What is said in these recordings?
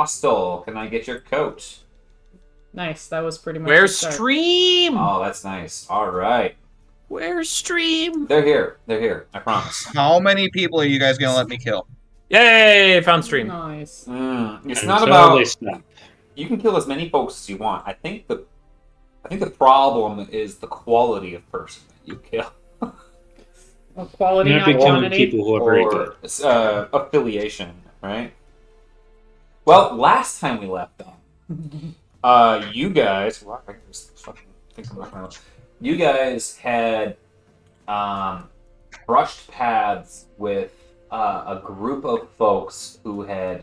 hostile. Can I get your coat? Nice. That was pretty much Where's the start. Stream? Oh, that's nice. All right. Where's Stream? They're here. They're here. I promise. How many people are you guys gonna let me kill? Yay! Found Stream. Nice. It's Until not they about. stop. You can kill as many folks as you want. I think the problem is the quality of person that you kill. Quality, You not might be killing quantity. people who are very good. Or affiliation, right? Well, last time we left off, you guys. Well, I just fucking think I'm not gonna. You guys had brushed paths with a group of folks who had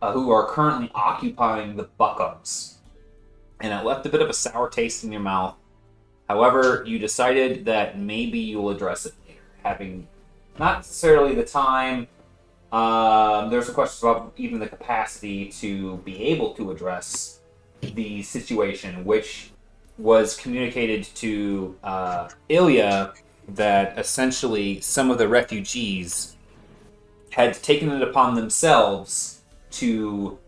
who are currently occupying the Buckums, and it left a bit of a sour taste in your mouth. However, you decided that maybe you'll address it later, having not necessarily the time. There's some questions about even the capacity to be able to address the situation, which was communicated to Ilya that essentially some of the refugees had taken it upon themselves to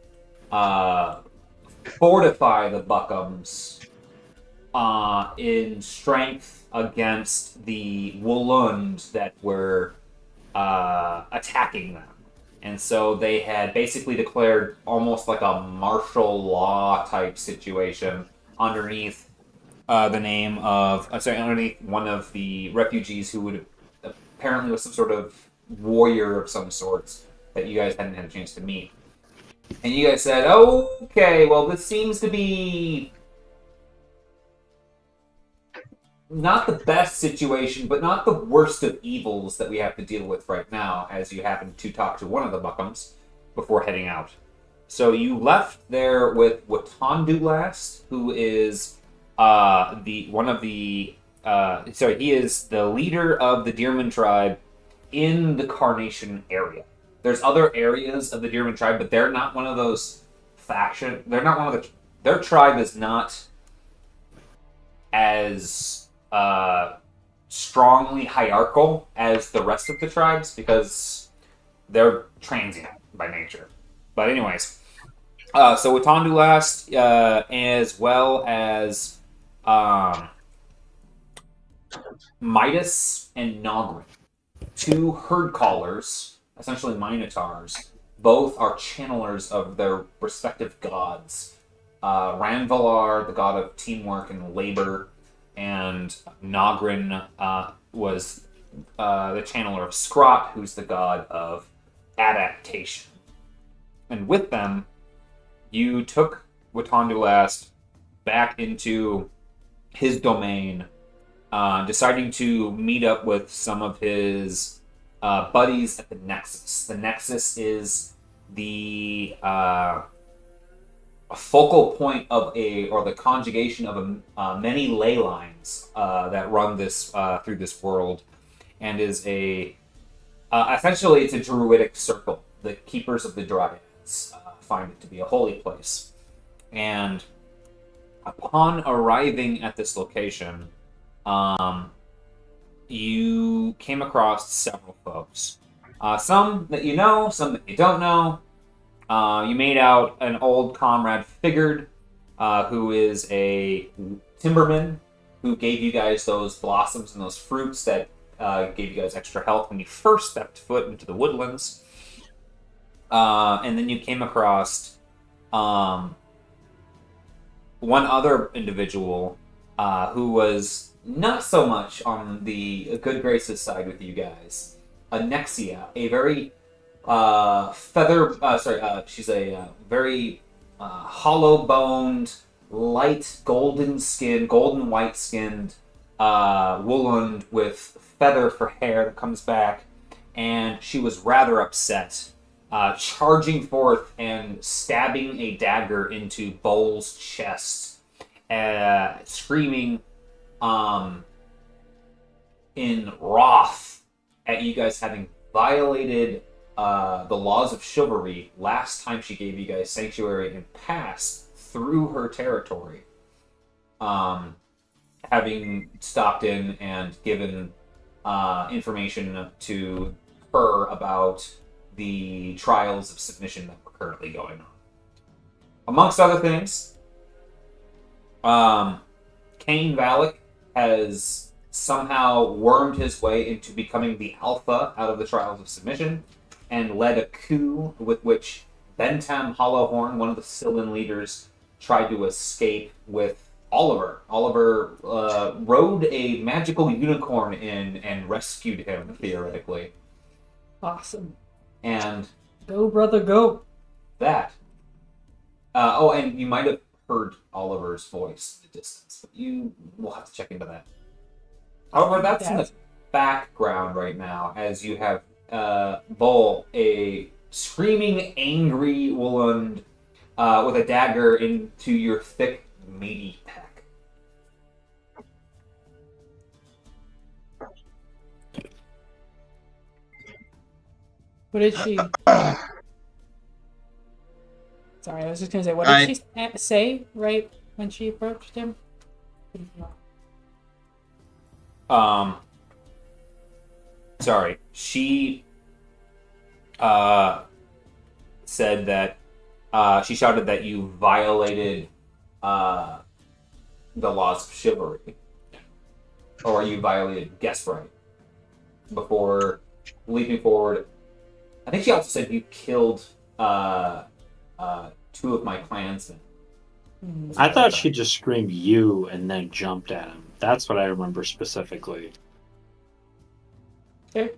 fortify the Buckums in strength against the Woolund that were attacking them. And so they had basically declared almost like a martial law type situation underneath underneath one of the refugees who would apparently was some sort of warrior of some sorts that you guys hadn't had a chance to meet. And you guys said, okay, well, this seems to be not the best situation, but not the worst of evils that we have to deal with right now, as you happen to talk to one of the Buckums before heading out. So you left there with Watandu last, who is he is the leader of the Deerman tribe in the Carnation area. There's other areas of the Deerman tribe, but they're not one of those faction. They're not one of the. Their tribe is not as strongly hierarchical as the rest of the tribes because they're transient by nature. But anyways, so Watandu last, as well as Midas and Nogrin, two herd callers, essentially minotaurs. Both are channelers of their respective gods. Ranvalar, the god of teamwork and labor, and Nogrin was the channeler of Scrot, who's the god of adaptation. And with them, you took Watandu last back into his domain, deciding to meet up with some of his buddies at the Nexus. The Nexus is the a focal point of the conjugation of many ley lines that run this through this world, and is essentially it's a druidic circle. The keepers of the dryads find it to be a holy place, and upon arriving at this location, you came across several folks. Some that you know, some that you don't know. You made out an old comrade, Figured, who is a timberman who gave you guys those blossoms and those fruits that gave you guys extra health when you first stepped foot into the woodlands. And then you came across one other individual who was not so much on the good graces side with you guys. Nexia, a very she's a very hollow-boned, light golden white-skinned Woolund with feather for hair that comes back, and she was rather upset, charging forth and stabbing a dagger into Bol's chest, screaming in wrath at you guys having violated the laws of chivalry last time she gave you guys sanctuary and passed through her territory, having stopped in and given information to her about the trials of submission that were currently going on. Amongst other things, Kane Valak has somehow wormed his way into becoming the alpha out of the trials of submission and led a coup with which Bentham Hollowhorn, one of the Sylvan leaders, tried to escape with Oliver. Oliver rode a magical unicorn in and rescued him, theoretically. Awesome. And Go, brother, go. that. And you might have heard Oliver's voice in the distance, but you will have to check into that. However, that's in the background right now, as you have Bull, a screaming, angry woman with a dagger into your thick, meaty pec. What did she... Sorry, I was just going to say, what did she say right when she approached him? Sorry. She said that she shouted that you violated the laws of chivalry, or you violated guest right before leaping forward. I think she also said you killed 2 of my clansmen. I thought she just screamed "you" and then jumped at him. That's what I remember specifically. Okay.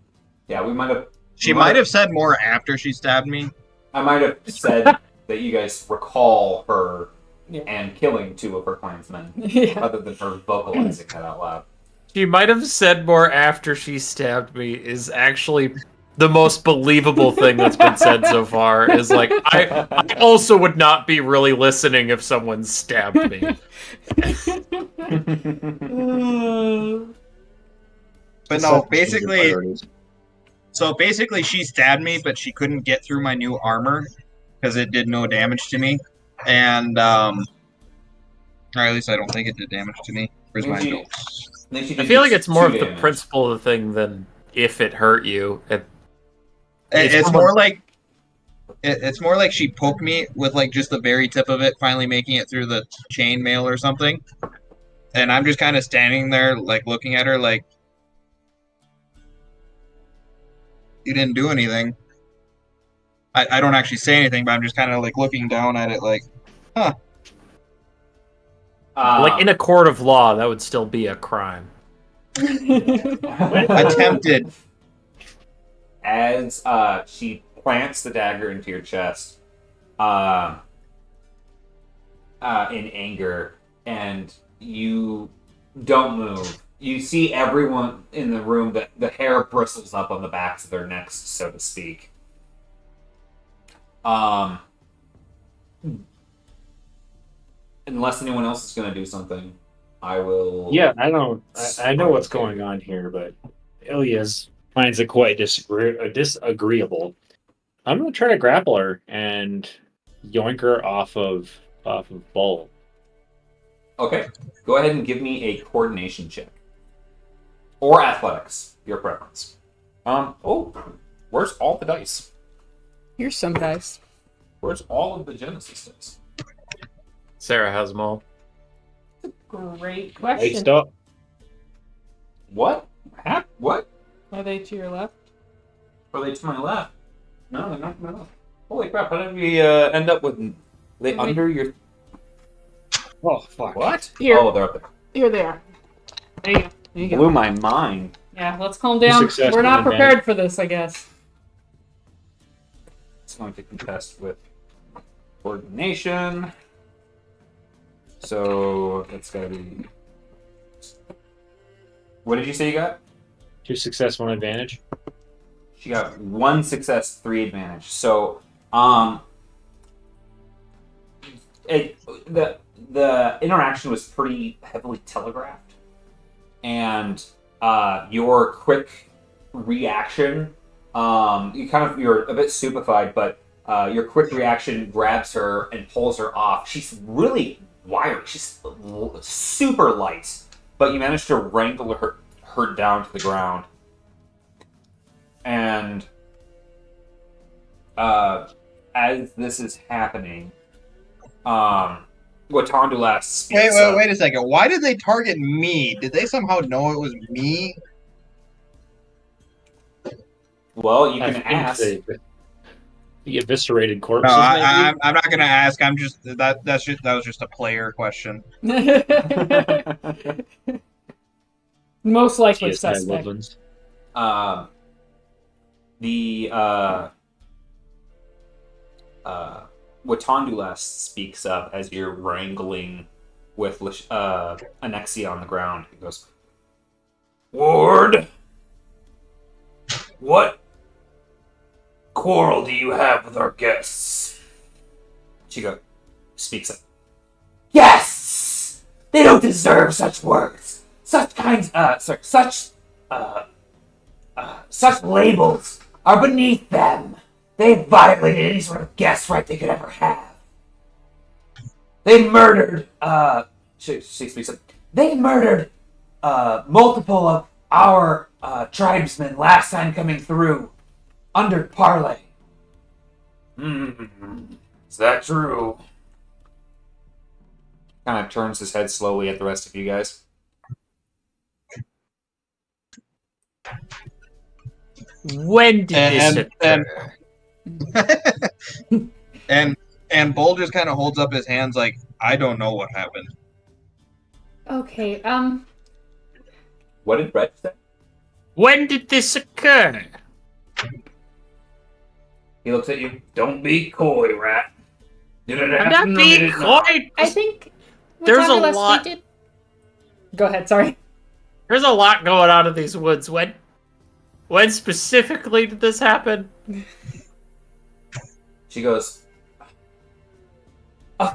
Yeah, we might have. She might have said more after she stabbed me. I might have said that you guys recall her and killing 2 of her clansmen, other than her vocalizing that out loud. She might have said more after she stabbed me is actually the most believable thing that's been said so far. Is like, I also would not be really listening if someone stabbed me. But no, basically, she stabbed me, but she couldn't get through my new armor because it did no damage to me, and or at least I don't think it did damage to me. Where's my notes? I feel like it's more of the principle of the thing than if it hurt you. It's more like she poked me with like just the very tip of it, finally making it through the chain mail or something, and I'm just kind of standing there like looking at her like, you didn't do anything. I don't actually say anything, but I'm just kind of like looking down at it like, huh. Like in a court of law, that would still be a crime. Attempted. As she plants the dagger into your chest, in anger, and you don't move. You see everyone in the room that the hair bristles up on the backs of their necks, so to speak. Unless anyone else is going to do something, I will. Yeah, I know what's going on here, but Ilya's finds it quite disagreeable. I'm going to try to grapple her and yoink her off of Bull. Okay, go ahead and give me a coordination check. Or athletics, your preference. Where's all the dice? Here's some dice. Where's all of the Genesis dice? Sarah has them all. Great Hey, question. stop. What? What? Are they to your left? Are they to my left? No, they're not to my left. Holy crap, how did we end up with... They under your... Oh, fuck. What? Here. Oh, they're up there. Here they are. There you go. There you go. Blew my mind. Yeah, let's calm down. Success We're not with prepared for this, I guess. It's going to contest with coordination. So that's gotta be. What did you say you got? 2 success, 1 advantage. She got 1 success, 3 advantage. So, the interaction was pretty heavily telegraphed, and your quick reaction, you're a bit stupefied, but your quick reaction grabs her and pulls her off. She's really wiry. She's super light, but you managed to wrangle her down to the ground. And as this is happening, Watandulas speaks Wait a second. Why did they target me? Did they somehow know it was me? Well, you I can think ask. the eviscerated No, corpses. Maybe. I'm not gonna ask. I'm just that was just a player question. Most likely TSI suspect. Woodlands. The Watandulas speaks up as you're wrangling with Anexia on the ground. He goes, Ward, what quarrel do you have with our guests? Chico speaks up. Yes! They don't deserve such words. Such labels are beneath them. They violated any sort of guest right they could ever have. They murdered, she speaks up. They murdered, multiple of our, tribesmen last time coming through under Parley. Is that true? Kind of turns his head slowly at the rest of you guys. When did this occur? And Bull just kind of holds up his hands like, I don't know what happened. Okay, What did Brett say? When did this occur? He looks at you. Don't be coy, rat. Did it I'm happen not or did being it not? coy. I think There's a Watandulas lot. stated- Go ahead, sorry. There's a lot going on in these woods. When specifically did this happen? She goes,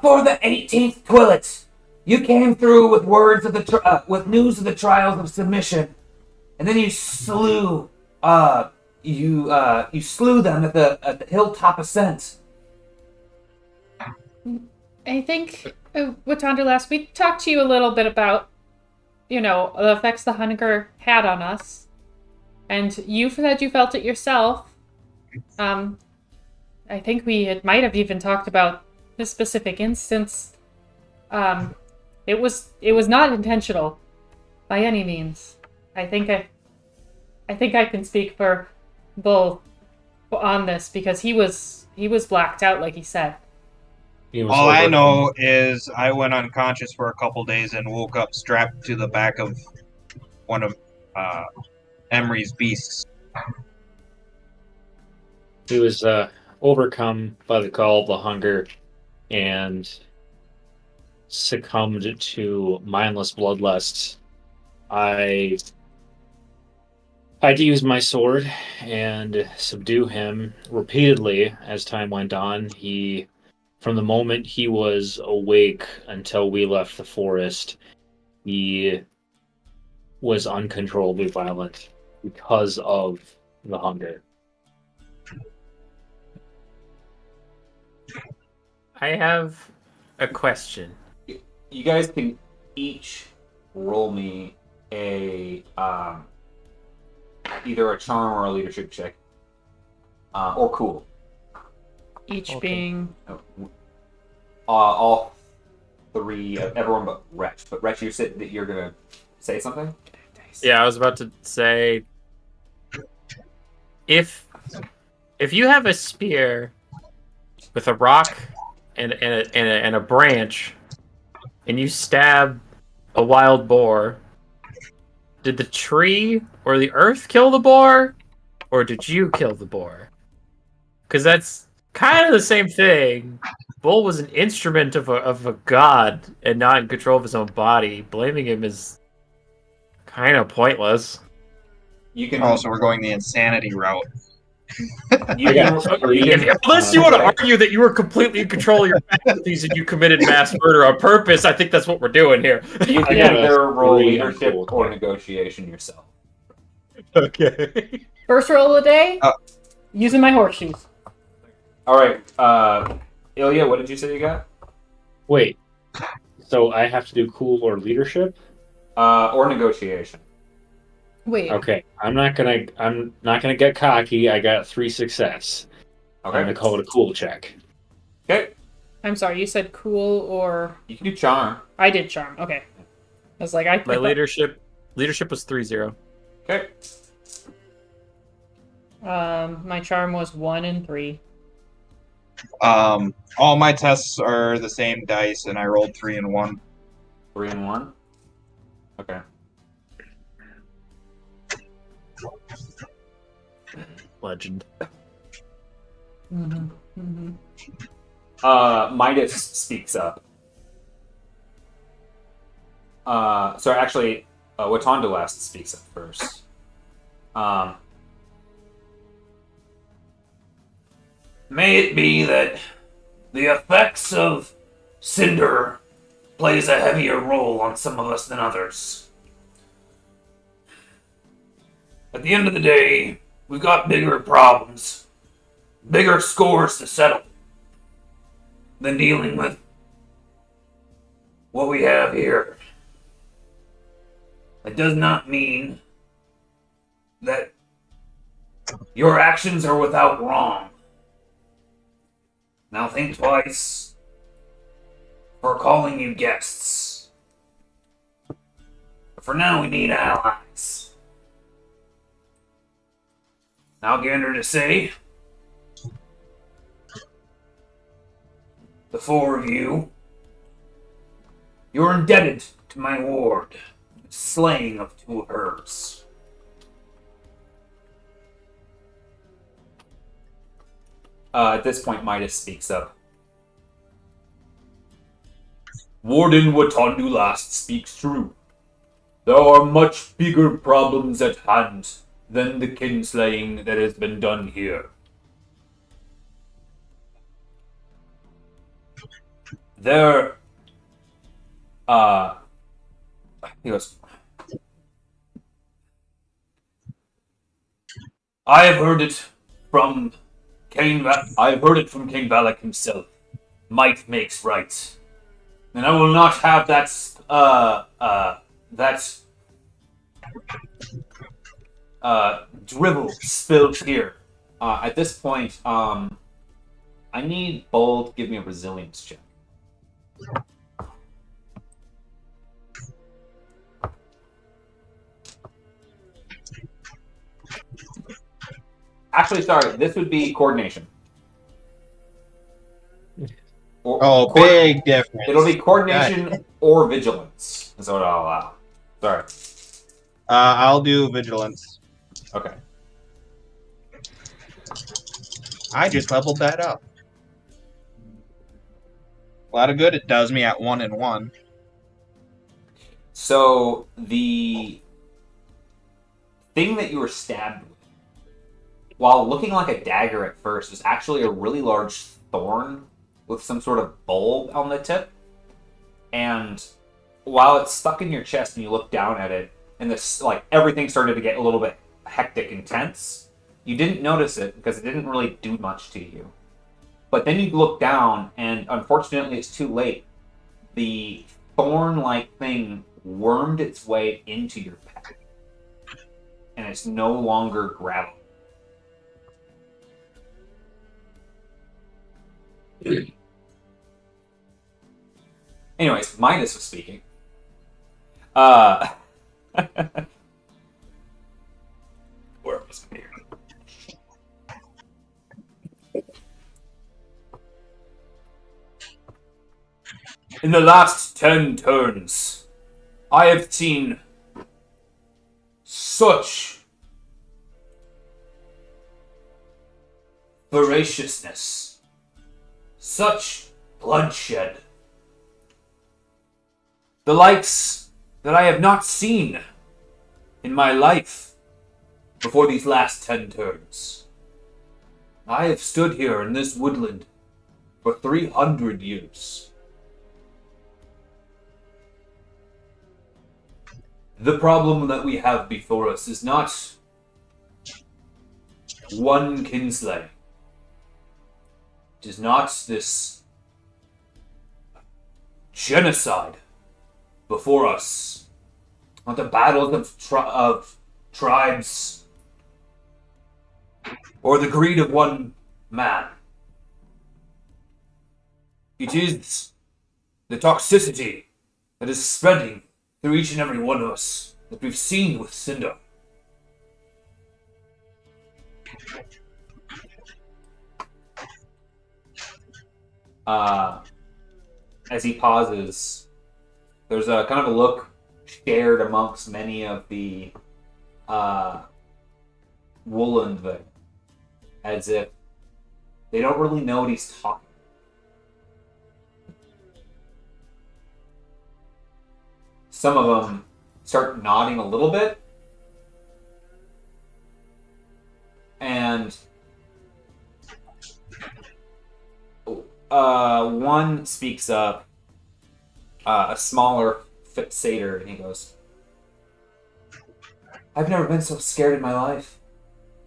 For the 18th Twillets, you came through with words of the with news of the trials of submission, and then you slew you slew them at the hilltop ascent. I think, Watandulas, we talked to you a little bit about, the effects the hunger had on us. And you said you felt it yourself. I think might have even talked about this specific instance. It was not intentional, by any means. I think I can speak for Bull on this because he was blacked out, like he said. All I know is I went unconscious for a couple days and woke up strapped to the back of one of Emery's beasts. He was overcome by the call of the hunger and succumbed to mindless bloodlust. I had to use my sword and subdue him repeatedly as time went on. From the moment he was awake until we left the forest, he was uncontrollably violent because of the hunger. I have a question. You guys can each roll me a either a charm or a leadership check, or cool. Each Okay. being... All three, everyone but Wretch. But Wretch, you said that you're gonna say something? Yeah, I was about to say, if you have a spear with a rock and a branch, and you stab a wild boar, did the tree or the earth kill the boar, or did you kill the boar? Because that's kind of the same thing. Bull was an instrument of a god and not in control of his own body. Blaming him is kind of pointless. You can. Oh, so we're going the insanity route. You I can, got you can Unless you want to argue that you were completely in control of your faculties and you committed mass murder on purpose, I think that's what we're doing here. you I can got a either roll 3 leadership on cool. or negotiation yourself. Okay. First roll of the day, using my horseshoes. All right, Ilya, what did you say you got? Wait, so I have to do cool or leadership? Or negotiation. Wait. Okay, I'm not gonna get cocky. I got 3 success. I'm going to call it a cool check. Okay. I'm sorry, you said cool or... You can do charm. I did charm, okay. I was like, I My thought- leadership was 3-0. Okay. my charm was 1 and 3. All my tests are the same dice, and I rolled 3 and 1. 3 and 1. Okay. Legend. Midas speaks up. Sorry, actually, Watondalast speaks up first. May it be that the effects of Cinder plays a heavier role on some of us than others. At the end of the day, we've got bigger problems, bigger scores to settle than dealing with what we have here. It does not mean that your actions are without wrong. Now think twice for calling you guests. But for now, we need allies. I'll gander to say, the 4 of you, you're indebted to my ward, the slaying of 2 of hers. At this point, Midas speaks up. Warden Watondulast speaks true. There are much bigger problems at hand than the kinslaying that has been done here. There, He goes, I have heard it from I've heard it from King Valak himself. Might makes right. And I will not have that drivel spilled here. at this point, I need Bold to give me a resilience check. Actually, sorry, this would be coordination. Oh, big difference. It'll be coordination or vigilance, is what I'll allow. Sorry. I'll do vigilance. Okay. I just leveled that up. A lot of good it does me at 1 and 1. So, the thing that you were stabbed with, while looking like a dagger at first, was actually a really large thorn with some sort of bulb on the tip. And while it's stuck in your chest and you look down at it, and this, like, everything started to get a little bit hectic and tense, you didn't notice it because it didn't really do much to you. But then you look down, and unfortunately it's too late. The thorn-like thing wormed its way into your pack. And it's no longer grabbable. Anyways, Midas was speaking. Where was it here? In the last 10 turns, I have seen such voraciousness, such bloodshed, the likes that I have not seen in my life before these last 10 turns. I have stood here in this woodland for 300 years. The problem that we have before us is not one kinslay. It is not this genocide before us. Not the battles of tribes or the greed of one man. It is the toxicity that is spreading through each and every one of us that we've seen with Cinder. As he pauses, there's a kind of a look shared amongst many of the Woolen there, as if they don't really know what he's talking. Some of them start nodding a little bit, and one speaks up, a smaller satyr, and he goes, "I've never been so scared in my life.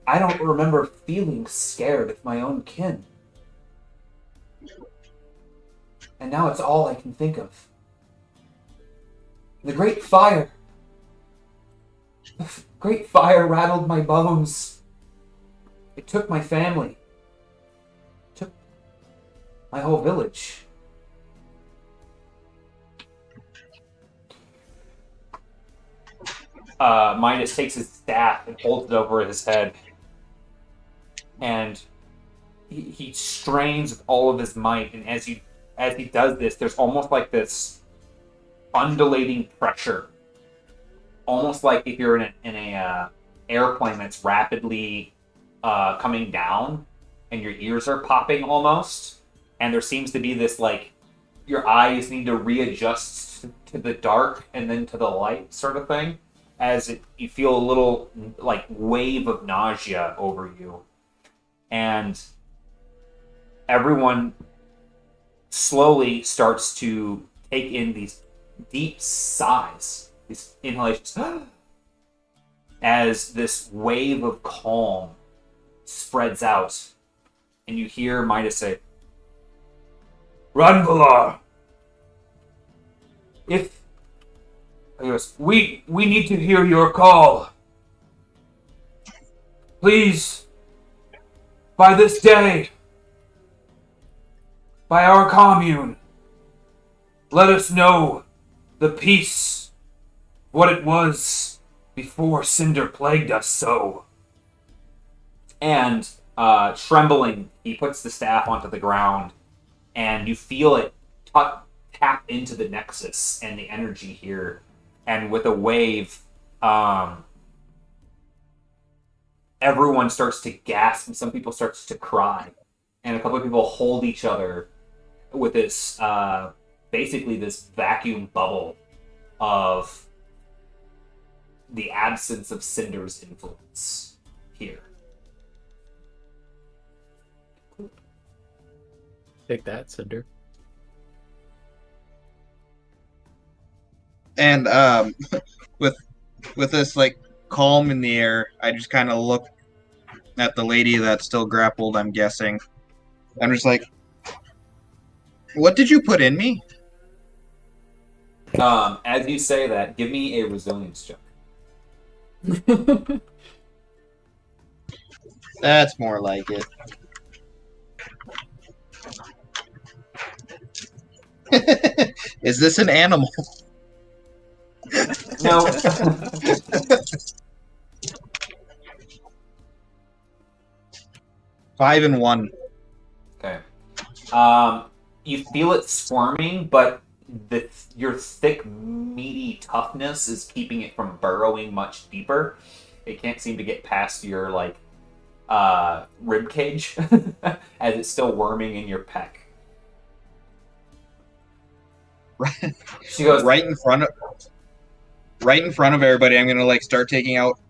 I don't remember feeling scared of my own kin. And now it's all I can think of. The great fire. The great fire rattled my bones. It took my family. It took my whole village." Midas takes his staff and holds it over his head. And he strains with all of his might. And as he does this, there's almost like this undulating pressure. Almost like if you're in a airplane that's rapidly coming down and your ears are popping almost. And there seems to be this, like, your eyes need to readjust to the dark and then to the light sort of thing. As you feel a little, like, wave of nausea over you. And everyone slowly starts to take in these deep sighs, these inhalations, as this wave of calm spreads out. And you hear Midas say, Ranvalar! We need to hear your call. Please, by this day, by our commune, let us know the peace, what it was before Cinder plagued us so. And trembling, he puts the staff onto the ground, and you feel it tap into the nexus and the energy here. And with a wave, everyone starts to gasp, and some people starts to cry. And a couple of people hold each other with this, basically this vacuum bubble of the absence of Cinder's influence here. Take that, Cinder. And with this, like, calm in the air, I just kind of look at the lady that's still grappled, I'm guessing. I'm just like, what did you put in me? As you say that, give me a resilience check. That's more like it. Is this an animal? No. 5 and 1. Okay. You feel it squirming, but your thick, meaty toughness is keeping it from burrowing much deeper. It can't seem to get past your, like, rib cage as it's still worming in your pec. She goes, right in front of everybody. I'm gonna, like, start taking out.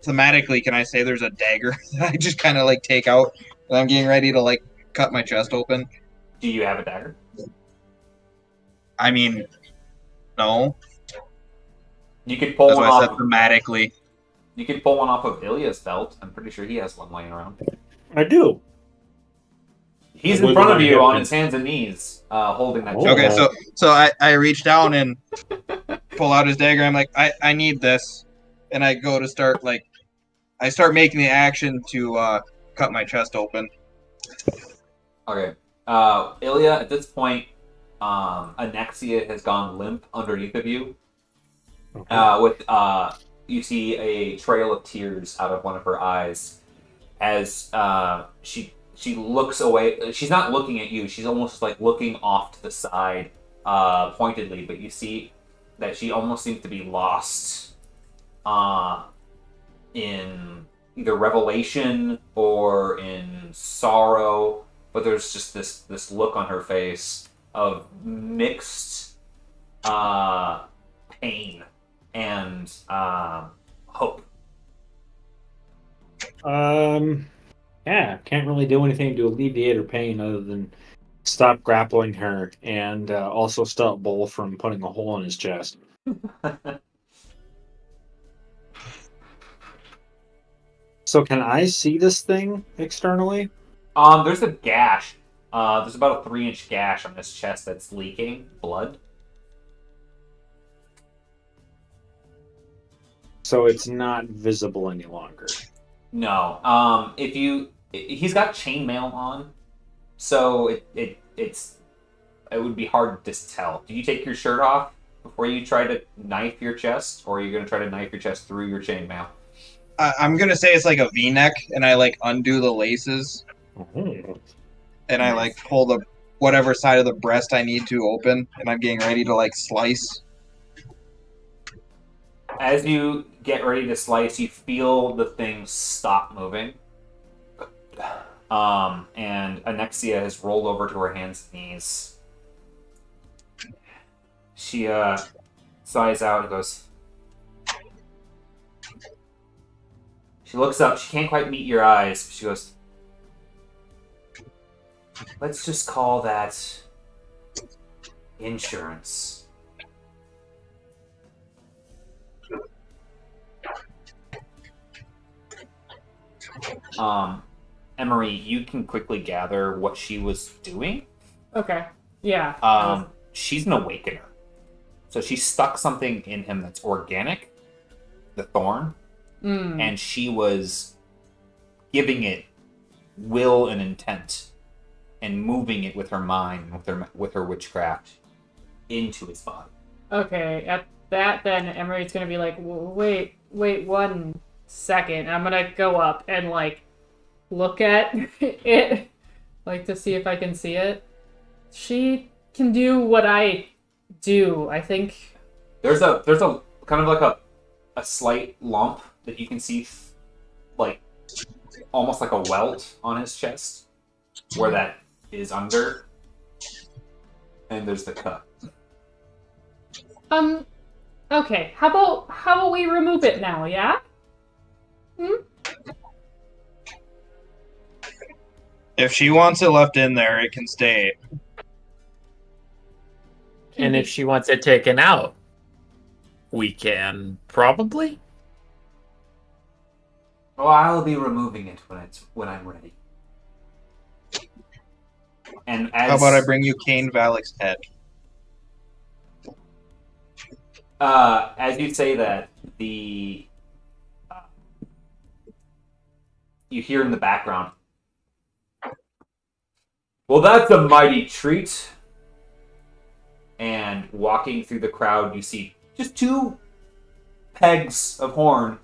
Thematically, can I say there's a dagger that I just kind of, like, take out? And I'm getting ready to, like, cut my chest open. Do you have a dagger? I mean, no. You could pull That's one why I said off. thematically. You could pull one off of Ilya's belt. I'm pretty sure he has one laying around. I do. He's I in front of believe you I on have his hands and knees, holding that. Oh. Okay, so I reach down and pull out his dagger. I'm like, I need this, and I go to start, like, I start making the action to cut my chest open. Okay. Ilya, at this point, Anexia has gone limp underneath of you. With you see a trail of tears out of one of her eyes as she looks away. She's not looking at you. She's almost like looking off to the side, pointedly. But you see that she almost seems to be lost in either revelation or in sorrow. But there's just this look on her face of mixed pain and hope. Yeah, can't really do anything to alleviate her pain other than stop grappling her and also stop Bull from putting a hole in his chest. So can I see this thing externally? There's a gash. There's about a 3-inch gash on this chest that's leaking blood. So it's not visible any longer. No. He's got chainmail on, so it would be hard to just tell. Do you take your shirt off before you try to knife your chest, or are you going to try to knife your chest through your chainmail? I'm gonna say it's like a V-neck, and I like undo the laces, and I like pull the whatever side of the breast I need to open, and I'm getting ready to like slice. As you get ready to slice, you feel the thing stop moving. And Anexia has rolled over to her hands and knees. She sighs out and goes. She looks up. She can't quite meet your eyes. She goes, let's just call that insurance. Emery, you can quickly gather what she was doing. Okay. Yeah. She's an awakener. So she stuck something in him that's organic, the thorn, and she was giving it will and intent and moving it with her mind, with her witchcraft into his body. Okay. At that, then Emery's gonna be like, wait 1 second. I'm gonna go up and like look at it, like to see if I can see it. She can do what I do. I think There's a kind of like a slight lump that you can see, like almost like a welt on his chest, where that is under, and there's the cut. Okay. How about we remove it now? Yeah. If she wants it left in there, it can stay. And if she wants it taken out, we can probably. Well, I'll be removing it when I'm ready. And How about I bring you Kane Valek's head? As you say that, you hear in the background, well, that's a mighty treat. And walking through the crowd, you see just 2 pegs of horn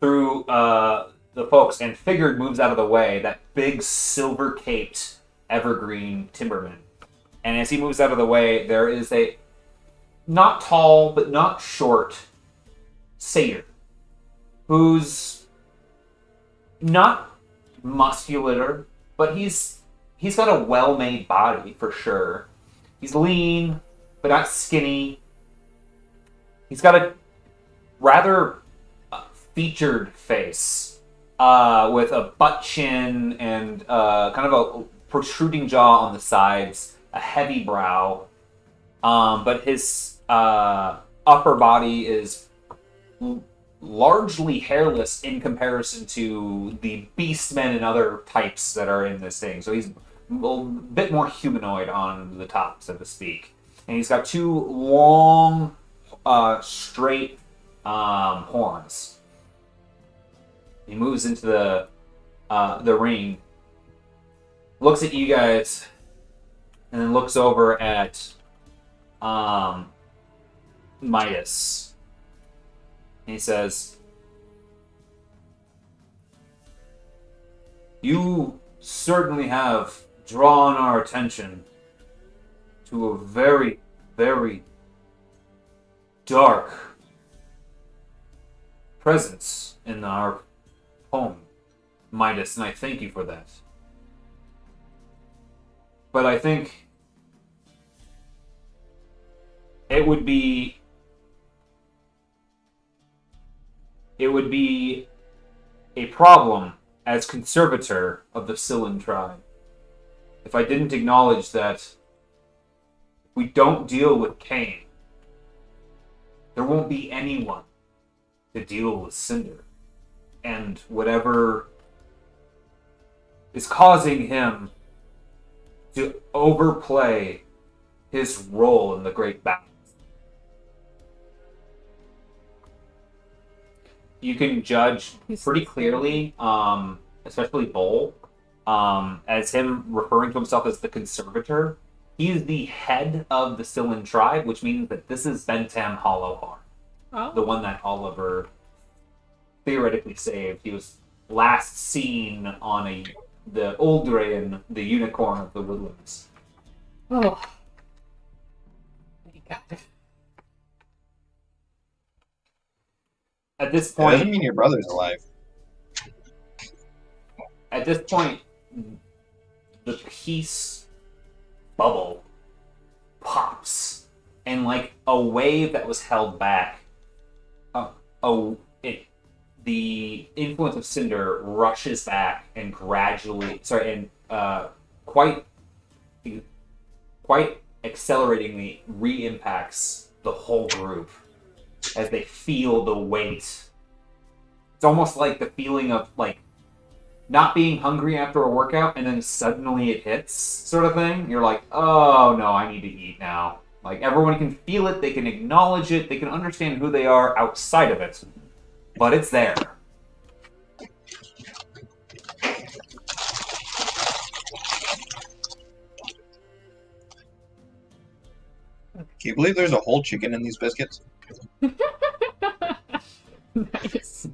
through the folks, and Figured moves out of the way, that big silver-caped evergreen timberman. And as he moves out of the way, there is a not tall but not short satyr who's not muscular, but he's got a well-made body for sure. He's lean, but not skinny. He's got a rather featured face with a butt chin and kind of a protruding jaw on the sides, a heavy brow. But his upper body is largely hairless in comparison to the beastmen and other types that are in this thing. So he's a bit more humanoid on the top, so to speak. And he's got 2 long, straight horns. He moves into the ring, looks at you guys, and then looks over at Midas. And he says, "You certainly have drawn our attention to a very, very dark presence in our home, Midas, and I thank you for that. But I think it would be a problem as conservator of the Sloan tribe if I didn't acknowledge that if we don't deal with Cain, there won't be anyone to deal with Cinder and whatever is causing him to overplay his role in the great battle. You can judge pretty clearly, especially Bull, as him referring to himself as the conservator. He's the head of the Sloan tribe, which means that this is Bentam Hollowheart, the one that Oliver theoretically saved. He was last seen on the Uldren, the unicorn of the woodlands. Oh. Thank God. At this That point, doesn't mean your brother's alive. At this point, the peace bubble pops, and like a wave that was held back, the influence of Cinder rushes back and quite acceleratingly re-impacts the whole group as they feel the weight. It's almost like the feeling of like not being hungry after a workout and then suddenly it hits, sort of thing. You're like, oh no, I need to eat now. Like everyone can feel it, they can acknowledge it, they can understand who they are outside of it, but it's there. Can you believe there's a whole chicken in these biscuits? Nice.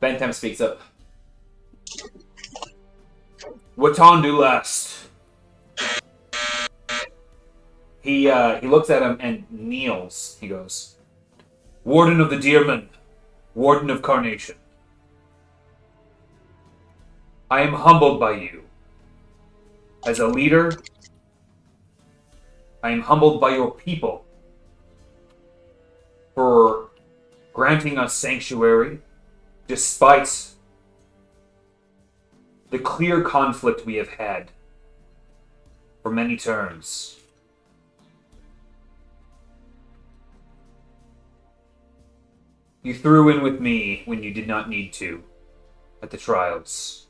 Bentham speaks up. Watan do last. He looks at him and kneels. He goes, Warden of the Deermen, Warden of Carnation. I am humbled by you. As a leader, I am humbled by your people for granting us sanctuary despite the clear conflict we have had for many turns. You threw in with me when you did not need to at the trials,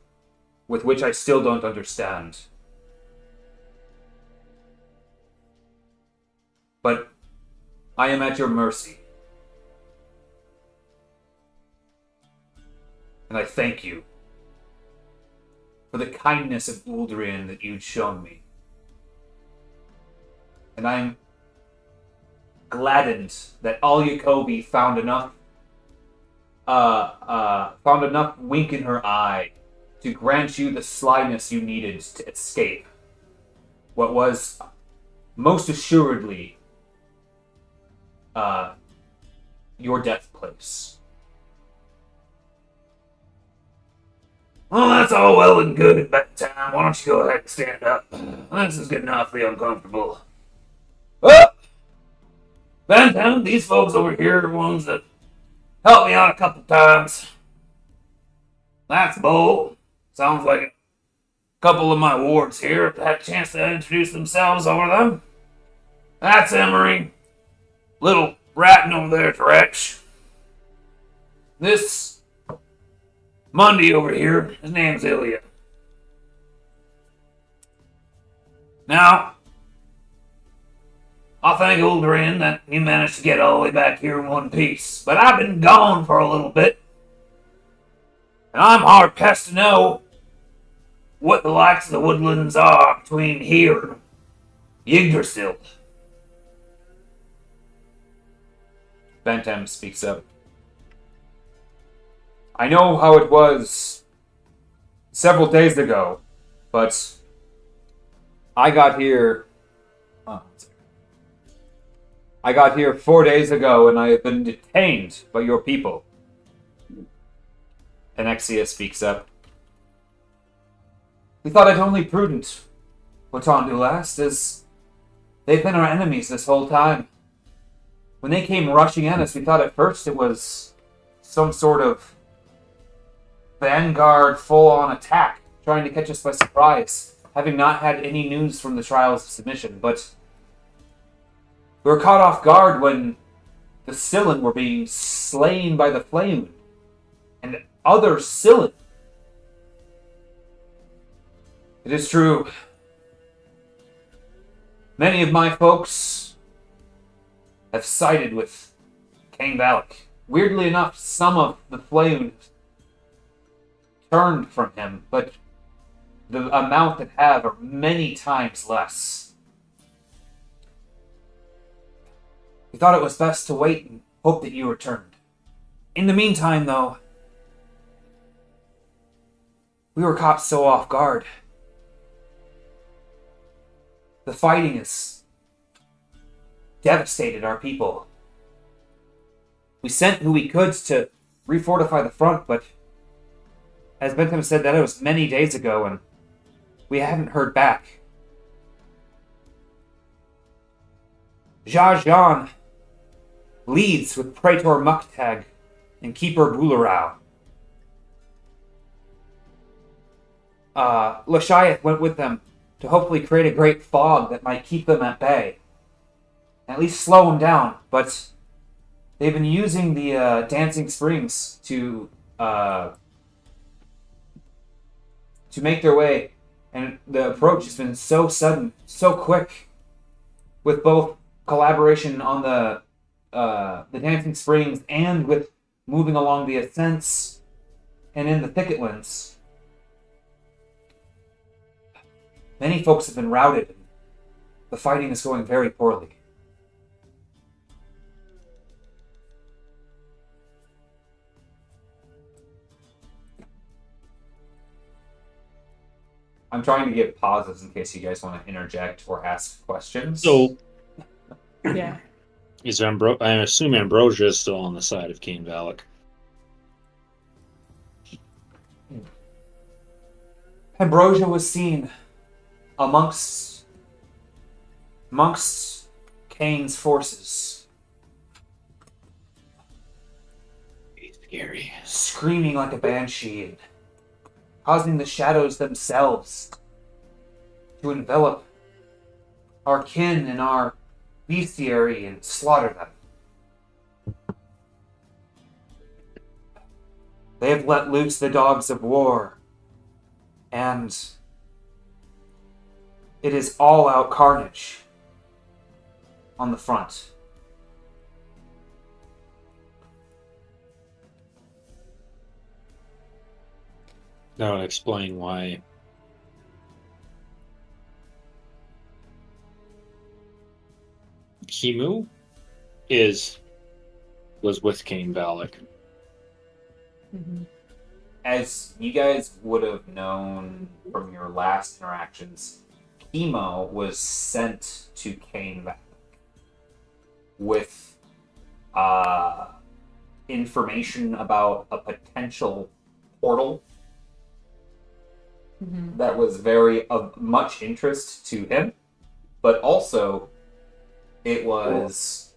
with which I still don't understand. But I am at your mercy. And I thank you for the kindness of Uldren that you've shown me. And I'm gladdened that Al Yacobi found enough wink in her eye to grant you the slyness you needed to escape what was most assuredly your death place. Well, that's all well and good, Bentham. Why don't you go ahead and stand up? This is getting awfully uncomfortable. Oh! Bentham, these folks over here are ones that helped me out a couple times. That's Bull. Sounds like a couple of my wards here have had a chance to introduce themselves over them. That's Emery. Little ratting over there to Rex. This Monday over here, his name's Ilya. Now, I thank Uldren that he managed to get all the way back here in one piece. But I've been gone for a little bit. And I'm hard pressed to know what the likes of the woodlands are between here and Yggdrasil. Bentham speaks up. I know how it was several days ago, but I got here. I got here 4 days ago, and I have been detained by your people. Anexia speaks up. We thought it only prudent what to do last, as they've been our enemies this whole time. When they came rushing at us, we thought at first it was some sort of vanguard full-on attack, trying to catch us by surprise, having not had any news from the trials of submission, but we were caught off guard when the Scyllin were being slain by the Flame, and other Scyllin. It is true. Many of my folks have sided with Cain Valak. Weirdly enough, some of the Flame turned from him, but the amount that have are many times less. We thought it was best to wait and hope that you returned. In the meantime, though, we were caught so off guard. The fighting has devastated our people. We sent who we could to refortify the front, but as Bentham said, that it was many days ago, and we hadn't heard back. Jajan leads with Praetor Muktag and Keeper Bularau. Lashiath went with them to hopefully create a great fog that might keep them at bay. At least slow them down, but they've been using the Dancing Springs to make their way, and the approach has been so sudden, so quick, with both collaboration on the Dancing Springs and with moving along the ascents and in the thicketlands. Many folks have been routed, and the fighting is going very poorly. I'm trying to give pauses in case you guys want to interject or ask questions. So, Yeah. I assume Ambrosia is still on the side of Cain Valak. Ambrosia was seen amongst Cain's forces, It's scary. screaming like a banshee and causing the shadows themselves to envelop our kin and our bestiary and slaughter them. They have let loose the dogs of war, and it is all-out carnage on the front. That would explain why Kimu was with Cain Valak. Mm-hmm. As you guys would have known from your last interactions, Chemo was sent to Cain Valak with information about a potential portal Mm-hmm. that was very of much interest to him, but also it was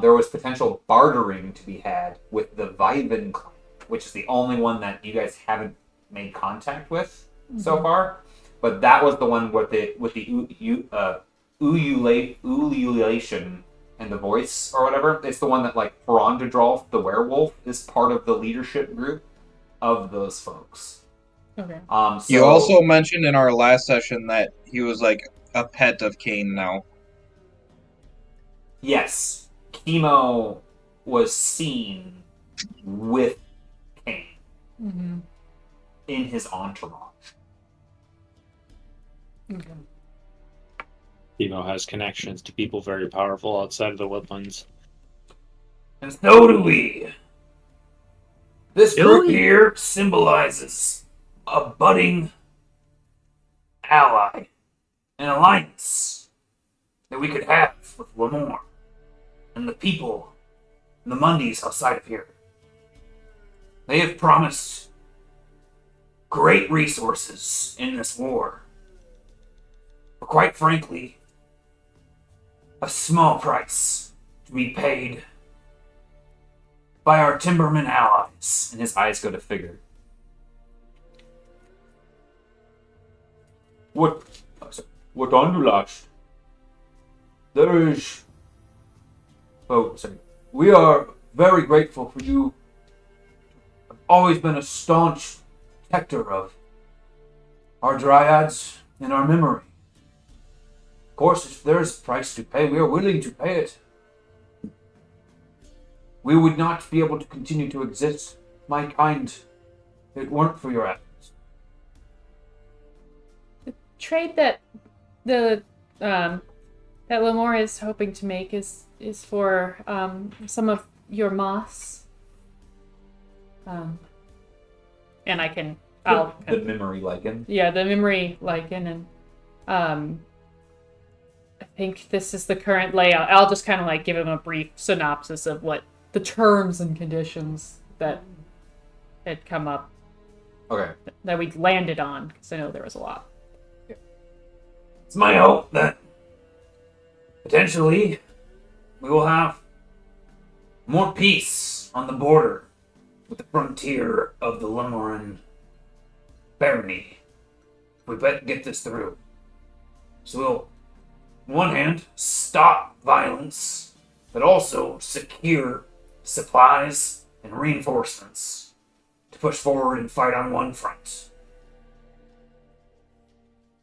there was potential bartering to be had with the Viven clan, which is the only one that you guys haven't made contact with so far. But that was the one with the ululation and the voice or whatever. It's the one that like Perondadrolf, the werewolf, is part of the leadership group of those folks. Okay. So, You also mentioned in our last session that he was like a pet of Cain now. yes, Chemo was seen with Cain Mm-hmm. in his entourage. Timo has connections to people very powerful outside of the woodlands. And so do we. This group Really? here symbolizes a budding ally, an alliance that we could have with Lamore and the people, and the Mundys outside of here. They have promised great resources in this war. But quite frankly, a small price to be paid by our timberman allies. And his eyes go to Figure. What Andulash? There is... Oh, sorry. We are very grateful for you. I've always been a staunch protector of our dryads in our memory. Of course, if there's a price to pay, we are willing to pay it. We would not be able to continue to exist, my kind, if it weren't for your efforts. Trade that that Lamore is hoping to make is for some of your moss. And I'll The memory lichen. yeah, the memory lichen, and I think this is the current layout. I'll just kind of like give him a brief synopsis of what the terms and conditions that had come up Okay. that we landed on, because I know there was a lot. It's my hope that potentially we will have more peace on the border with the frontier of the Lemoran barony. We better get this through. So we'll, on one hand, stop violence, but also secure supplies and reinforcements to push forward and fight on one front.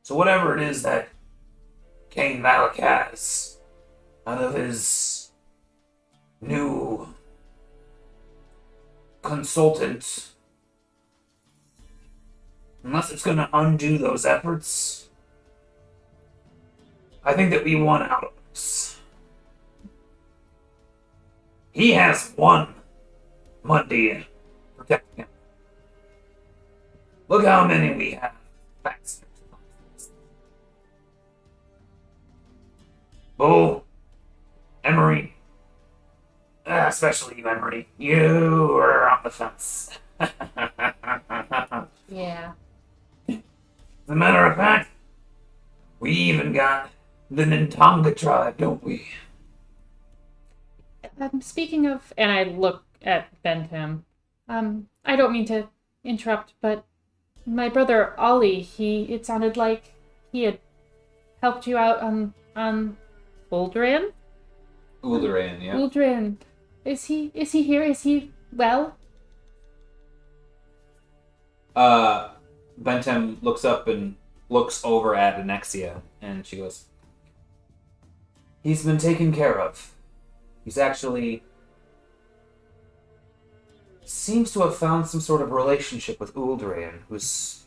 So whatever it is that Cain Malik has out of his new consultant, unless it's going to undo those efforts, I think that we won out of this. He has one Mundy protecting him. Look how many we have. Bull, Emery, especially you, Emery. You are on the fence. Yeah. As a matter of fact, we even got the Nintonga tribe, don't we? Speaking of, and I look at Bentham. I don't mean to interrupt, but my brother Ollie, it sounded like he had helped you out on Uldran? Ulduran, yeah. Uldran. Is he here? Is he well? Bentham looks up and looks over at Anexia, and she goes, He's been taken care of. He's actually seems to have found some sort of relationship with Uldran, who's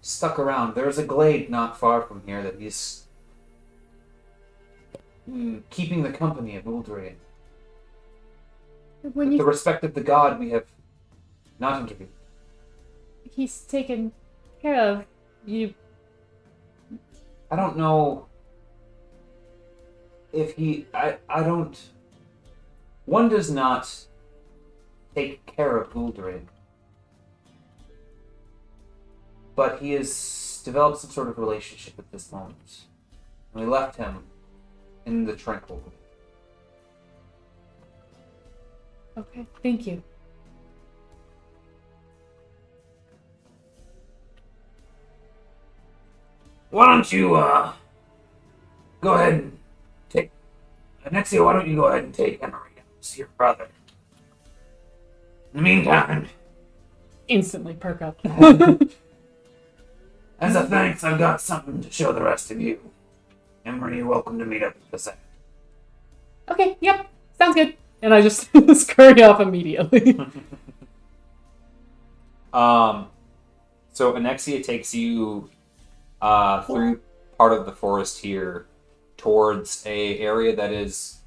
stuck around. There's a glade not far from here that he's keeping the company of Uldran. When With the respect of the god, we have not interviewed. he's taken care of, you. I don't know if I don't. One does not take care of Uldran. But he has developed some sort of relationship at this moment. And we left him in the tranquil. Okay, thank you. Why don't you, go ahead and take... Nexia, why don't you go ahead and take Emery to your brother? In the meantime, Instantly perk up. as a thanks, I've got something to show the rest of you. Emery, you're welcome to meet up with us. Okay, yep, sounds good. And I just scurry off immediately. So Anexia takes you through part of the forest here towards a area that is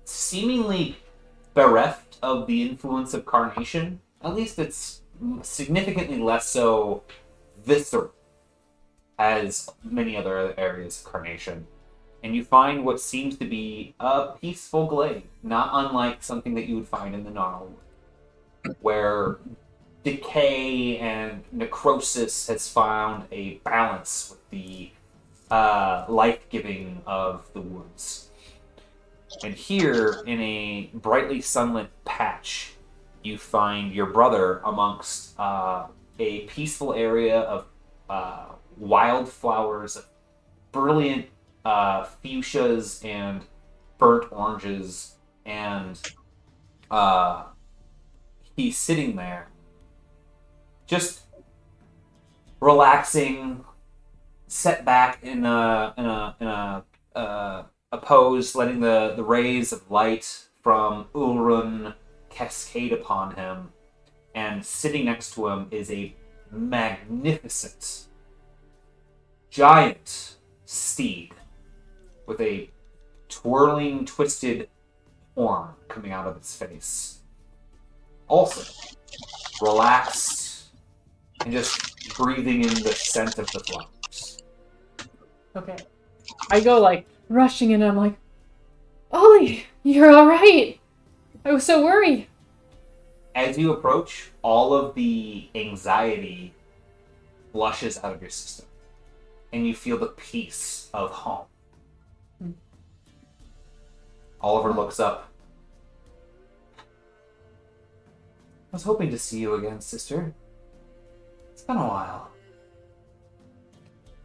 seemingly bereft of the influence of carnation. At least it's significantly less so visceral as many other areas of carnation. And you find what seems to be a peaceful glade, not unlike something that you would find in the gnarlwood, where decay and necrosis has found a balance with the life-giving of the woods. And here, in a brightly sunlit patch, you find your brother amongst a peaceful area of wildflowers, brilliant fuchsias and burnt oranges, and he's sitting there, just relaxing, set back in a pose, letting the rays of light from Ulrun cascade upon him. And sitting next to him is a magnificent, giant steed with a twirling, twisted horn coming out of its face. Also, relaxed and just breathing in the scent of the flowers. Okay. I go, like, rushing in, and I'm like, Ollie, you're alright! I was so worried. As you approach, all of the anxiety flushes out of your system, and you feel the peace of home. Oliver looks up. I was hoping to see you again, sister. It's been a while.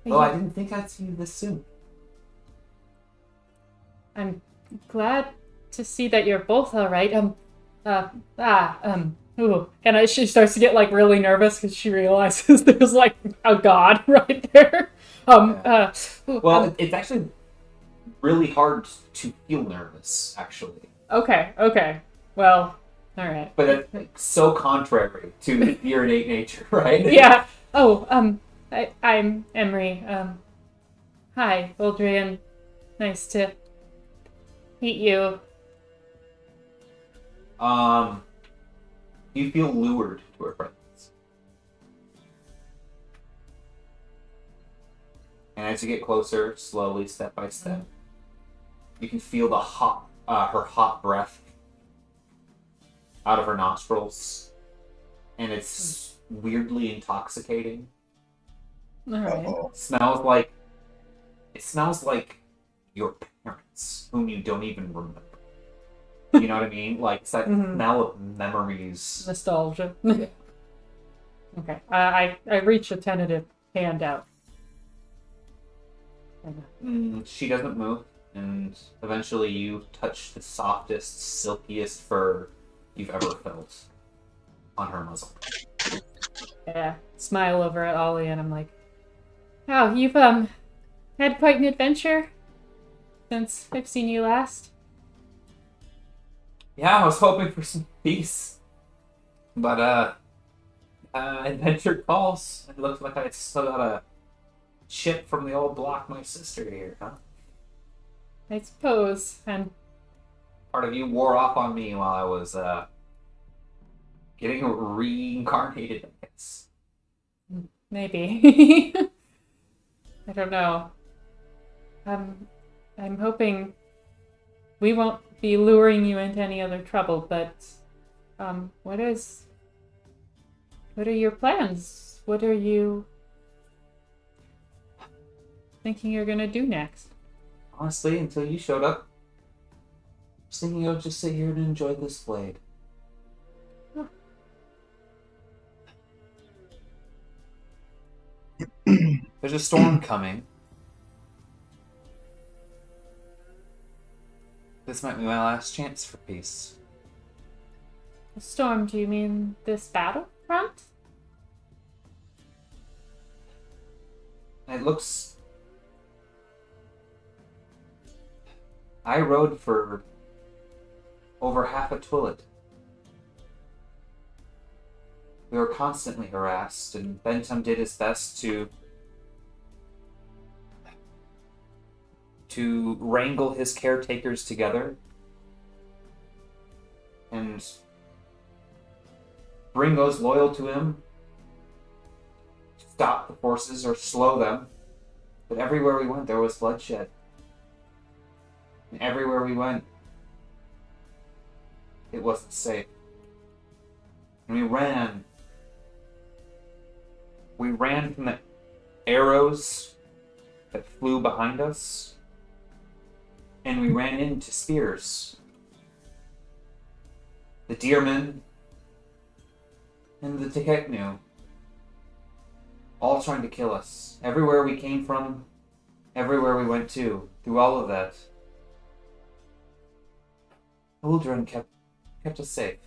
Though I didn't think I'd see you this soon. I'm glad to see that you're both alright. Ooh. And she starts to get, like, really nervous because she realizes there's, like, a god right there. It's actually really hard to feel nervous, actually. Okay. Well, alright. But it's like, so contrary to your innate nature, right? Yeah. Oh, I'm Emery. Hi, Aldrian. Nice to meet you. You feel lured to her presence. And as you get closer, slowly, step by step, you can feel the her hot breath out of her nostrils. And it's weirdly intoxicating. Alright. It smells like your parents, whom you don't even remember. You know what I mean? Like, it's that smell of memories. Nostalgia. Okay. I reach a tentative hand out. She doesn't move, and eventually you touch the softest, silkiest fur you've ever felt on her muzzle. Yeah. Smile over at Ollie, and I'm like, "Oh, you've had quite an adventure since I've seen you last." Yeah, I was hoping for some peace, but adventure calls. It looks like I still got a chip from the old block my sister here, huh? I suppose, and Part of you wore off on me while I was getting reincarnated, I guess. maybe. I don't know. I'm hoping we won't be luring you into any other trouble, but what are your plans? What are you thinking you're gonna do next? Honestly, until you showed up, I was thinking I would just sit here and enjoy this blade. Huh. There's a storm coming. This might be my last chance for peace. A storm, do you mean this battlefront? It looks... I rode for over half a twillet. We were constantly harassed, and Bentham did his best to to wrangle his caretakers together and bring those loyal to him, stop the forces or slow them. But everywhere we went, there was bloodshed. And everywhere we went, it wasn't safe. And we ran. We ran from the arrows that flew behind us, and we ran into spears. The deermen and the Tekeknu, all trying to kill us. Everywhere we came from, everywhere we went to, through all of that, Uldren kept us safe.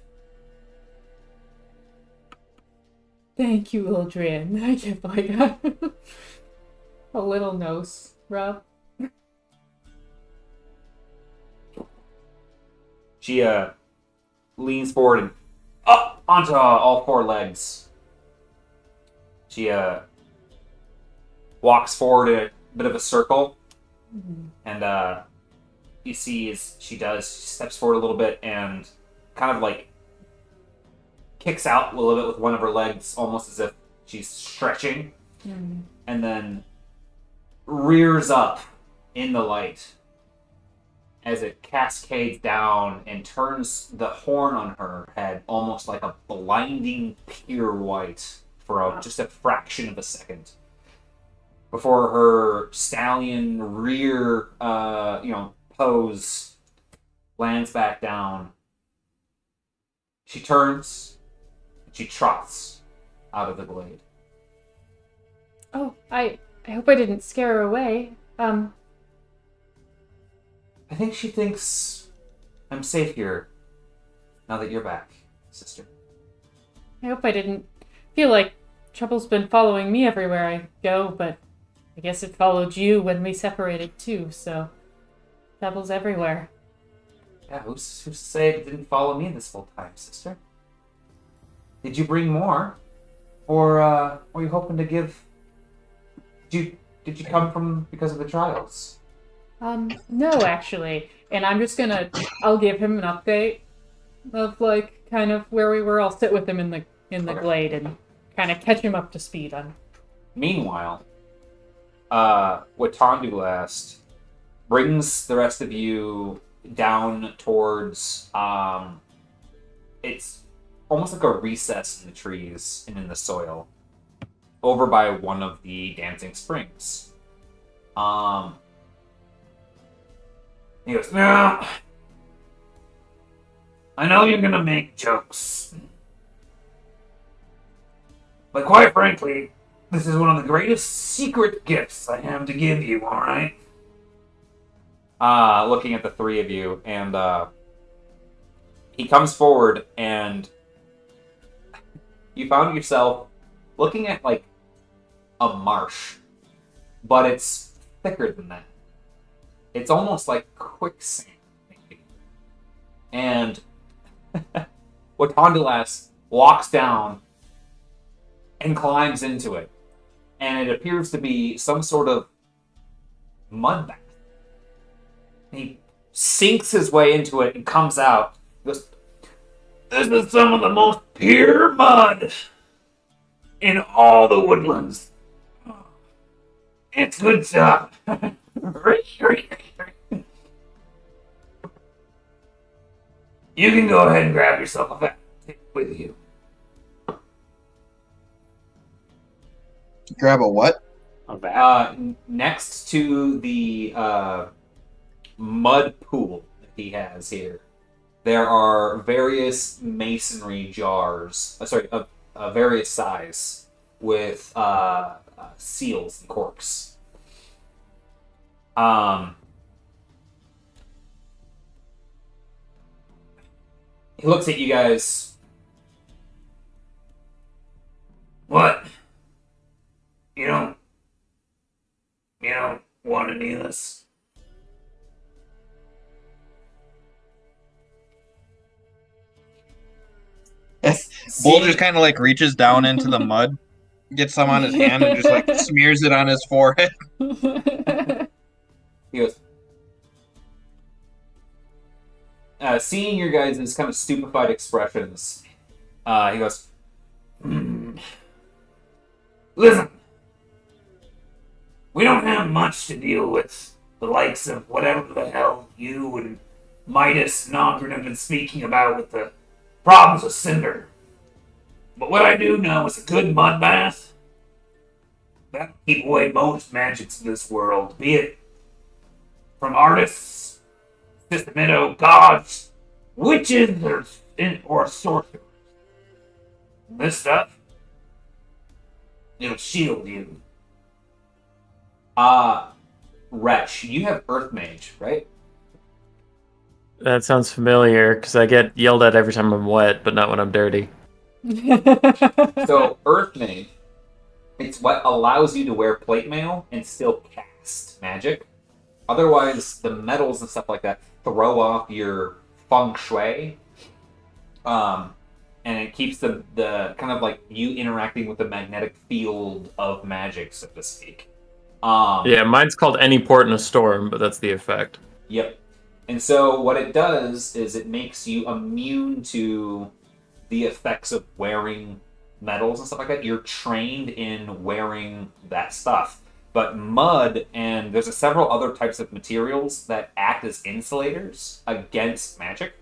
Thank you, Uldren. I give like a little nose rub. She leans forward and up onto all four legs. She walks forward in a bit of a circle, and you see as she steps forward a little bit and kind of like kicks out a little bit with one of her legs, almost as if she's stretching, and then rears up in the light as it cascades down and turns the horn on her head almost like a blinding pure white for just a fraction of a second before her stallion rear pose lands back down. She turns and she trots out of the glade. Oh, I hope I didn't scare her away. I think she thinks I'm safe here now that you're back, sister. I hope I didn't feel like trouble's been following me everywhere I go, but I guess it followed you when we separated too, so trouble's everywhere. Yeah, who's to say it didn't follow me this whole time, sister? Did you bring more? Or were you hoping to give... Did you come from because of the trials? No, actually. And I'll give him an update of, like, kind of where we were. I'll sit with him in the Okay. glade and kind of catch him up to speed on. Meanwhile, Watandu last brings the rest of you down towards, it's almost like a recess in the trees and in the soil, over by one of the dancing springs. He goes, "Now, I know you're gonna make jokes, but quite frankly, this is one of the greatest secret gifts I have to give you, alright?" Looking at the three of you, and he comes forward, and you found yourself looking at, like, a marsh, but it's thicker than that. It's almost like quicksand, maybe. And Watandulas walks down and climbs into it. And it appears to be some sort of mud bath. He sinks his way into it and comes out. He goes, "This is some of the most pure mud in all the woodlands. It's good stuff." You can go ahead and grab yourself a vat. Take it with you. Grab a what? A vat. Next to the mud pool that he has here, there are various masonry jars, of various size, with seals and corks. He looks at you guys. "What? You don't want any of this?" Bull just kind of like reaches down into the mud, gets some on his hand, and just like smears it on his forehead. He goes, seeing your guys' kind of stupefied expressions, he goes, Listen, we don't have much to deal with the likes of whatever the hell you and Midas and Ogren have been speaking about with the problems with Cinder. But what I do know is a good mud bath that'll keep away most magics of this world, be it from artists, systemido, gods, witches, or sorcerers. This stuff, it'll shield you. Wretch, you have Earth Mage, right? That sounds familiar, because I get yelled at every time I'm wet, but not when I'm dirty. So, Earth Mage, it's what allows you to wear plate mail and still cast magic. Otherwise, the metals and stuff like that throw off your feng shui. And it keeps the kind of like you interacting with the magnetic field of magic, so to speak. Yeah, mine's called Any Port in a Storm, but that's the effect. Yep. And so what it does is it makes you immune to the effects of wearing metals and stuff like that. You're trained in wearing that stuff. But mud and there's several other types of materials that act as insulators against magic.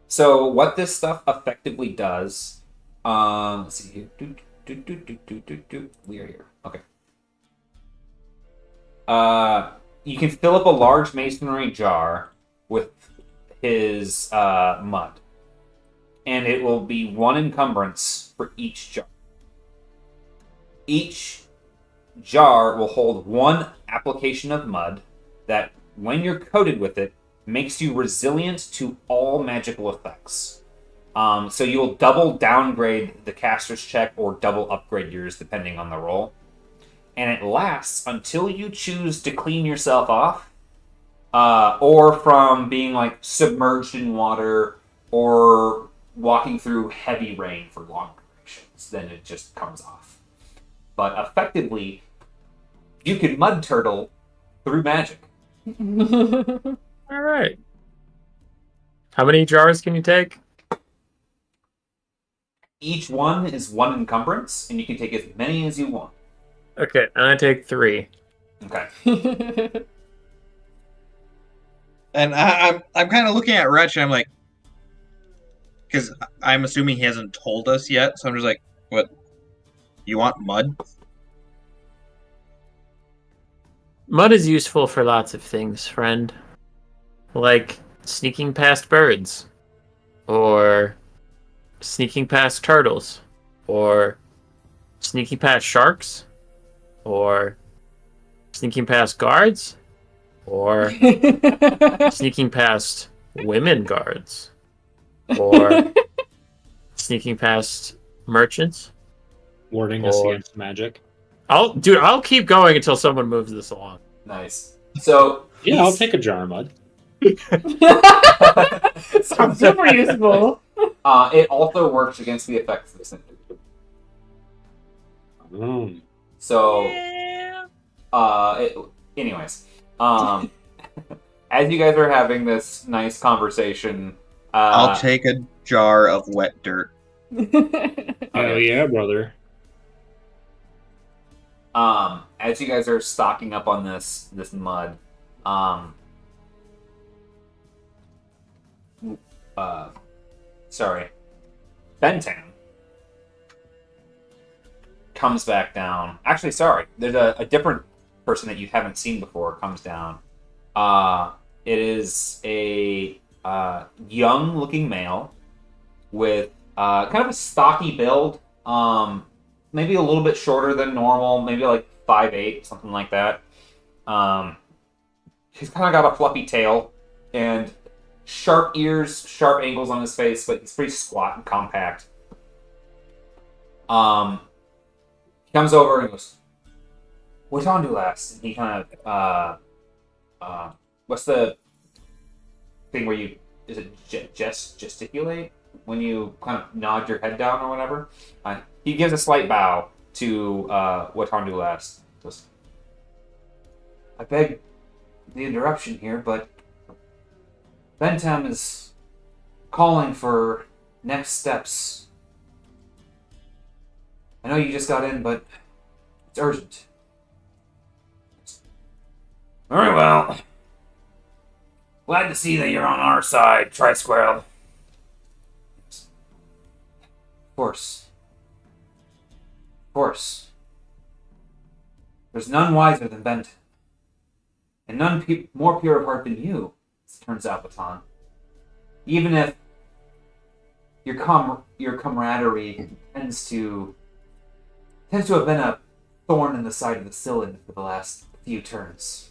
So what this stuff effectively does, let's see here. We are here. Okay. You can fill up a large masonry jar with his mud. And it will be 1 encumbrance for each jar. Each jar will hold 1 application of mud that, when you're coated with it, makes you resilient to all magical effects. So you'll double downgrade the caster's check or double upgrade yours depending on the roll. And it lasts until you choose to clean yourself off, or from being like submerged in water or walking through heavy rain for long durations. Then it just comes off. But effectively, you can mud turtle through magic. All right. How many jars can you take? Each one is 1 encumbrance, and you can take as many as you want. Okay, I take 3. Okay. And I'm kind of looking at Wretch, and I'm like, because I'm assuming he hasn't told us yet, so I'm just like, what? You want mud? Mud is useful for lots of things, friend. Like sneaking past birds, or sneaking past turtles, or sneaking past sharks, or sneaking past guards, or sneaking past women guards, or sneaking past merchants. Warding us against magic. I'll keep going until someone moves this along. Nice. So Yeah, I'll take a jar of mud. Sounds super useful. it also works against the effects of the cinder. So, anyways, as you guys are having this nice conversation, I'll take a jar of wet dirt. Oh yeah, brother. As you guys are stocking up on this mud, Bentam comes back down. Actually, sorry, there's a different person that you haven't seen before comes down. It is a young-looking male with kind of a stocky build. Maybe a little bit shorter than normal, maybe like 5'8", something like that. He's kind of got a fluffy tail and sharp ears, sharp angles on his face, but he's pretty squat and compact. He comes over and goes, "What's on to last?" And he kind of, what's the thing where you, is it gesticulate? When you kind of nod your head down or whatever? He gives a slight bow to what on to last. Goes, "I beg the interruption here, but Bentham is calling for next steps. I know you just got in, but it's urgent. Very well. Glad to see that you're on our side, Tri-Squirrel. Of course. Of course. There's none wiser than Bentham. And none more pure of heart than you, as it turns out, Baton. Even if your camaraderie tends to have been a thorn in the side of the cylinder for the last few turns.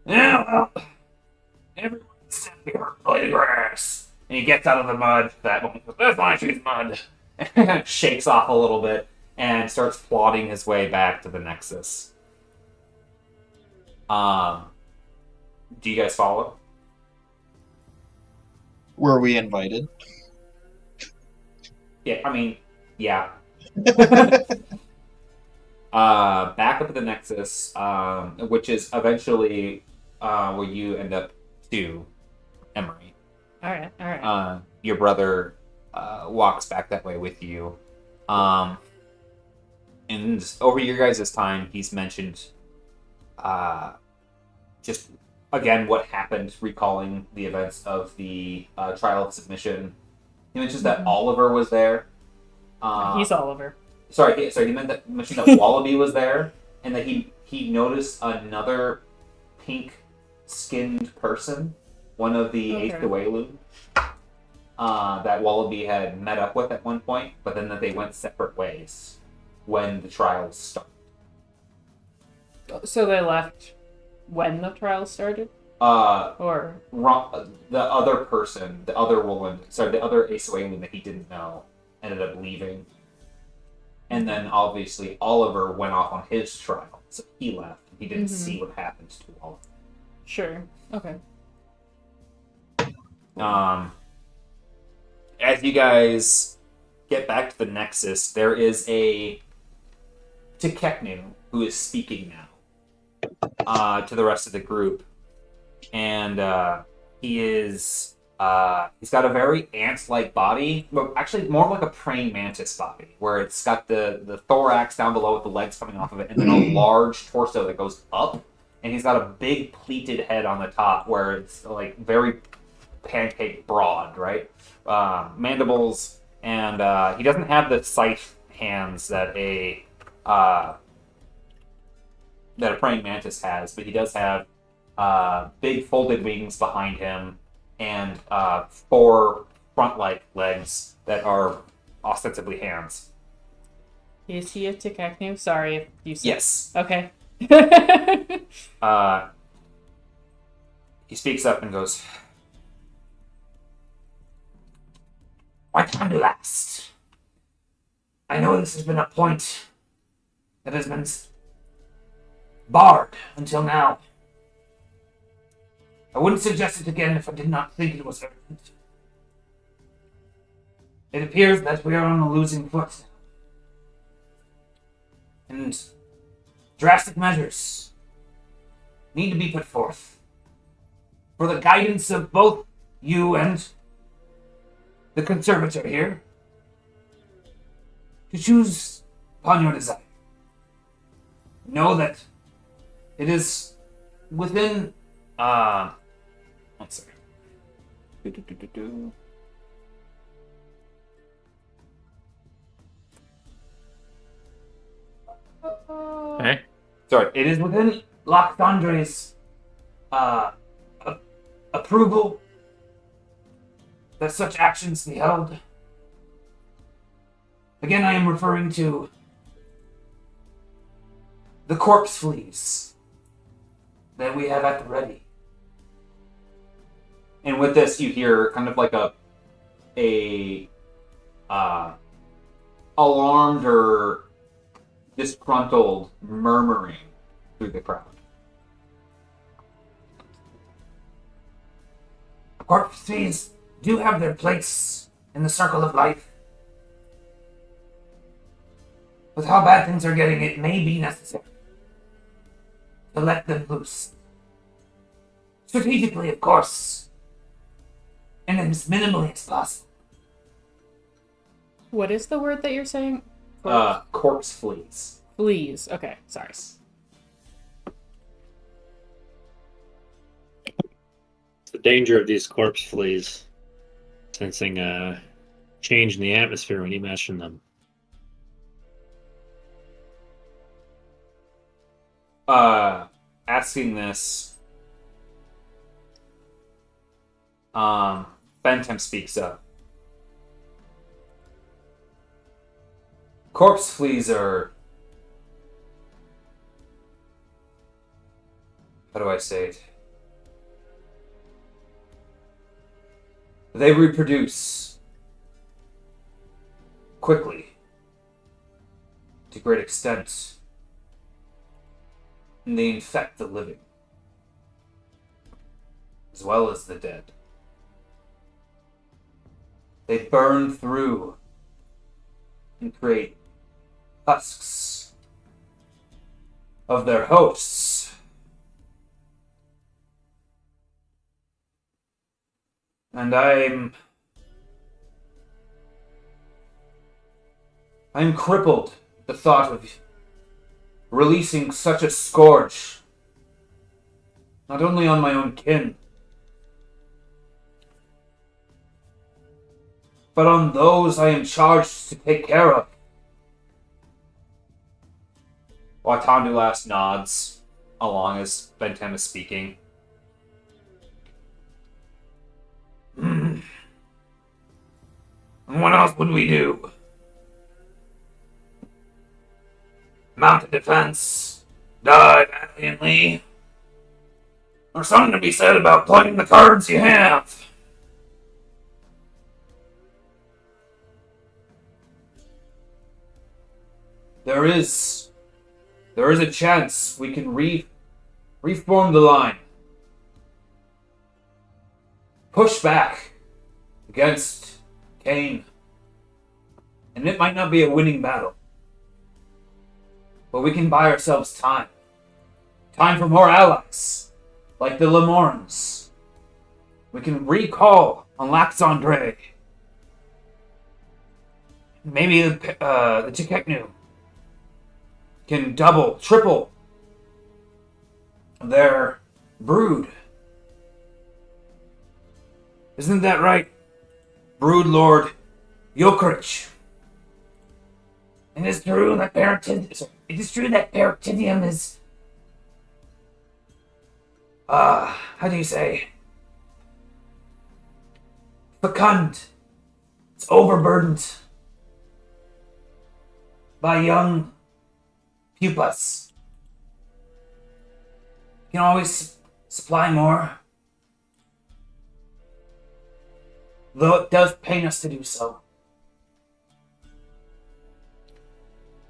Yeah, well, everyone step here, play the grass. And he gets out of the mud. That one, that's why she's mud. And shakes off a little bit and starts plodding his way back to the Nexus. Do you guys follow? Were we invited? Yeah, I mean, yeah. Back up at the Nexus, which is eventually where you end up too, Emery. All right. Your brother walks back that way with you. And over your guys' time, he's mentioned just, again, what happened, recalling the events of the trial of submission. He mentions that Oliver was there. He's Oliver. Sorry, he mentioned that Wallaby was there, and that he noticed another pink-skinned person, one of the Eighth Dwaylu, that Wallaby had met up with at one point, but then that they went separate ways when the trials started. So they left when the trial started? Or The other person, the other Ace Dwaylu that he didn't know, ended up leaving. And then, obviously, Oliver went off on his trial, so he left. He didn't see what happened to Oliver. Sure. Okay. As you guys get back to the Nexus, there is a Tekeknu who is speaking now to the rest of the group. And he is... he's got a very ant-like body, but actually more like a praying mantis body, where it's got the thorax down below with the legs coming off of it, and then a large torso that goes up, and he's got a big pleated head on the top, where it's like very pancake broad, right? Mandibles, and he doesn't have the scythe hands that a praying mantis has, but he does have big folded wings behind him, and 4 front-like legs that are ostensibly hands. Is he a Tekeknu? Sorry if you said... Yes. Okay. He speaks up and goes, "My time to last. I know this has been a point that has been barred until now. I wouldn't suggest it again if I did not think it was urgent. It appears that we are on a losing foot now. And drastic measures need to be put forth for the guidance of both you and the conservator here to choose upon your desire. Know that it is within one second. Hey. Sorry, it is within Loctandre's approval that such actions be held. Again, I am referring to the corpse fleas that we have at the ready. And with this, you hear kind of like a alarmed or disgruntled murmuring through the crowd. Corpse fleas do have their place in the circle of life. With how bad things are getting, it may be necessary to let them loose. Strategically, of course, and as minimally as possible. What is the word that you're saying? Corpse fleas. Fleas. Okay, sorry. The danger of these corpse fleas. Sensing a change in the atmosphere when you mention them. Asking this, Bentham speaks up. Corpse fleas are... How do I say it? They reproduce quickly, to great extent, and they infect the living, as well as the dead. They burn through and create husks of their hosts. And I'm crippled at the thought of releasing such a scourge, not only on my own kin, but on those I am charged to take care of. Watandulas nods along as Bentham is speaking. And what else would we do? Mount a defense, die valiantly, or something to be said about playing the cards you have. There is a chance we can reform the line. Push back against Cain. And it might not be a winning battle. But we can buy ourselves time. Time for more allies. Like the Lemorns. We can recall on Laxandre. Maybe the Chikeknu can double, triple their brood. Isn't that right, Brood Lord Yokrich? It is true that Paractidium is, how do you say, fecund. It's overburdened by young pupas. You can always supply more, though it does pain us to do so.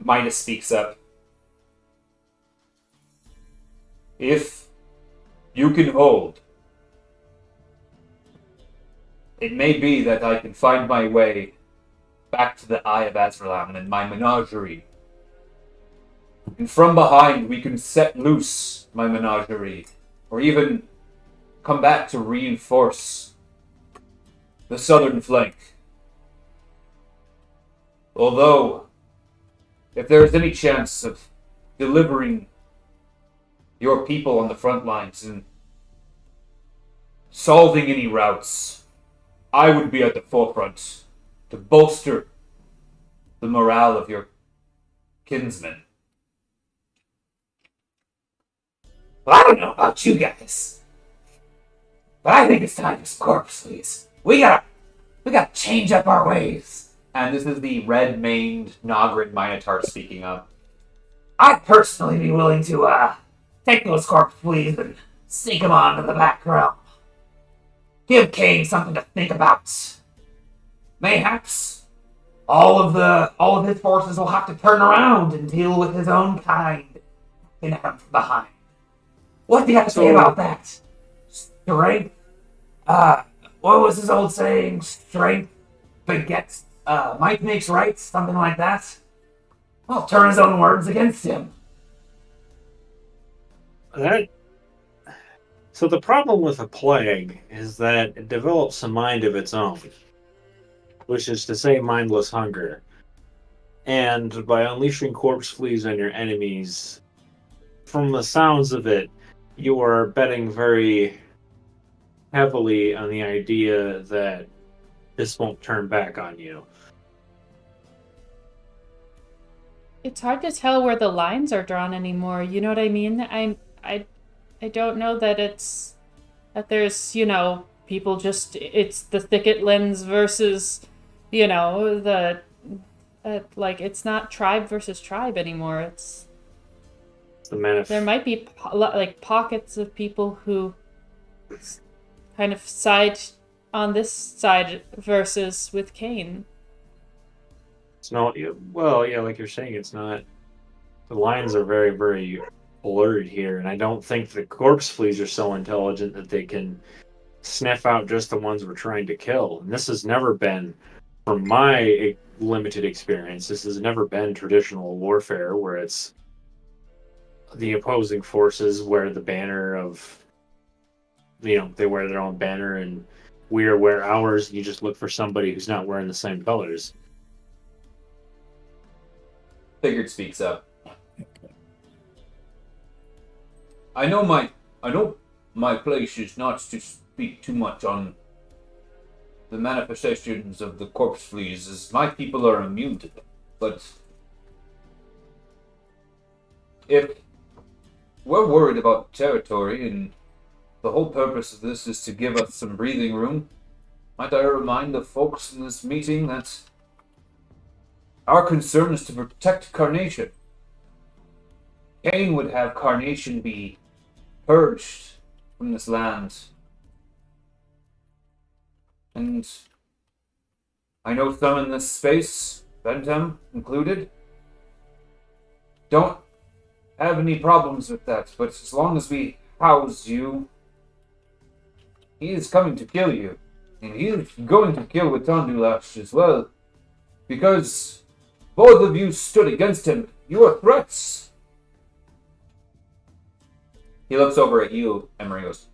Midas speaks up. If you can hold, it may be that I can find my way back to the Eye of Azralan and my menagerie. And from behind we can set loose my menagerie, or even come back to reinforce the southern flank. Although, if there is any chance of delivering your people on the front lines and solving any routes, I would be at the forefront to bolster the morale of your kinsmen. Well, I don't know about you guys, but I think it's time for some corpse fleas. We gotta change up our ways. And this is the red-maned Nogrin Minotaur speaking up. I'd personally be willing to take those corpse fleas and sneak them onto the back realm. Give Cain something to think about. Mayhaps all of his forces will have to turn around and deal with his own kind in from behind. What do you have to say about that? Strength? What was his old saying? Strength begets, might makes right? Something like that? Well, turn his own words against him. That So the problem with a plague is that it develops a mind of its own, which is to say mindless hunger. And by unleashing corpse fleas on your enemies, from the sounds of it, you are betting very heavily on the idea that this won't turn back on you. It's hard to tell where the lines are drawn anymore. You know what I mean? I don't know that there's, people just, it's the thicket lens versus, the like, it's not tribe versus tribe anymore. It's there might be like pockets of people who kind of side on this side versus with Cain. It's not, well, yeah, like you're saying, it's not, the lines are very, very blurred here, and I don't think the corpse fleas are so intelligent that they can sniff out just the ones we're trying to kill. And this has never been, from my limited experience, this has never been traditional warfare where it's the opposing forces wear the banner of, they wear their own banner and we wear ours, and you just look for somebody who's not wearing the same colors. Figured speaks up. I know my place is not to speak too much on the manifestations of the corpse fleas, as my people are immune to them. But if we're worried about territory, and the whole purpose of this is to give us some breathing room, might I remind the folks in this meeting that our concern is to protect Carnation. Cain would have Carnation be purged from this land. And I know some in this space, Bentham included, don't have any problems with that, but as long as we house you, he is coming to kill you. And he is going to kill Witandulash as well, because both of you stood against him. You are threats. He looks over at you, Emery goes,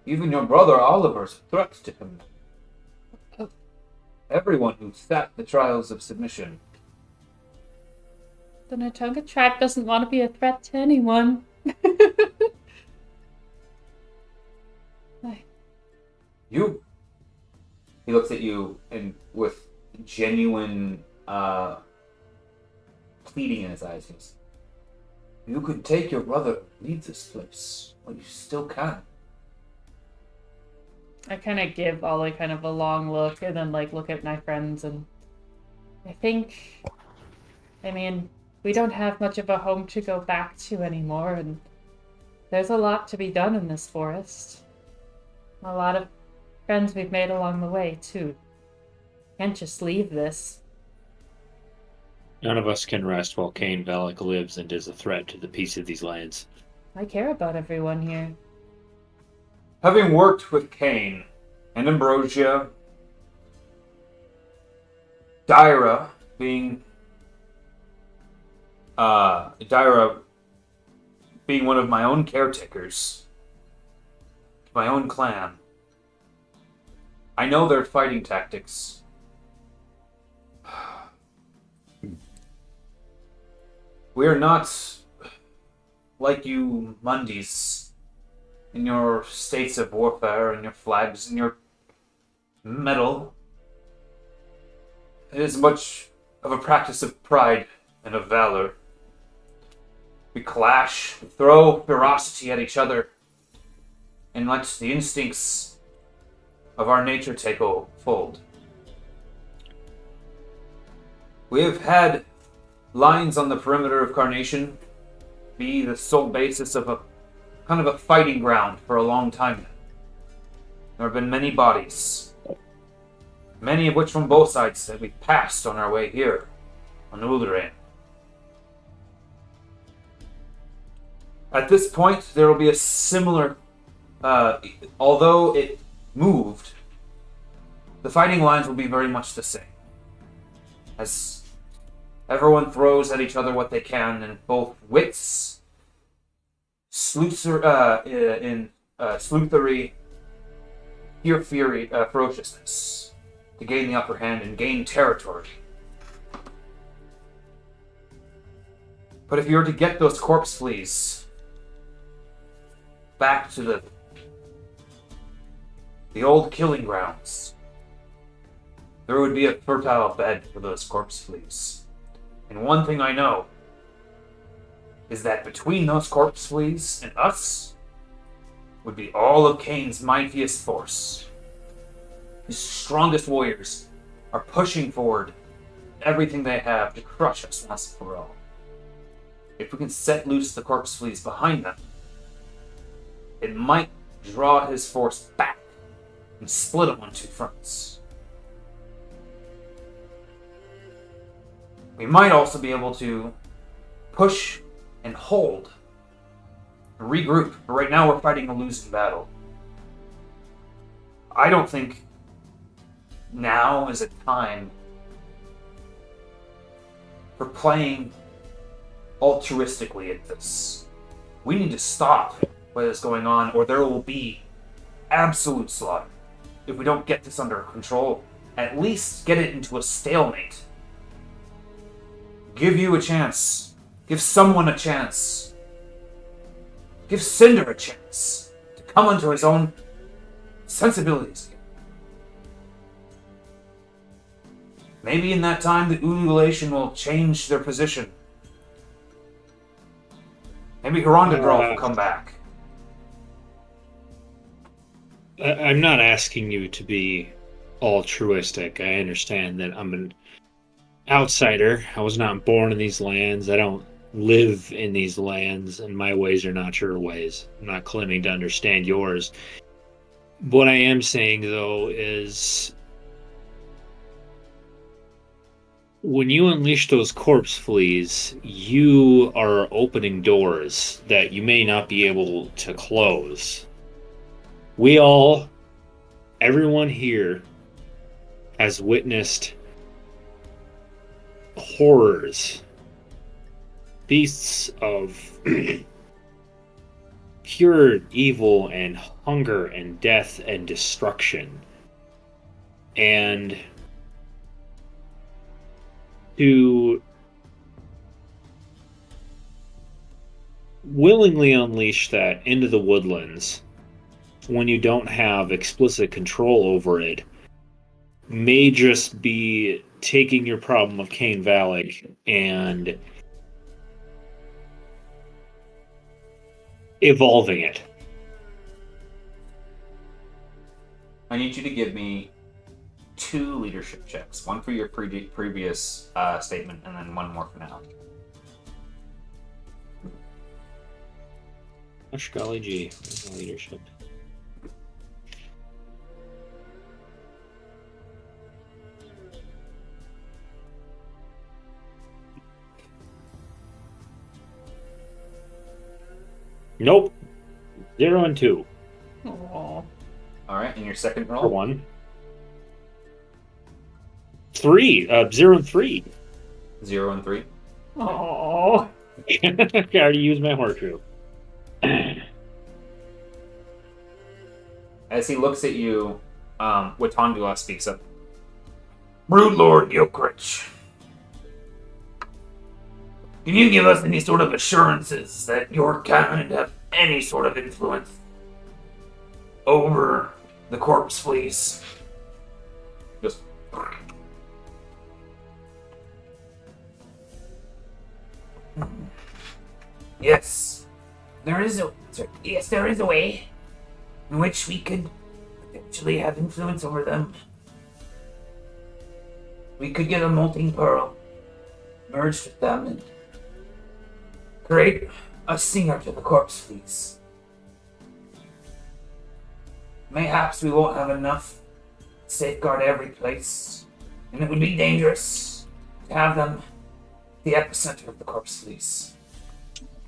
even your brother Oliver's a threat to him. Everyone who sat the trials of submission. The Notonga tribe doesn't want to be a threat to anyone. You. He looks at you and with genuine pleading in his eyes. He goes, you could take your brother and leave this place. Well, you still can. I kind of give Ollie kind of a long look and then look at my friends, and I mean, we don't have much of a home to go back to anymore, and there's a lot to be done in this forest. A lot of friends we've made along the way, too. Can't just leave this. None of us can rest while Cain Valak lives and is a threat to the peace of these lands. I care about everyone here. Having worked with Cain and Ambrosia, Dyra being one of my own caretakers, my own clan, I know their fighting tactics. We are not like you Mundis in your states of warfare and your flags and your metal. It is much of a practice of pride and of valor. We clash, throw ferocity at each other, and let the instincts of our nature take hold. We have had lines on the perimeter of Carnation be the sole basis of a kind of a fighting ground for a long time. There have been many bodies, many of which from both sides that we passed on our way here, on Uldoran. At this point, there will be a similar, although it moved, the fighting lines will be very much the same. As everyone throws at each other what they can, and both wits, sleuthery, pure fury, ferociousness to gain the upper hand and gain territory. But if you were to get those corpse fleas back to the old killing grounds, there would be a fertile bed for those corpse fleas. And one thing I know is that between those corpse fleas and us would be all of Kane's mightiest force. His strongest warriors are pushing forward everything they have to crush us once and for all. If we can set loose the corpse fleas behind them, it might draw his force back and split them on two fronts. We might also be able to push and hold and regroup, but right now we're fighting a losing battle. I don't think now is a time for playing altruistically at this. We need to stop what is going on, or there will be absolute slaughter if we don't get this under control. At least get it into a stalemate. Give you a chance. Give someone a chance. Give Cinder a chance to come unto his own sensibilities. Maybe in that time the ululation will change their position. Maybe Hirondadrol will come back. I'm not asking you to be altruistic. I understand that I'm an outsider. I was not born in these lands. I don't live in these lands, and my ways are not your ways. I'm not claiming to understand yours. What I am saying, though, is when you unleash those corpse fleas, you are opening doors that you may not be able to close. Everyone here has witnessed horrors, beasts of pure evil and hunger and death and destruction. And to willingly unleash that into the woodlands when you don't have explicit control over it may just be taking your problem of Cane Valley and evolving it. I need you to give me 2 leadership checks. One for your previous statement, and then one more for now. Gosh golly gee, where's my leadership? Nope. 0 and 2. Aww. Alright, and your second roll? For 1. 3. 0 and 3. 0 and 3. Aww. I already used my horseshoe. As he looks at you, Watandula speaks up. Brood Lord Gilchrist, can you give us any sort of assurances that your kind have any sort of influence over the corpse fleas? Just Yes, there is a way in which we could potentially have influence over them. We could get a molting pearl, merge with them, and create a singer to the corpse fleas. Mayhaps we won't have enough to safeguard every place, and it would be dangerous to have them the epicenter of the corpse fleas.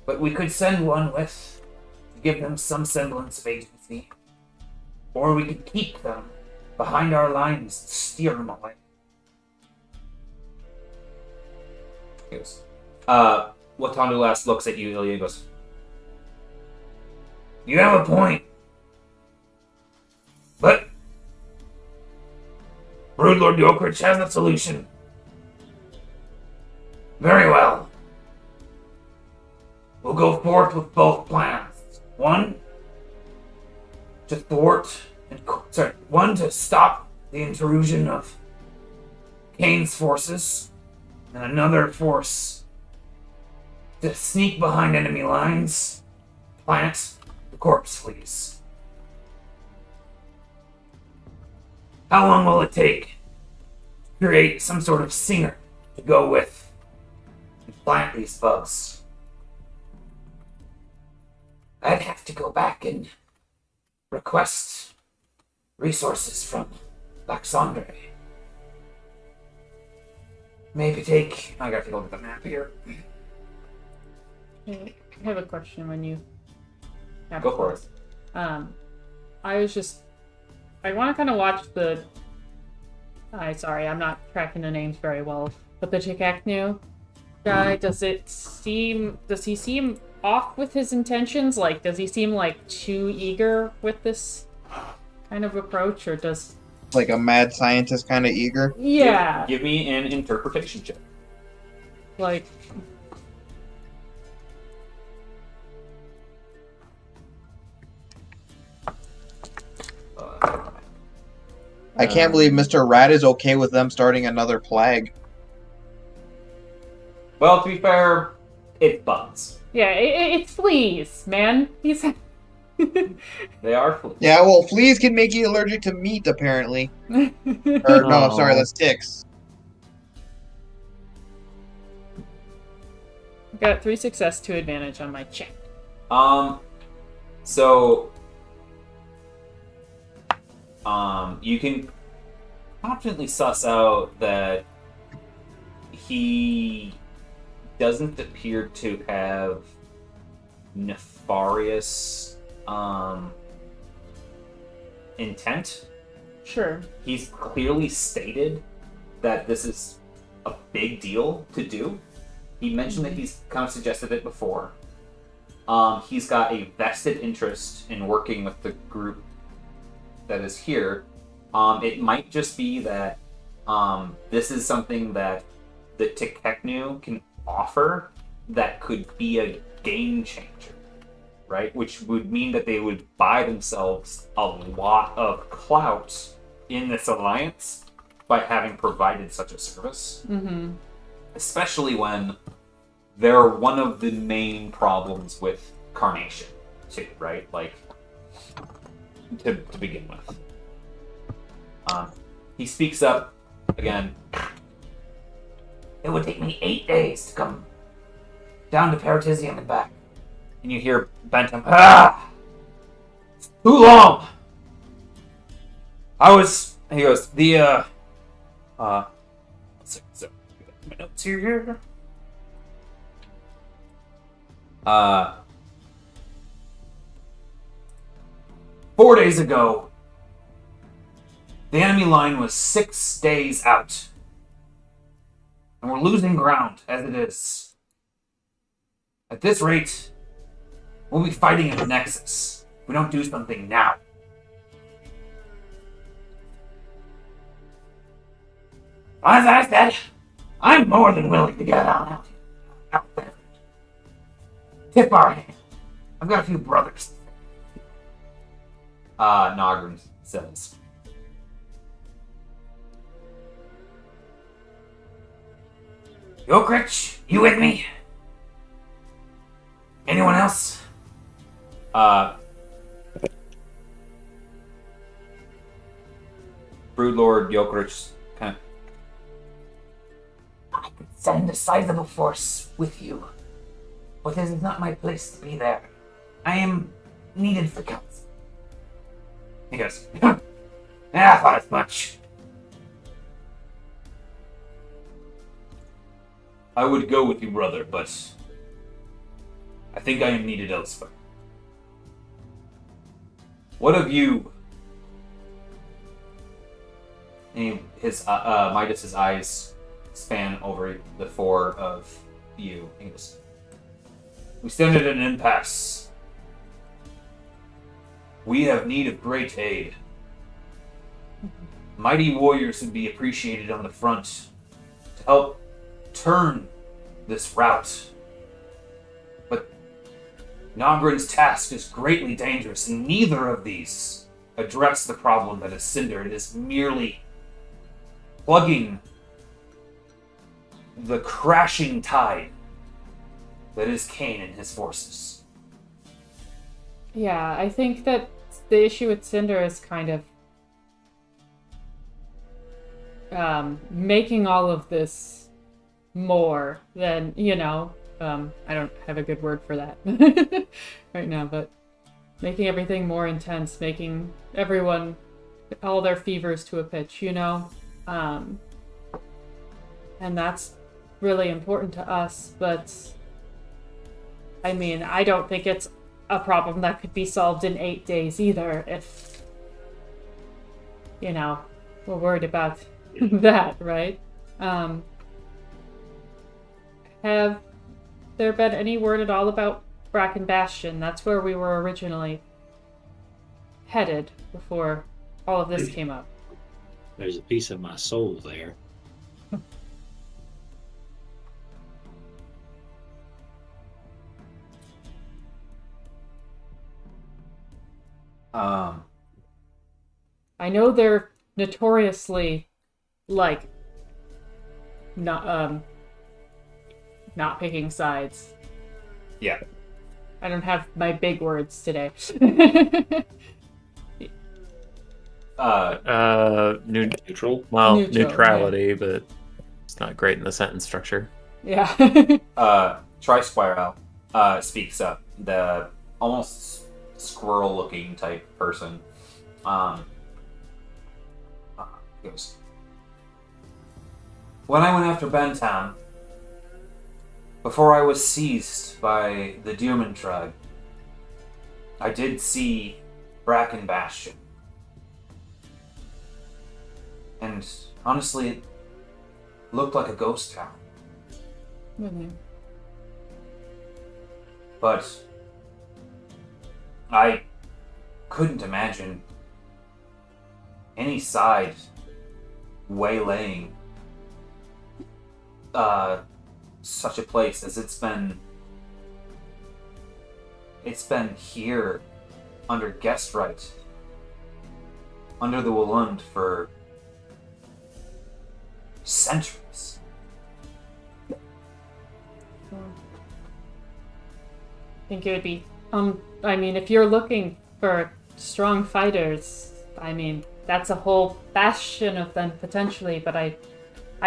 But we could send one with to give them some semblance of agency, or we could keep them behind our lines to steer them away. goes. Watandu last looks at you, Ilya, and goes, You have a point. But Brood Lord Yokrich has a solution. Very well. We'll go forth with both plans. One to stop the intrusion of Kane's forces, and another force to sneak behind enemy lines, plant the corpse fleas. How long will it take to create some sort of singer to go with and plant these bugs? I'd have to go back and request resources from Laxandre. Maybe I gotta take a look at the map here. I have a question when you... Go for it. I want to kind of watch the... sorry, I'm not tracking the names very well. But the Chikaknu guy, does he seem off with his intentions? Like, does he seem like too eager with this kind of approach, or does... Like a mad scientist kind of eager. Yeah. Give me an interpretation check. Like... I can't believe Mr. Rat is okay with them starting another plague. Well, to be fair, it's bugs. Yeah, it's fleas, man. He's... They are fleas. Yeah, well, fleas can make you allergic to meat, apparently. Or, no, sorry, that's ticks. Got 3 success, 2 advantage on my check. So, you can confidently suss out that he doesn't appear to have nefarious intent. Sure. He's clearly stated that this is a big deal to do. He mentioned that he's kind of suggested it before. He's got a vested interest in working with the group that is here. It might just be that this is something that the Tikeknu can offer that could be a game changer, right? Which would mean that they would buy themselves a lot of clout in this alliance by having provided such a service. Mm-hmm. Especially when they're one of the main problems with Carnation, too, right? Like, to begin with. He speaks up again. It would take me 8 days to come down to Paratisium and back. And you hear Bentham, too long! He goes, so, my notes here. 4 days ago, the enemy line was 6 days out. And we're losing ground as it is. At this rate, we'll be fighting at the Nexus if we don't do something now. As I said, I'm more than willing to get out there. Tip our hand. I've got a few brothers. Nogrin says. Yokrich, you with me? Anyone else? Broodlord Yokrich kind of... I could send a sizable force with you, but this is not my place to be there. I am needed for counsel. He goes, I thought as much. I would go with you, brother, but I think I am needed elsewhere. What of you? And Midas's eyes span over the 4 of you. He goes, we stand at an impasse. We have need of great aid. mighty warriors would be appreciated on the front to help turn this rout. But Nogren's task is greatly dangerous, and neither of these address the problem that is Cinder. It is merely plugging the crashing tide that is Cain and his forces. Yeah, I think that the issue with Cinder is kind of making all of this more than, I don't have a good word for that right now, but making everything more intense, making everyone, all their fevers to a pitch, and that's really important to us, but I mean, I don't think it's a problem that could be solved in 8 days either, if, we're worried about that, right? Have there been any word at all about Bracken Bastion? That's where we were originally headed before all of this came up. There's a piece of my soul there. I know they're notoriously, not picking sides. Yeah. I don't have my big words today. Neutral? Well, Neutral, neutrality, but it's not great in the sentence structure. Yeah. Tri-Spiral speaks up. The almost squirrel-looking type person. Goes, when I went after Bentown, before I was seized by the Deerman tribe, I did see Bracken Bastion. And honestly, it looked like a ghost town. Mm-hmm. But I couldn't imagine any side waylaying such a place, as it's been here under guest right, under the Walund for centuries. I think it would be, I mean, if you're looking for strong fighters, I mean, that's a whole bastion of them potentially, but I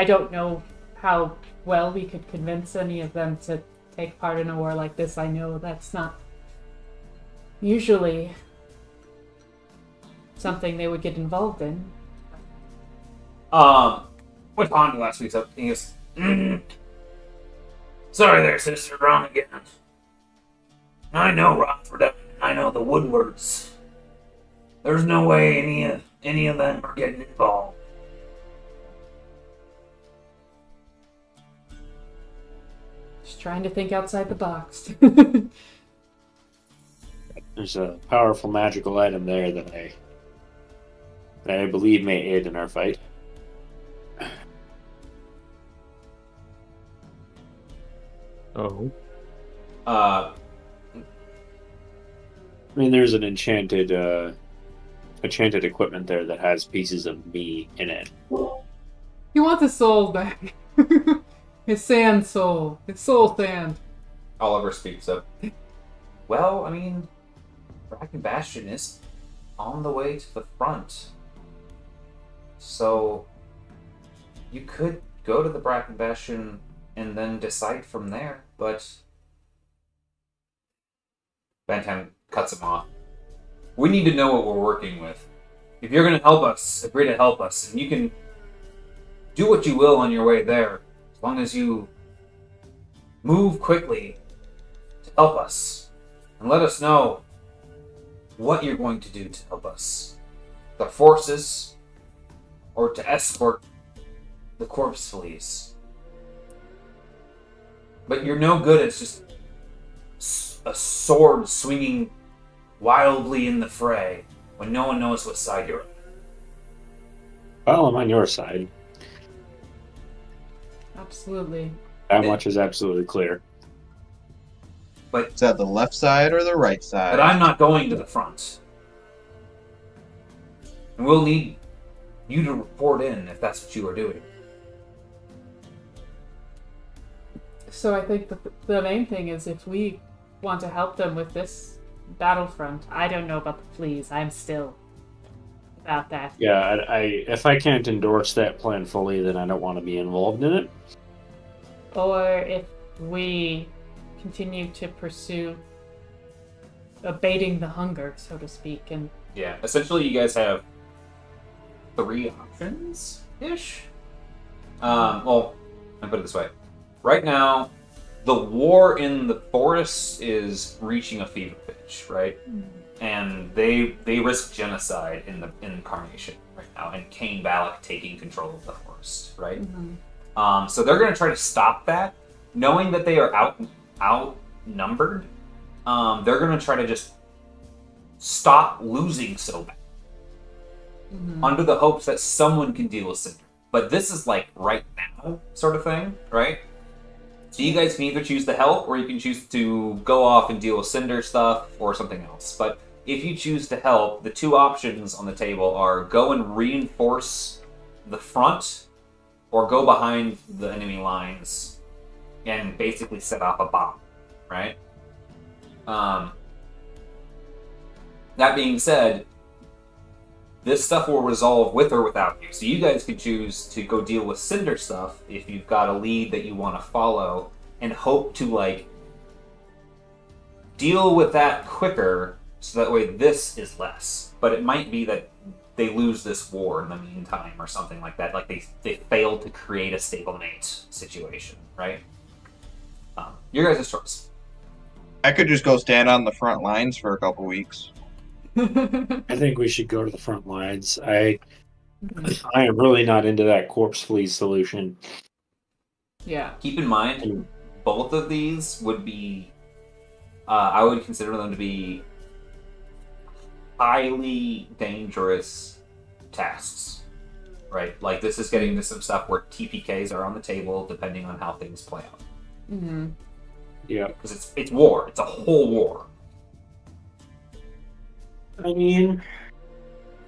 don't know how well we could convince any of them to take part in a war like this. I know that's not usually something they would get involved in. Went on to last week's up. He goes, sorry there, sister, wrong again. I know Rockford, and I know the Woodwards. There's no way any of them are getting involved. Just trying to think outside the box. There's a powerful magical item there that I believe may aid in our fight. Oh. I mean, there's an enchanted equipment there that has pieces of me in it. You want his soul back. His sand soul. His soul sand. Oliver speaks up. Well, I mean, Bracken Bastion is on the way to the front. So, you could go to the Bracken Bastion and then decide from there, but Bentham cuts him off. We need to know what we're working with. If you're going to help us, agree to help us, and you can do what you will on your way there, as long as you move quickly to help us, and let us know what you're going to do to help us. The forces, or to escort the corpse fleas. But you're no good at just a sword swinging wildly in the fray when no one knows what side you're on. Well, I'm on your side. Absolutely. That much is absolutely clear. But Is that the left side or the right side? I'm not going to the front. And we'll need you to report in if that's what you are doing. So I think the main thing is if we want to help them with this battlefront, I don't know about the fleas. I'm still about that. Yeah, if I can't endorse that plan fully, then I don't want to be involved in it. Or if we continue to pursue abating the hunger, so to speak, and yeah, essentially you guys have 3 options-ish. Well, let me put it this way. Right now, the war in the forests is reaching a fever pitch, right? And they risk genocide in the Incarnation right now, and Cain Balak taking control of the forest, right? So they're going to try to stop that, knowing that they are outnumbered. They're going to try to just stop losing so bad, under the hopes that someone can deal with Cinder. But this is like right now sort of thing, right? So you guys can either choose to help, or you can choose to go off and deal with Cinder stuff or something else. But if you choose to help, the 2 options on the table are go and reinforce the front, or go behind the enemy lines and basically set off a bomb, right? That being said, this stuff will resolve with or without you. So you guys could choose to go deal with Cinder stuff if you've got a lead that you want to follow, and hope to like deal with that quicker, so that way this is less. But it might be that they lose this war in the meantime or something like that. Like they failed to create a stalemate situation, right? Your guys' choice. I could just go stand on the front lines for a couple weeks. I think we should go to the front lines. I am really not into that corpse flea solution. yeah. Keep in mind, both of these would be, I would consider them to be highly dangerous tasks, right? Like this is getting to some stuff where TPKs are on the table depending on how things play out. Yeah. Because it's war. It's a whole war. I mean,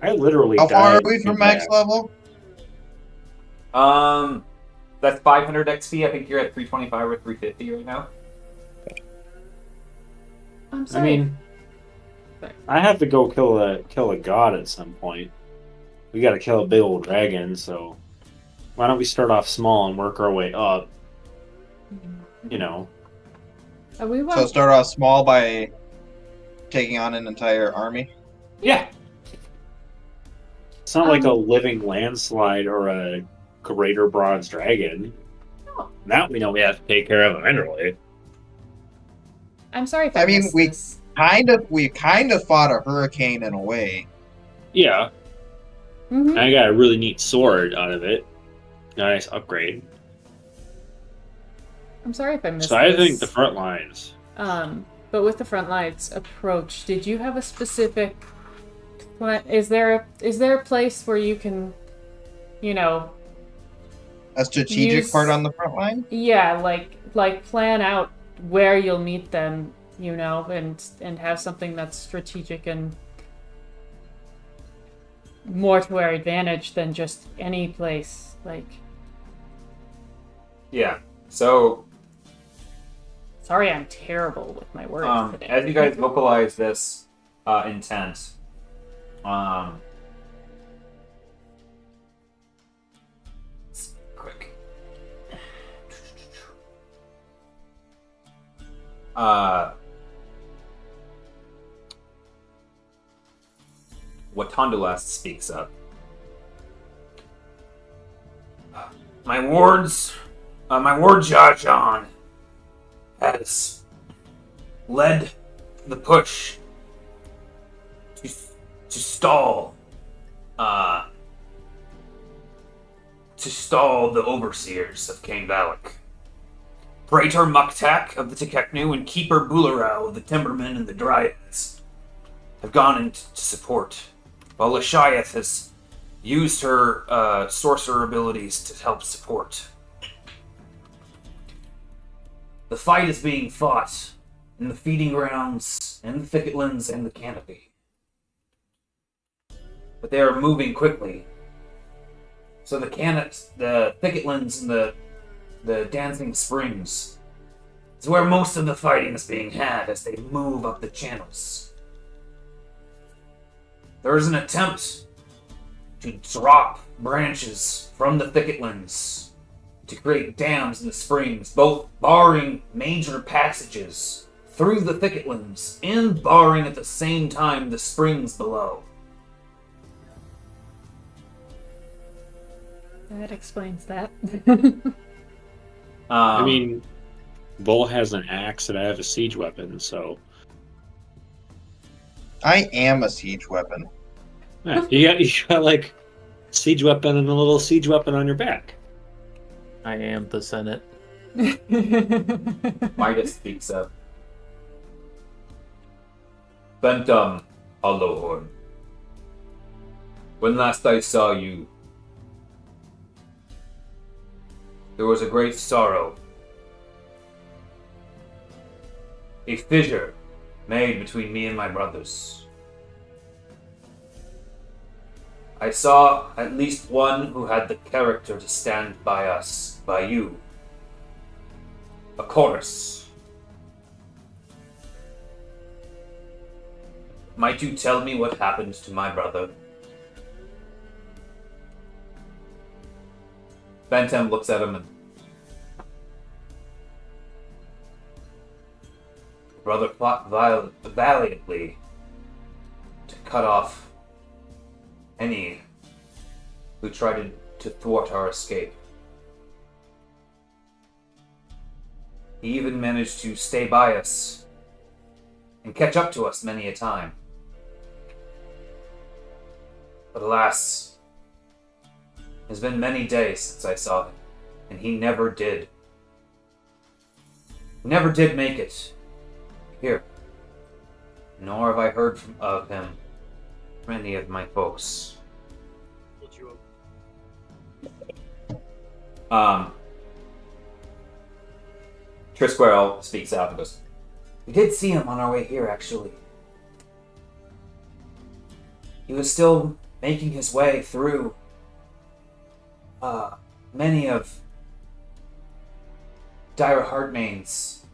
I literally How far are died we from in max that. level? That's 500 XP. I think you're at 325 or 350 right now. I'm I sorry. mean, I have to go kill a god at some point. We got to kill a big old dragon, so why don't we start off small and work our way up? You know. We So want start off small by taking on an entire army. Yeah. It's not like a living landslide or a greater bronze dragon. No. That we know we have to take care of eventually. I'm sorry if I I mean, missed we- this. We kind of fought a hurricane in a way. Yeah, Mhm. I got a really neat sword out of it. Nice upgrade. I'm sorry if I missed So I this. think the front lines. But with the front lines approach, did you have a specific plan? Is there a place where you can, you know, A strategic Use- part on the front line? yeah, like plan out where you'll meet them, you know, and have something that's strategic and more to our advantage than just any place. Like, Yeah. So sorry, I'm terrible with my words today. as you guys vocalize this intent, quick. Watandulas speaks up. My ward Jajan has led the push to stall the overseers of Cain Valak. Praetor Muktak of the Tekeknu and Keeper Bularau of the Timbermen and the Dryads have gone in to support, while Lashiath has used her sorcerer abilities to help support. The fight is being fought in the feeding grounds, and the thicketlands, and the canopy. But they are moving quickly. So the thicketlands, and the dancing springs is where most of the fighting is being had as they move up the channels. There is an attempt to drop branches from the thicketlands to create dams in the springs, both barring major passages through the thicketlands and barring at the same time the springs below. That explains that. I mean, Vol has an axe and I have a siege weapon, so I am a siege weapon. yeah, you got like siege weapon and a little siege weapon on your back. I am the Senate. Midas speaks up. Bentham Hollowhorn, when last I saw you, there was a great sorrow. A fissure made between me and my brothers. I saw at least one who had the character to stand by us, by you. A chorus. Might you tell me what happened to my brother? Bentham looks at him and... Brother fought valiantly to cut off any who tried to thwart our escape. He even managed to stay by us and catch up to us many a time. But alas, it has been many days since I saw him, and he never did. He never did make it here, nor have I heard of him from any of my folks. Trisquarel speaks out and goes, "We did see him on our way here, actually. He was still making his way through many of Dyra Hardmain's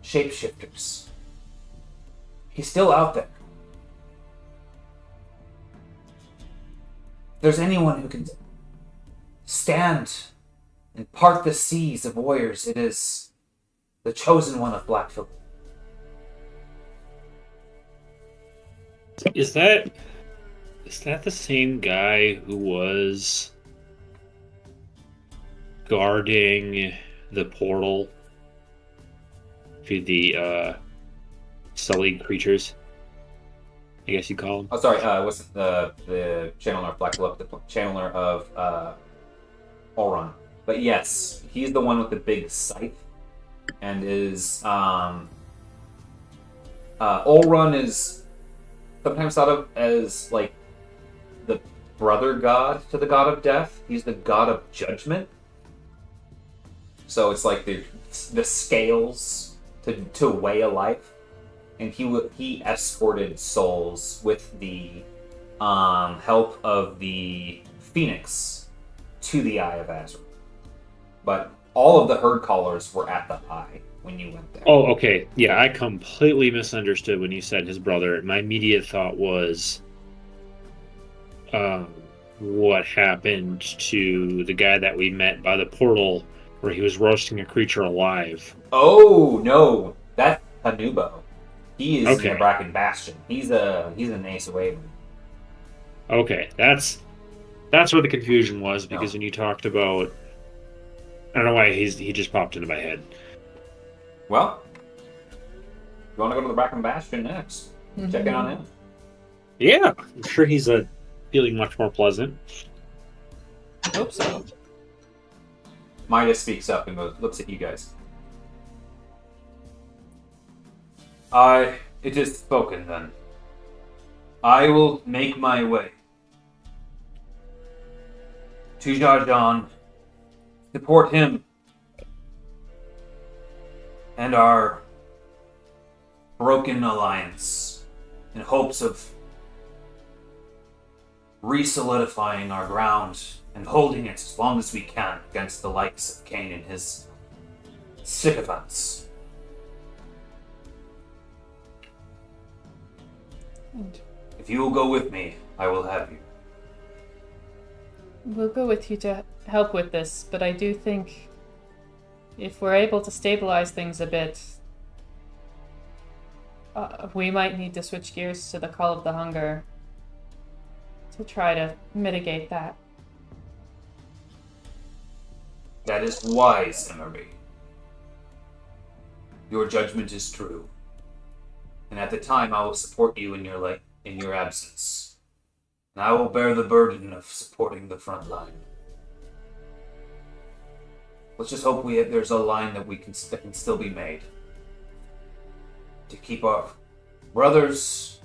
shapeshifters. He's still out there. If there's anyone who can stand and part the seas of warriors, it is the chosen one of Blackfield." Is that the same guy who was guarding the portal to the sullied creatures? I guess you call him. Oh, sorry, it wasn't the channeler of Blackfield, the channeler of Oron. But yes, he's the one with the big scythe, and is Olrun is sometimes thought of as like the brother god to the god of death. He's the god of judgment. So it's like the scales to weigh a life, and he escorted souls with the help of the Phoenix to the Eye of Azrael. But all of the herd callers were at the Eye when you went there. Oh, okay. Yeah, I completely misunderstood when you said his brother. My immediate thought was what happened to the guy that we met by the portal where he was roasting a creature alive. Oh no, that's Hanubo. He is Okay. in the Bracken Bastion. He's an Ace away. Okay, that's where the confusion was, because No. when you talked about, I don't know why he just popped into my head. Well, you want to go to the Bracken Bastion next? Check in on him. Yeah, I'm sure he's feeling much more pleasant. Hope so. Midas speaks up and looks at you guys. It is spoken then. I will make my way. to Jarjan, support him and our broken alliance in hopes of re-solidifying our ground and holding it as long as we can against the likes of Cain and his sycophants. If you will go with me, I will have you. We'll go with you to help with this, but I do think if we're able to stabilize things a bit, we might need to switch gears to the Call of the Hunger to try to mitigate that. That is wise, Emery. Your judgment is true. And at the time, I will support you in your absence. And I will bear the burden of supporting the front line. Let's just hope there's a line that can still be made to keep our brothers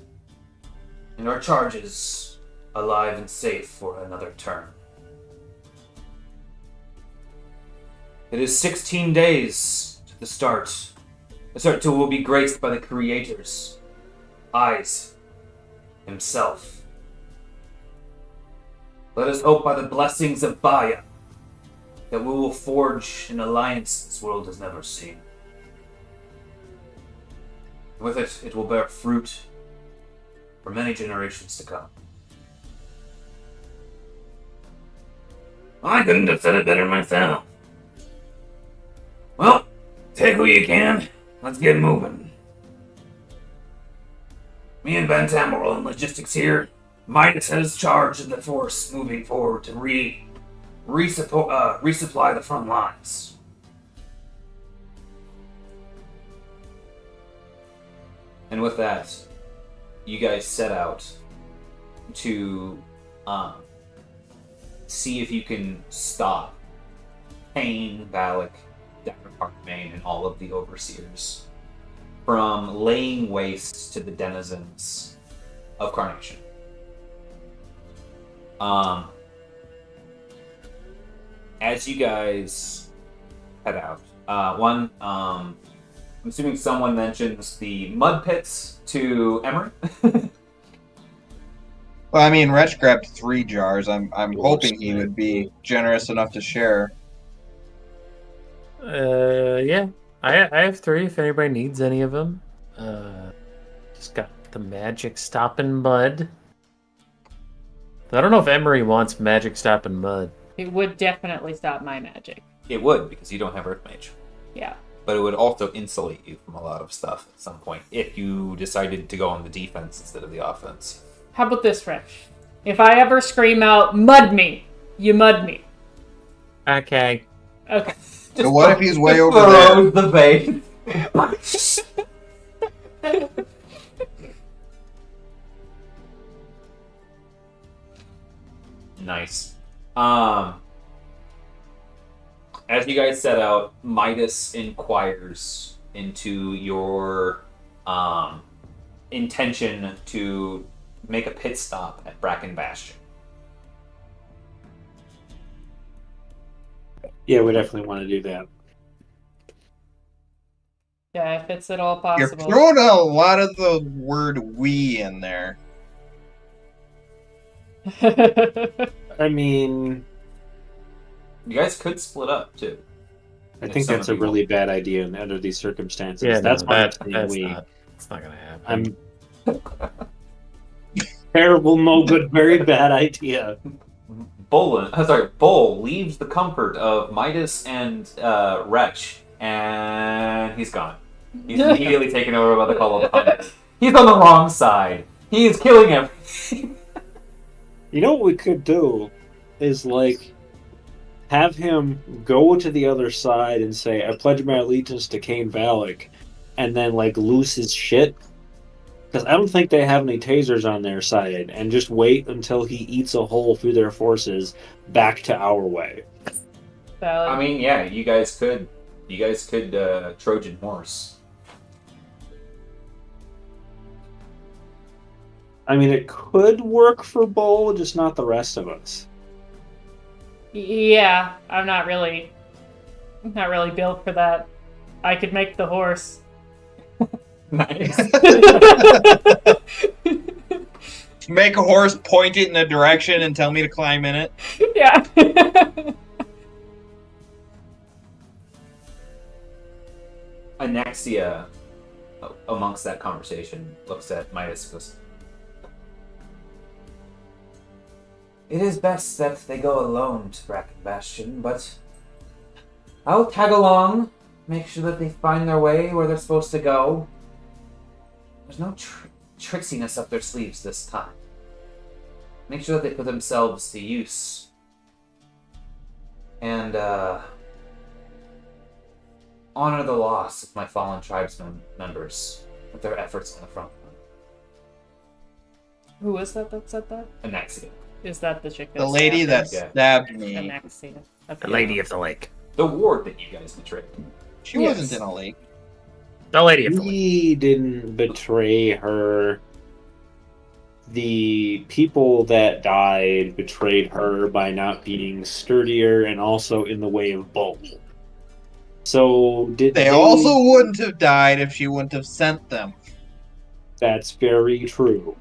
and our charges alive and safe for another turn. It is 16 days to the start. The start will be graced by the Creator's eyes himself. Let us hope by the blessings of Baya that we will forge an alliance this world has never seen. With it, it will bear fruit for many generations to come. I couldn't have said it better myself. Well, take what you can. Let's get moving. Me and Ben Tam are all in logistics here. Midas has charge of the force moving forward to resupply the front lines. And with that, you guys set out to see if you can stop Payne, Valak, Decker Main, and all of the overseers from laying waste to the denizens of Carnation. As you guys head out, I'm assuming someone mentions the mud pits to Emery. Well, I mean, Wretch grabbed 3 jars. I'm hoping he would be generous enough to share. Yeah. I have 3 if anybody needs any of them. Just got the magic stopping mud. I don't know if Emery wants magic stopping mud. It would definitely stop my magic. It would, because you don't have Earth Mage. Yeah. But it would also insulate you from a lot of stuff at some point if you decided to go on the defense instead of the offense. How about this, Rich? If I ever scream out, "Mud me," you mud me. Okay. Okay. So what if he's way over there? The bait. Nice. As you guys set out, Midas inquires into your intention to make a pit stop at Bracken Bastion. Yeah, we definitely want to do that. Yeah, if it's at all You're possible. throwing a lot of the word "we" in there. I mean, You guys could split up too. I If think some that's of a you really bad idea under these circumstances. Yeah, that's no, why that's it's not gonna happen. Terrible, no good, very bad idea. Bull leaves the comfort of Midas and Wretch, and he's gone. He's immediately taken over by the Call of the Hunger. He's on the wrong side. He is killing everything. You know what we could do is have him go to the other side and say, "I pledge my allegiance to Cain Valak," and then lose his shit. Because I don't think they have any tasers on their side, and just wait until he eats a hole through their forces back to our way. Valid. I mean, yeah, you guys could Trojan horse. I mean, it could work for Bull, just not the rest of us. Yeah, I'm not really built for that. I could make the horse. Nice. Make a horse, point it in a direction, and tell me to climb in it. Yeah. Anexia, amongst that conversation, looks at Midas and goes, "It is best that they go alone to Bracken Bastion, but I'll tag along, make sure that they find their way where they're supposed to go. There's no tricksiness up their sleeves this time. Make sure that they put themselves to use. And, honor the loss of my fallen tribesmen members with their efforts on the front line." Who was that said that? Anexia. Is that the chick? The lady that Yeah. stabbed me. Anexia. Okay. The Lady of the Lake. The ward that you guys betrayed. She Yes. wasn't in a lake. The Lady of the Lake. We didn't betray her. The people that died betrayed her by not being sturdier and also in the way of bulk. So They also wouldn't have died if she wouldn't have sent them. That's very true.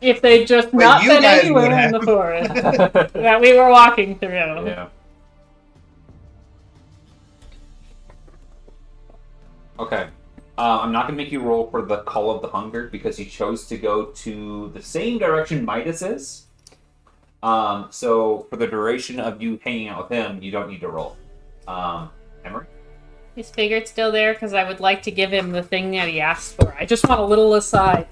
If they'd just But not you been guys anywhere would in the have. forest that we were walking through. Yeah. Okay. I'm not going to make you roll for the Call of the Hunger because you chose to go to the same direction Midas is. So for the duration of you hanging out with him, you don't need to roll. Emery? Is Figured still there? Because I would like to give him the thing that he asked for. I just want a little aside.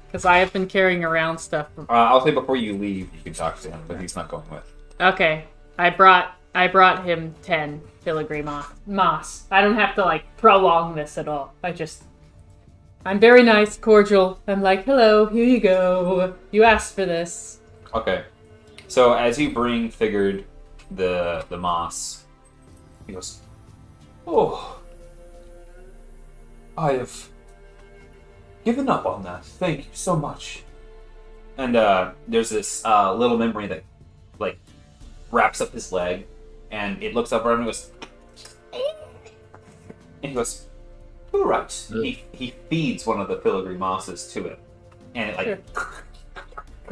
Because I have been carrying around stuff. I'll say before you leave, you can talk to him, but he's not going with. Okay. I brought him 10 filigree moss. I don't have to, prolong this at all. I'm very nice, cordial. I'm like, hello, here you go. You asked for this. Okay. So as you bring Figured the moss, he goes, "Oh, I have given up on that. Thank you so much." And there's this little memory that wraps up his leg, and it looks over and goes, and he goes, "All right." He feeds one of the filigree mosses to it, and it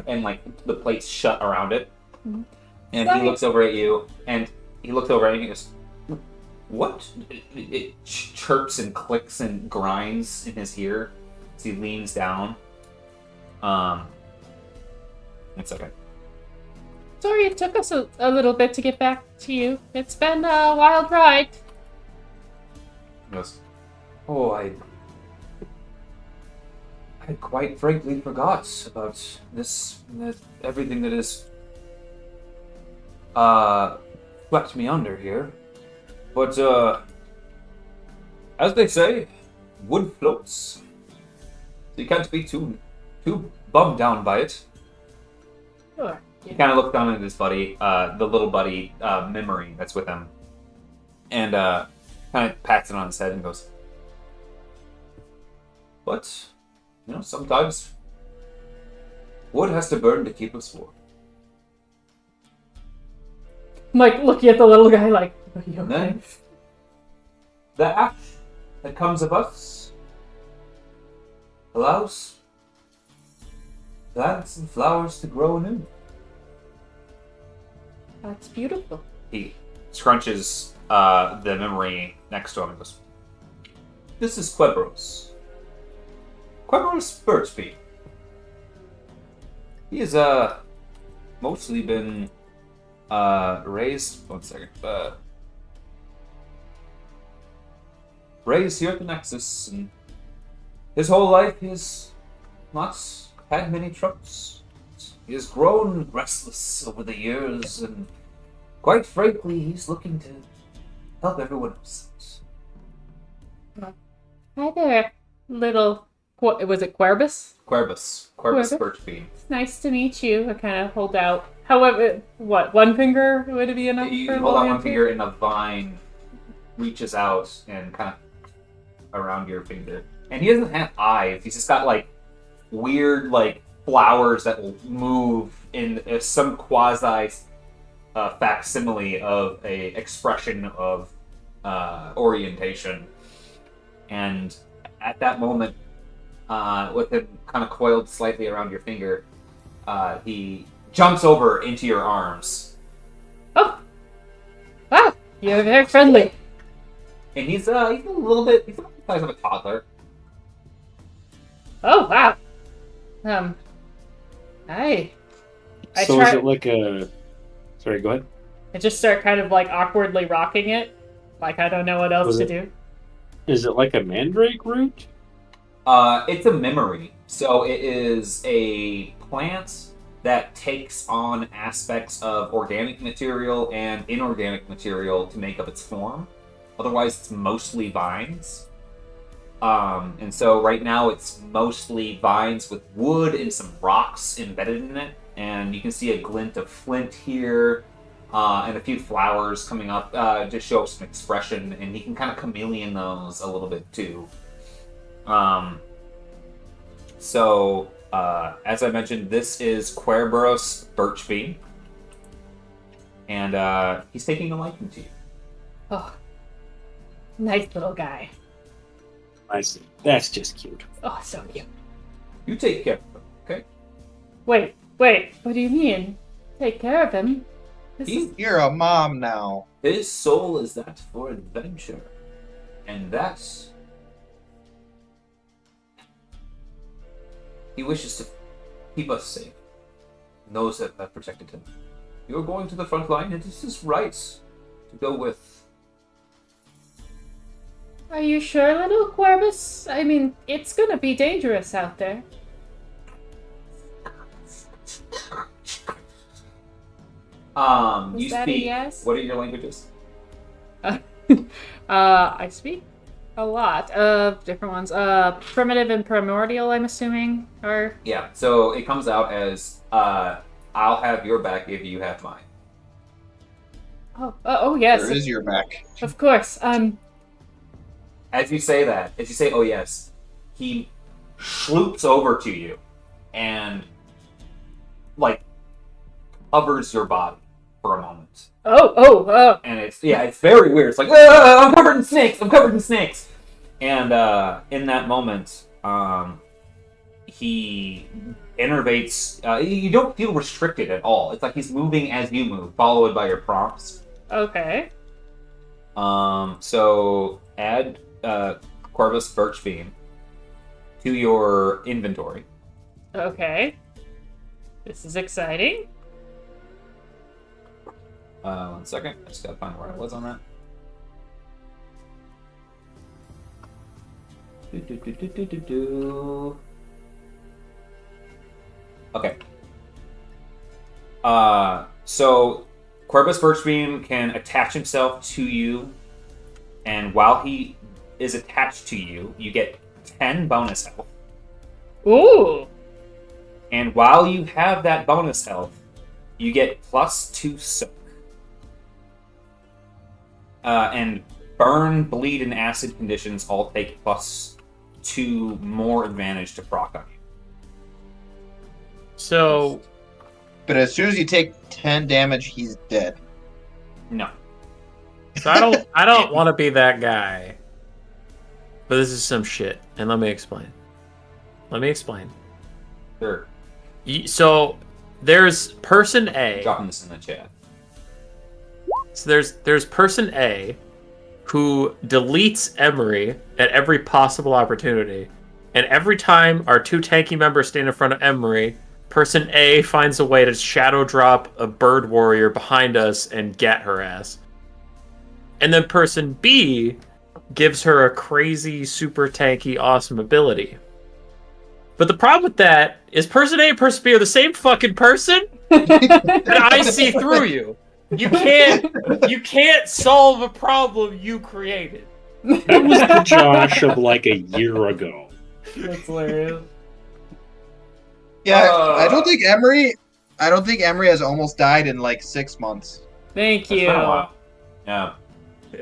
and the plates shut around it. Mhm. And Sorry. he looks over at you, and he looks over at you and he goes, "What?" It chirps and clicks and grinds in his ear as he leans down. It's okay. Sorry it took us a little bit to get back to you. It's been a wild ride. He goes, "Oh, I quite frankly forgot about this, everything that is swept me under here. But as they say, wood floats. So you can't be too bummed down by it." Sure. He kind of looks down at his buddy, the little buddy, Memory, that's with him, and kind of pats it on his head and goes, "But, sometimes wood has to burn to keep us warm." I'm looking at the little guy are you And okay? then, the ash that comes of us allows plants and flowers to grow anew. That's beautiful. He scrunches the memory next to him and goes, "This is Quebros. Quebros Birchby. He has mostly been raised. One second. Raised here at the Nexus, and his whole life he has not had many troubles. He has grown restless over the years, and quite frankly, he's looking to help everyone else out." Hi there, little... Was it Querbus? Querbus Querbus? Birchby. It's nice to meet you. I kind of hold out. However, one finger would it be enough You for a hold out one hand finger, and a vine reaches out and kind of around your finger. And he doesn't have eyes. He's just got weird flowers that will move in some quasi facsimile of a expression of orientation. And at that moment, with him kind of coiled slightly around your finger, he jumps over into your arms. Oh! Wow! You're very friendly. And he's a little bit, he's about the size of a toddler. Oh, wow. I So try- is it like a... Sorry, go ahead. I just start kind of like awkwardly rocking it. Like I don't know what else Was to it- do. Is it like a mandrake root? It's a memory. So it is a plant that takes on aspects of organic material and inorganic material to make up its form. Otherwise, it's mostly vines. And so right now it's mostly vines with wood and some rocks embedded in it. And you can see a glint of flint here, and a few flowers coming up, to show some expression. And he can kind of chameleon those a little bit too. So, as I mentioned, this is Querberos Birchbeam. And he's taking a liking to you. Oh, nice little guy. I see. That's just cute. Oh, so cute. You take care of him, okay? Wait. What do you mean? Take care of him? This is... You're a mom now. His soul is that for adventure. And that's... He wishes to keep us safe. And those that have protected him. You're going to the front line, and it is right to go with. Are you sure, little Querbus? I mean, it's gonna be dangerous out there. You Is that a speak. yes? What are your languages? I speak a lot of different ones. Primitive and primordial, I'm assuming, are... Yeah, so it comes out as I'll have your back if you have mine. Oh, yes, There is your back. of course. As you say that, as you say, oh yes, he sloops over to you and, like, covers your body for a moment. And it's very weird. It's like, I'm covered in snakes, I'm covered in snakes. And in that moment, he innervates, you don't feel restricted at all. It's like he's moving as you move, followed by your prompts. Okay. So add Corvus Birchbeam to your inventory. Okay. This is exciting. 1 second. I just gotta find where I was on that. Okay. So Corvus Birchbeam can attach himself to you, and while he is attached to you, you get 10 bonus health. Ooh. And while you have that bonus health, you get +2 soak. And burn, bleed, and acid conditions all take +2 more advantage to proc on you. So, But as soon as you take 10 damage, he's dead. No. so I don't want to be that guy. But this is some shit, and let me explain. Sure. So there's person A. Dropping this in the chat. So there's person A who deletes Emery at every possible opportunity. And every time our 2 tanky members stand in front of Emery, person A finds a way to shadow drop a bird warrior behind us and get her ass. And then person B gives her a crazy, super tanky, awesome ability. But the problem with that is person A and person B are the same fucking person, and I see through you. You can't solve a problem you created. That was the Josh of like a year ago. That's hilarious. Yeah, I don't think Emery has almost died in like 6 months. Thank That's you. been a while. Yeah.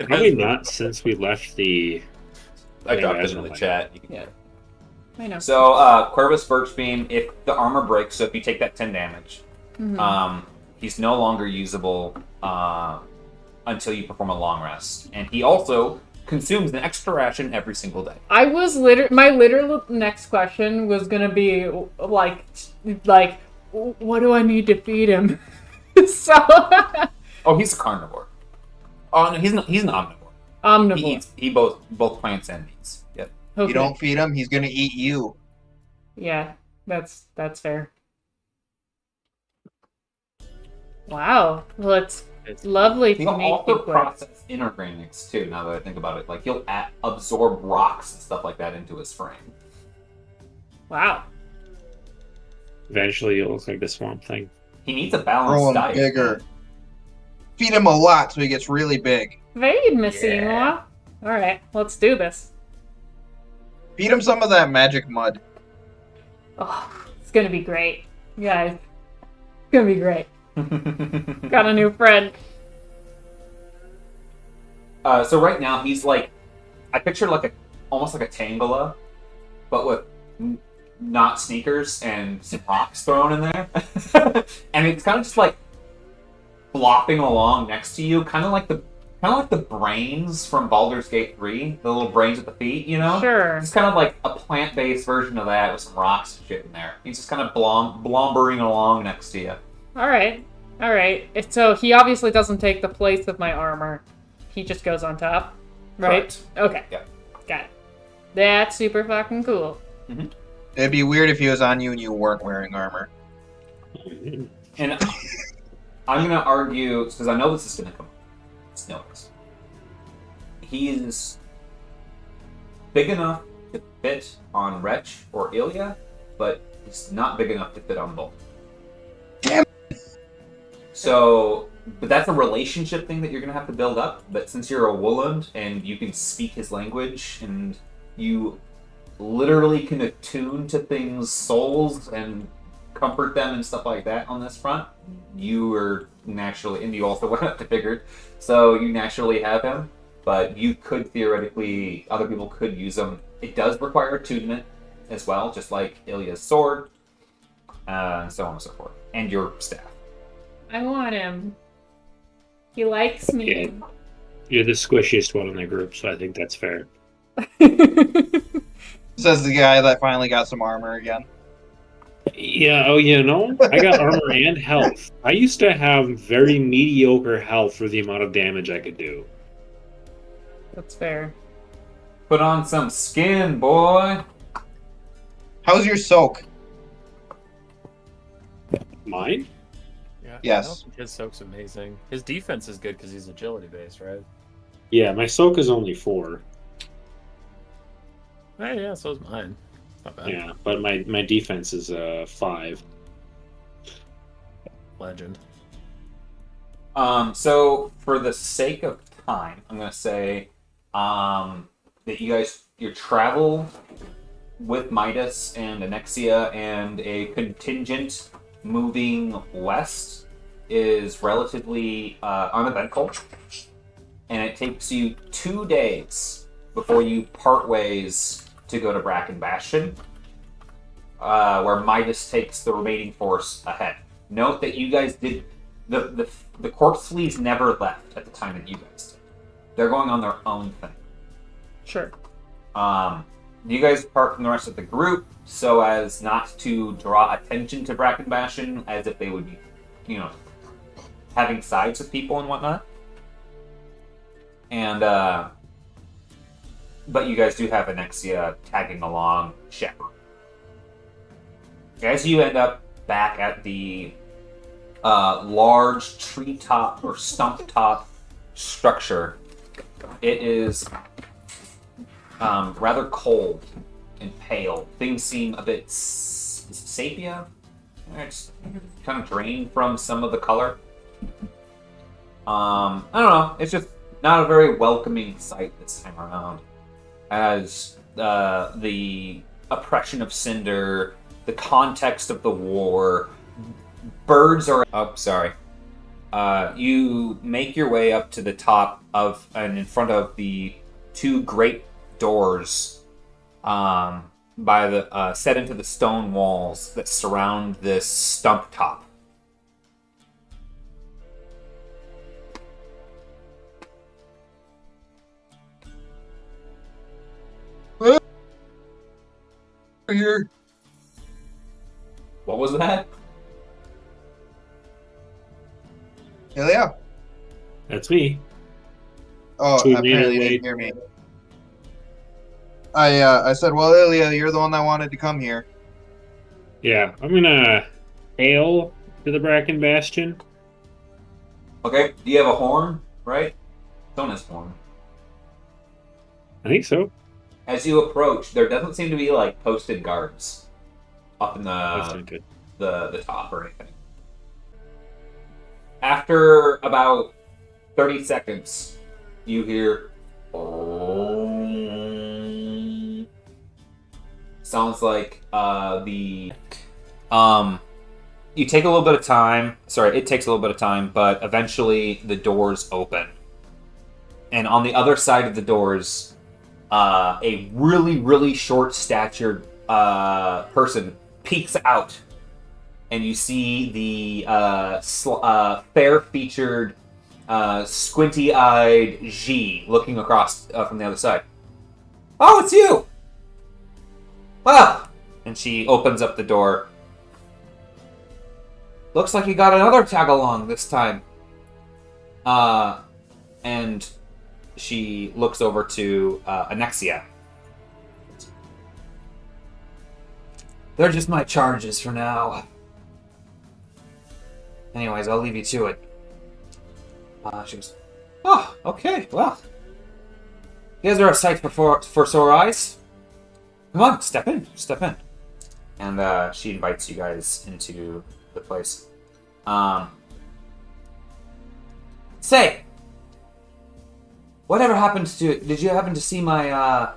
Probably not since we left the... I dropped it Yeah, in the that's chat. You can Yeah. I know. So, Corvus Birchbeam, if the armor breaks, so if you take that 10 damage, Mhm. he's no longer usable until you perform a long rest. And he also consumes an extra ration every single day. I was my literal next question was gonna be like, what do I need to feed him? So Oh, he's a carnivore. Oh, no, he's an omnivore. omnivore. He eats both plants and meats. Yep. Okay. You don't feed him, he's gonna eat you. Yeah, that's fair. Wow. Well, it's lovely to He'll meet also you. process inorganics too. Now that I think about it, like he'll absorb rocks and stuff like that into his frame. Wow. Eventually, you'll look like the Swamp Thing. He needs a Grow balanced him diet. bigger. Feed him a lot so he gets really big. Very missing. All right, let's do this. Feed him some of that magic mud. Oh, it's gonna be great, guys. It's gonna be great. Got a new friend. So right now he's like, I picture like almost like a Tangela, but with not sneakers and some rocks thrown in there, and it's kind of just like flopping along next to you, kind of like the brains from Baldur's Gate 3, the little brains at the feet, you know? Sure. It's kind of like a plant-based version of that with some rocks and shit in there. He's just kind of blombering along next to you. All right. So he obviously doesn't take the place of my armor. He just goes on top, right? Correct. Okay. Yeah. Got it. That's super fucking cool. It'd be weird if he was on you and you weren't wearing armor. And I'm gonna argue, because I know this is gonna come up. It's noticed. He is big enough to fit on Wretch or Ilya, but he's not big enough to fit on both. Damn. So, but that's a relationship thing that you're gonna have to build up. But since you're a Wooland and you can speak his language and you literally can attune to things' souls and comfort them and stuff like that on this front, you are naturally, and you also went up to Figured, so you naturally have him, but you could theoretically, other people could use him. It does require attunement as well, just like Ilya's sword, and so on and so forth, and your staff. I want him. He likes me. You're the squishiest one in the group, so I think that's fair. Says the guy that finally got some armor again. Yeah, I got armor and health. I used to have very mediocre health for the amount of damage I could do. That's fair. Put on some skin, boy! How's your soak? Mine? Yeah, Yes. I don't think his soak's amazing. His defense is good because he's agility based, right? Yeah, my soak is only 4. Hey, yeah, so is mine. Not bad. Yeah, but my defense is 5. Legend. So for the sake of time, I'm gonna say that your travel with Midas and Anexia and a contingent moving west is relatively uneventful, and it takes you 2 days before you part ways to go to Bracken Bastion, where Midas takes the remaining force ahead. Note that you guys did the corpse fleas never left at the time that you guys did. They're going on their own thing. Sure. You guys part from the rest of the group so as not to draw attention to Bracken Bastion, as if they would be, having sides with people and whatnot. And but you guys do have Anexia tagging along Shepard. As you end up back at the large treetop or stump top structure, it is rather cold and pale. Things seem a bit sepia. It's kind of drained from some of the color. I don't know. It's just not a very welcoming sight this time around. As the oppression of Cinder, the context of the war, birds are... Oh, sorry. You make your way up to the top of, and in front of the 2 great doors by the set into the stone walls that surround this stump top. Here. What was that? Ilya? That's me. Oh, So we made apparently our you way- didn't hear me. I said, well, Ilya, you're the one that wanted to come here. Yeah, I'm gonna hail to the Bracken Bastion. Okay, do you have a horn, right? Stone has horn. I think so. As you approach, there doesn't seem to be like posted guards up in That's not good. the top or anything. After about 30 seconds, you hear sounds like you take a little bit of time. Sorry, it takes a little bit of time, but eventually the doors open. And on the other side of the doors, a really, really short-statured person peeks out. And you see the fair-featured, squinty-eyed G looking across from the other side. Oh, it's you! Well! And she opens up the door. Looks like you got another tag-along this time. And she looks over to Anexia. They're just my charges for now. Anyways, I'll leave you to it. She goes, oh, okay, well. You guys are a sight for sore eyes. Come on, step in. And she invites you guys into the place. Say, whatever happened to... Did you happen to see my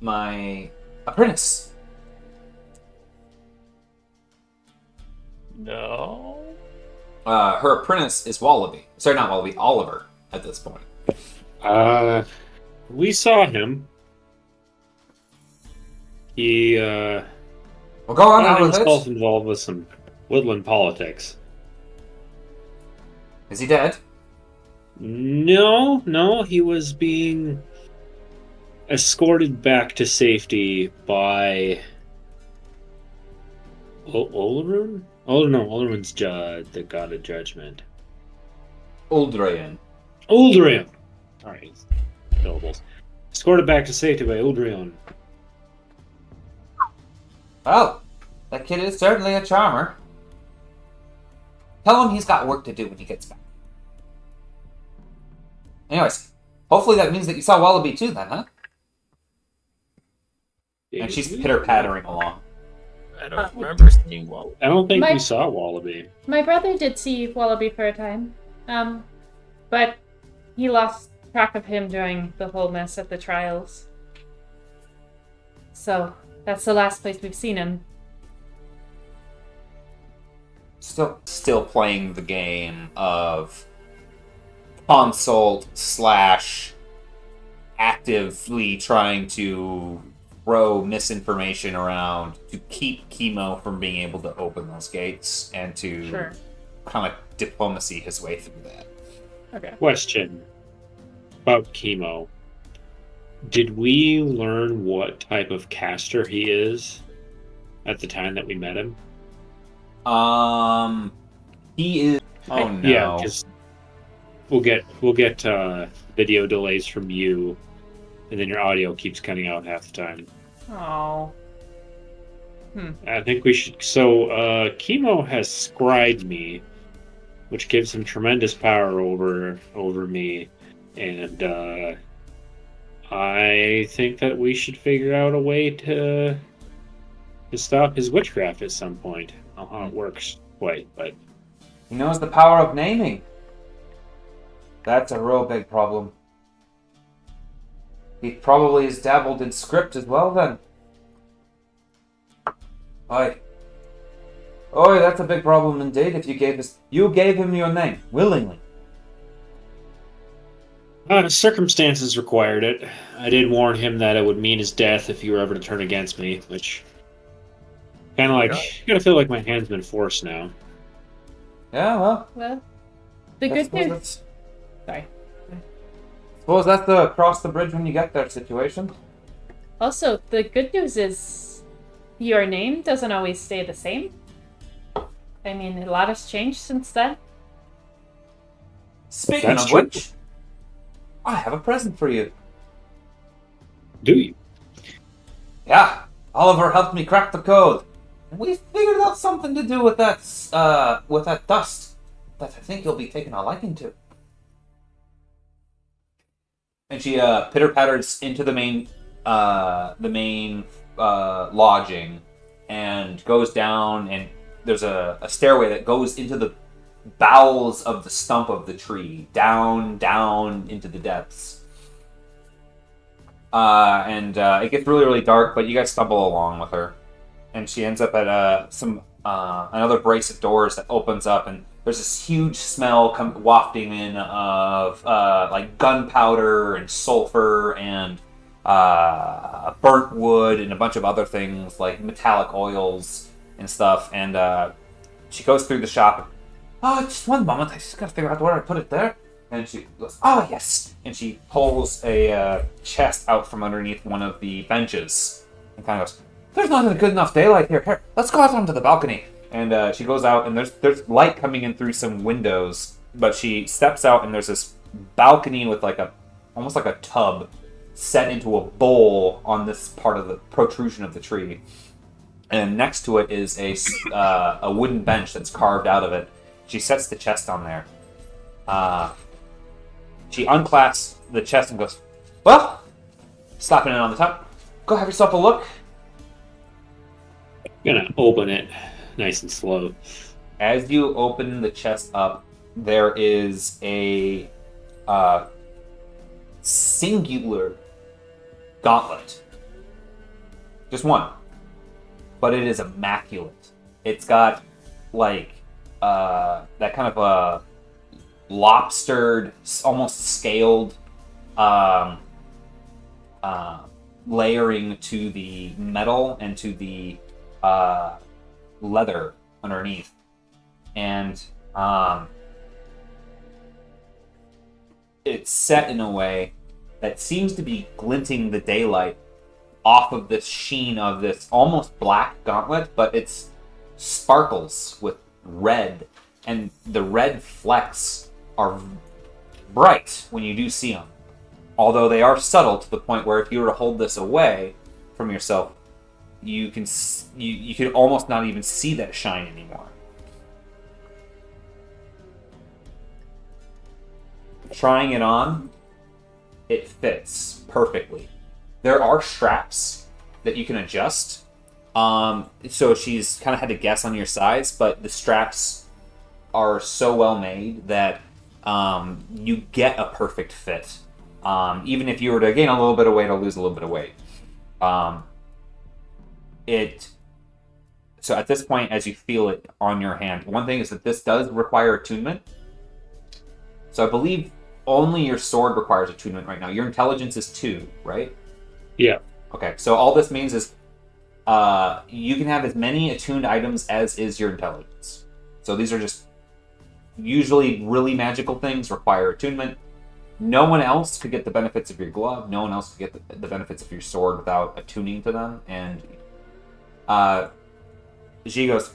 my apprentice? No. Her apprentice is Wallaby. Sorry, not Wallaby, Oliver, at this point. We saw him. He, Well, go on got out with himself it. involved with some woodland politics. Is he dead? No, he was being escorted back to safety by Olerun? Oh no, Olerun's the god of judgment. Uldrian. Uldrian! Alright, syllables. Escorted back to safety by Uldrian. Well, that kid is certainly a charmer. Tell him he's got work to do when he gets back. Anyways, hopefully that means that you saw Wallaby too then, huh? And she's pitter-pattering along. I don't remember seeing Wallaby. I don't think My- we saw Wallaby. My brother did see Wallaby for a time, but he lost track of him during the whole mess at the trials. So that's the last place we've seen him. Still playing the game of consult / actively trying to throw misinformation around to keep Chemo from being able to open those gates and to Sure. kind of diplomacy his way through that. Okay. Question about Chemo. Did we learn what type of caster he is at the time that we met him? He is. Oh no. Yeah, because we'll get video delays from you, and then your audio keeps cutting out half the time. Oh. I think we should. So, Chemo has scribed me, which gives him tremendous power over me, and I think that we should figure out a way to stop his witchcraft at some point. I don't know how it works quite, but He knows the power of naming. That's a real big problem. He probably has dabbled in script as well then. Oi, that's a big problem indeed if you gave him your name, willingly. circumstances required it. I did warn him that it would mean his death if he were ever to turn against me, which kind of like I gotta feel like my hand's been forced now. Yeah, well, Well, the I good suppose news. Sorry. Suppose that's the cross the bridge when you get there situation. Also, the good news is your name doesn't always stay the same. I mean, a lot has changed since then. Speaking That's of true. which, I have a present for you. Do you? Yeah, Oliver helped me crack the code. And we figured out something to do with that dust that I think you'll be taking a liking to. And she pitter patters into the main lodging and goes down, and there's a stairway that goes into the bowels of the stump of the tree, down into the depths. And it gets really, really dark, but you guys stumble along with her. And she ends up at another brace of doors that opens up, and there's this huge smell wafting in of like gunpowder and sulfur and burnt wood and a bunch of other things like metallic oils and stuff. And she goes through the shop. Oh, just one moment. I just gotta figure out where I put it there. And she goes, oh, yes. And she pulls a chest out from underneath one of the benches and kind of goes, there's not a good enough daylight here. Here, let's go out onto the balcony. And she goes out, and there's light coming in through some windows. But she steps out, and there's this balcony with almost like a tub set into a bowl on this part of the protrusion of the tree. And next to it is a wooden bench that's carved out of it. She sets the chest on there. She unclasps the chest and goes, well, slapping it on the top. Go have yourself a look. I'm gonna open it nice and slow. As you open the chest up, there is a singular gauntlet. Just one. But it is immaculate. It's got like that kind of lobstered, almost scaled layering to the metal and to the leather underneath. And it's set in a way that seems to be glinting the daylight off of this sheen of this almost black gauntlet, but it's sparkles with red, and the red flecks are bright when you do see them. Although they are subtle to the point where if you were to hold this away from yourself, you can almost not even see that shine anymore. Trying it on, it fits perfectly. There are straps that you can adjust. So she's kind of had to guess on your size, but the straps are so well made that you get a perfect fit. Even if you were to gain a little bit of weight or lose a little bit of weight. So at this point, as you feel it on your hand, one thing is that this does require attunement. So I believe only your sword requires attunement right now. Your intelligence is 2, right? Yeah. Okay, so all this means is you can have as many attuned items as is your intelligence. So these are just usually really magical things, require attunement. No one else could get the benefits of your glove. No one else could get the benefits of your sword without attuning to them. And she goes,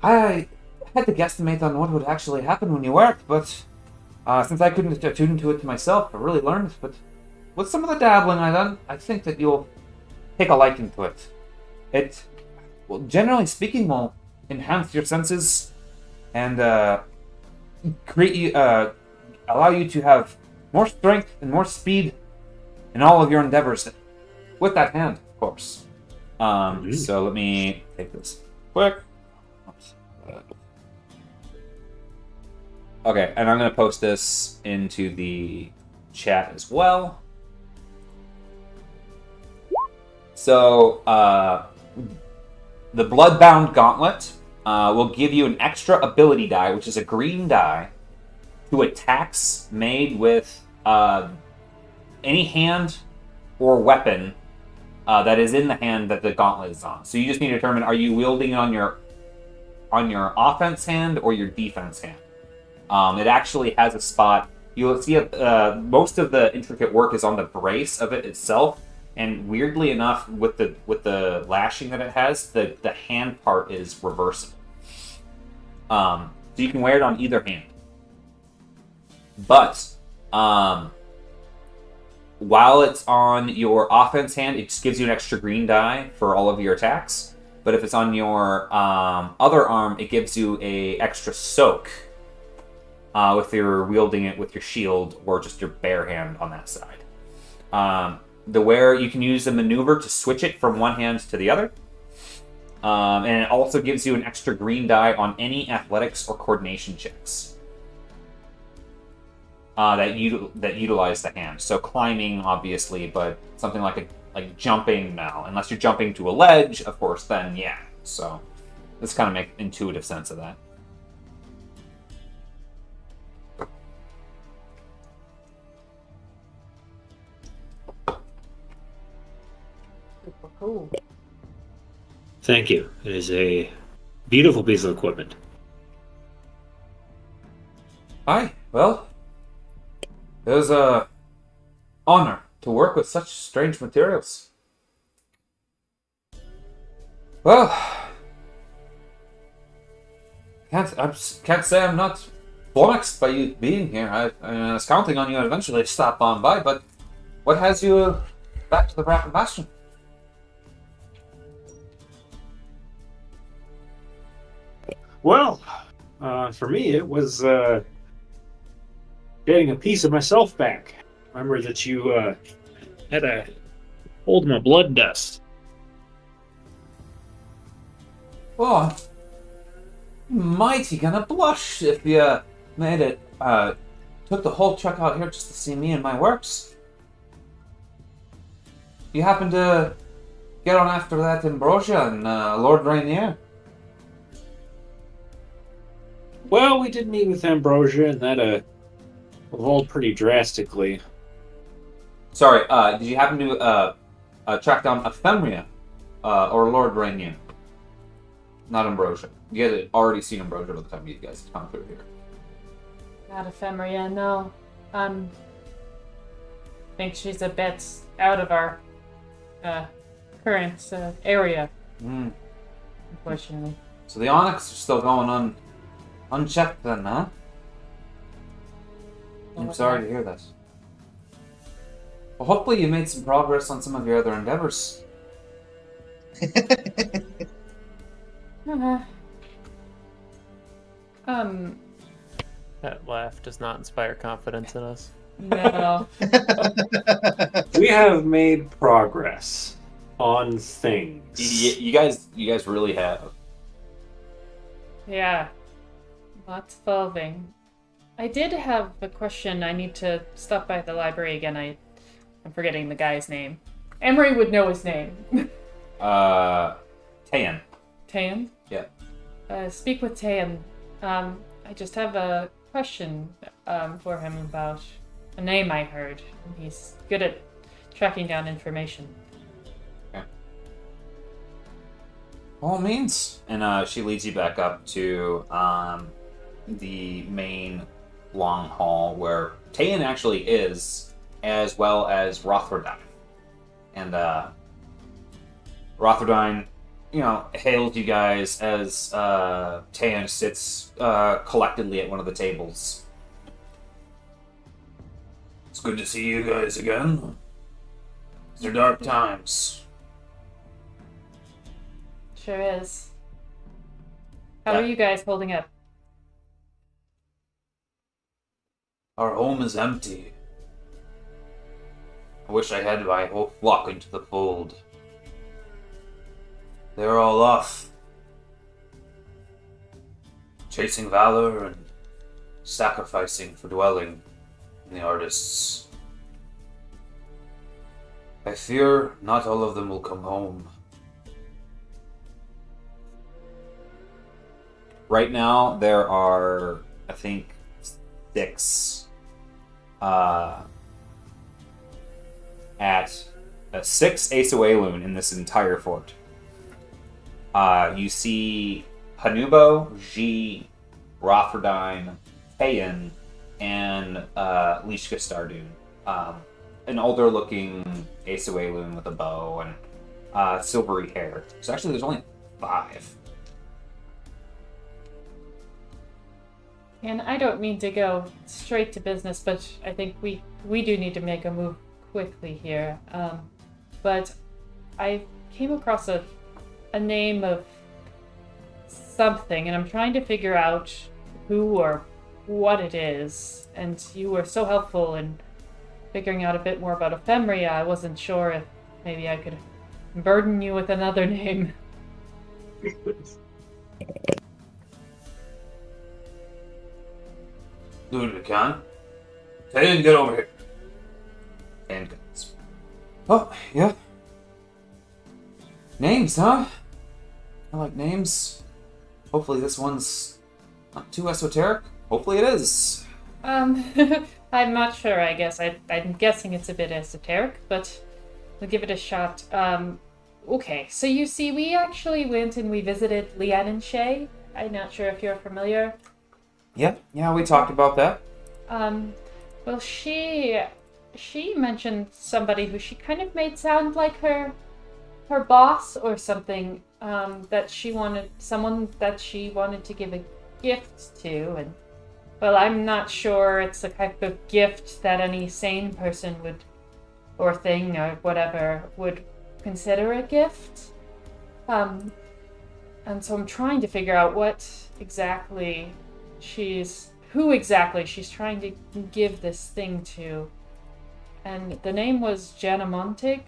I had to guesstimate on what would actually happen when you worked, but since I couldn't attune to it myself, I really learned. But with some of the dabbling I've done, I think that you'll take a liking to it. It, well, generally speaking, will enhance your senses and create you, allow you to have more strength and more speed in all of your endeavors. With that hand, of course. So let me take this quick. Okay, and I'm going to post this into the chat as well. So, the Bloodbound Gauntlet will give you an extra ability die, which is a green die, to attacks made with any hand or weapon that is in the hand that the gauntlet is on. So you just need to determine, are you wielding it on your offense hand or your defense hand? It actually has a spot You'll see most of the intricate work is on the brace of it itself, and weirdly enough, with the lashing that it has, the hand part is reversible. So you can wear it on either hand. But while it's on your offense hand, it just gives you an extra green die for all of your attacks. But if it's on your other arm, it gives you a extra soak if you're wielding it with your shield or just your bare hand on that side. You can use a maneuver to switch it from one hand to the other. And it also gives you an extra green die on any athletics or coordination checks that utilize the hand. So climbing, obviously, but something like jumping, no. Unless you're jumping to a ledge, of course, then yeah. So this kind of makes intuitive sense of that. Super cool. Thank you. It is a beautiful piece of equipment. Aye, well, it was a honor to work with such strange materials. Well, can't say I'm not flummoxed by you being here. I was counting on you to eventually stop on by, but what has you back to the Rapid Bastion? Well, for me, it was getting a piece of myself back. Remember that you had to hold my blood dust. Oh, I'm mighty gonna blush if you made it, took the whole trek out here just to see me and my works. You happen to get on after that Ambrosia and Lord Rainier? Well, we did meet with Ambrosia, and that evolved pretty drastically. Sorry, did you happen to track down Ephemria or Lord Rainier? Not Ambrosia. You guys had already seen Ambrosia by the time you guys had come through here. Not Ephemeria, no. I think she's a bit out of our current area, unfortunately. So the Onyx are still going unchecked then, huh? I'm sorry to hear that. Well, hopefully you made some progress on some of your other endeavors. That laugh does not inspire confidence in us. No. We have made progress on things. You guys really have. Yeah. Lots evolving. I did have a question. I need to stop by the library again. I'm forgetting the guy's name. Emery would know his name. Tayan. Tayan? Yeah. Speak with Tayan. I just have a question for him about a name I heard. He's good at tracking down information. Okay. All means. And she leads you back up to the main long hall where Tayan actually is, as well as Rotherdine. And Rotherdine, hails you guys as Tayan sits collectedly at one of the tables. It's good to see you guys again. These are dark times. Sure is. How are you guys holding up? Our home is empty. I wish I had my whole flock into the fold. They're all off, chasing valor and sacrificing for dwelling in the artists. I fear not all of them will come home. Right now, there are, I think, 6 at 6 Ace Loon in this entire fort. You see Hanubo, G, Rotherdine, Tayan, and Lishka Stardoon. An older-looking Aesuelun with a bow and silvery hair. So actually, there's only 5. And I don't mean to go straight to business, but I think we do need to make a move quickly here. But I came across a name of something, and I'm trying to figure out who or what it is. And you were so helpful in figuring out a bit more about Ephemeria. I wasn't sure if maybe I could burden you with another name. Dude, can. Tayan, get over here. And goes. Oh, yeah. Names, huh? I like names. Hopefully this one's not too esoteric. Hopefully it is. I'm not sure, I guess. I'm guessing it's a bit esoteric, but we'll give it a shot. Okay, so you see, we actually went and we visited Leanne and Shay. I'm not sure if you're familiar. Yeah, we talked about that. Well, she mentioned somebody who she kind of made sound like her boss or something, that someone that she wanted to give a gift to, and well, I'm not sure it's the type of gift that any sane person would, or thing, or whatever, would consider a gift. And so I'm trying to figure out who exactly she's trying to give this thing to. And the name was Jana Montig.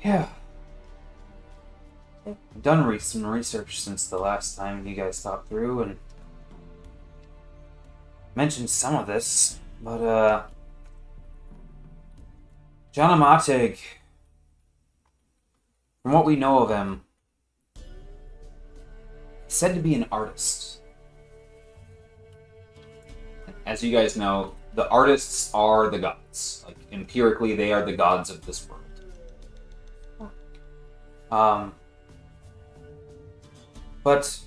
Yeah. I've done some research since the last time you guys talked through and mentioned some of this, but John Amatig, from what we know of him, he's said to be an artist. As you guys know, the artists are the gods. Like, empirically, they are the gods of this world. But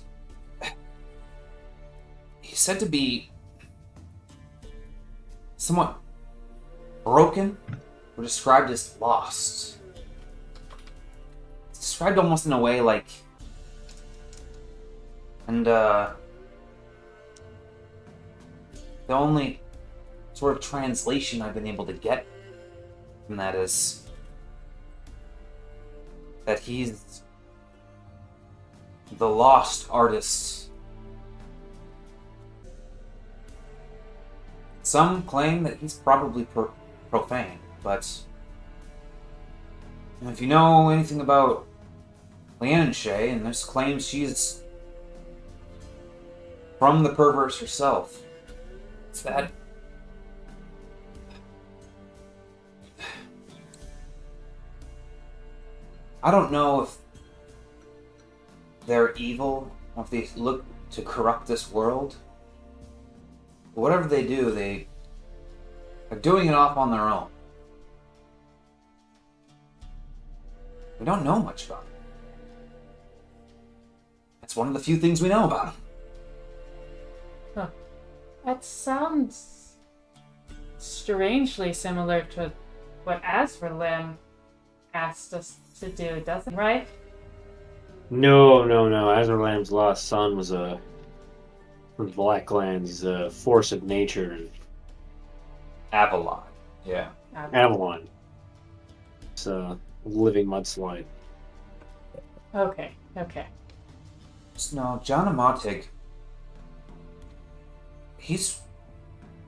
he's said to be somewhat broken or described as lost. It's described almost in a way like... And, the only sort of translation I've been able to get from that is that he's the lost artist. Some claim that he's probably profane, but if you know anything about Leanne Shay, and there's claims she's from the perverse herself, it's that I don't know if they're evil or if they look to corrupt this world. But whatever they do, they are doing it off on their own. We don't know much about it. That's one of the few things we know about him. Huh. That sounds strangely similar to what Azralam asked us to do, doesn't it? Right? No. Azralam's lost son was from the Blacklands, a force of nature, Avalon. Yeah. Avalon. It's a living mudslide. Okay. No, John Amatig,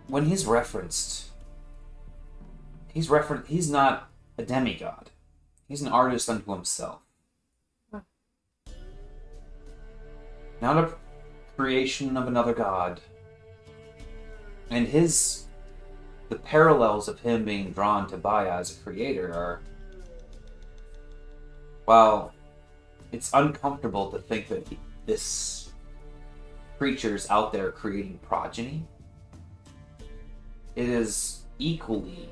when he's referenced, he's not a demigod. He's an artist unto himself. Huh. Not a creation of another god. And the parallels of him being drawn to Baya as a creator are, while it's uncomfortable to think that this creature's out there creating progeny, it is equally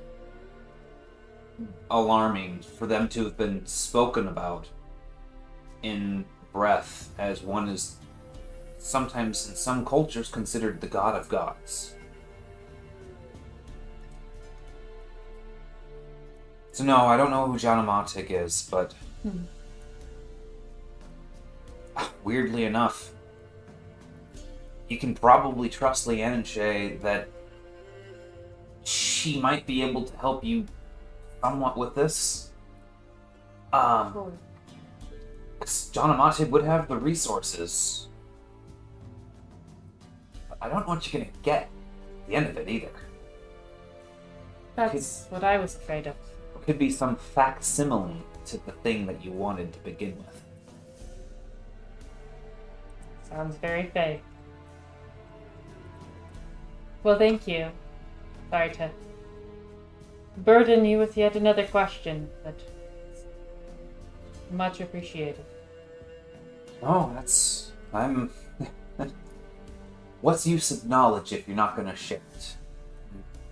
alarming for them to have been spoken about in breath as one is sometimes in some cultures considered the god of gods. So no, I don't know who Janamatic is, but weirdly enough, you can probably trust Leanne and Shay that she might be able to help you somewhat with this. Janamatic would have the resources. But I don't know what you're gonna get at the end of it either. That's what I was afraid of. It could be some facsimile to the thing that you wanted to begin with. Sounds very fake. Well, thank you. Sorry to burden you with yet another question, but much appreciated. Oh, I'm... What's use of knowledge if you're not gonna share it?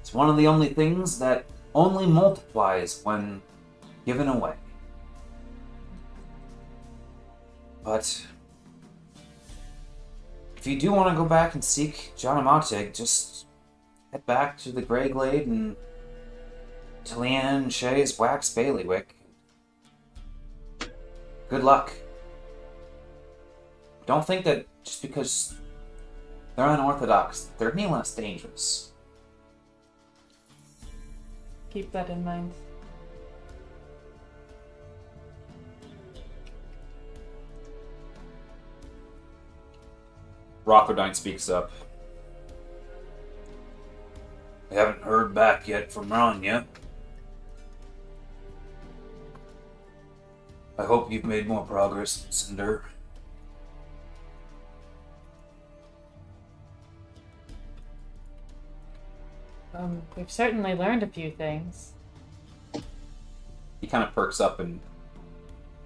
It's one of the only things that only multiplies when given away. But if you do want to go back and seek Janamatic, just head back to the Grey Glade and to Leanne and Shay's wax bailiwick. Good luck. Don't think that just because they're unorthodox, they're any less dangerous. Keep that in mind. Rotherdine speaks up. I haven't heard back yet from Ranya. I hope you've made more progress, Cinder. We've certainly learned a few things. He kind of perks up and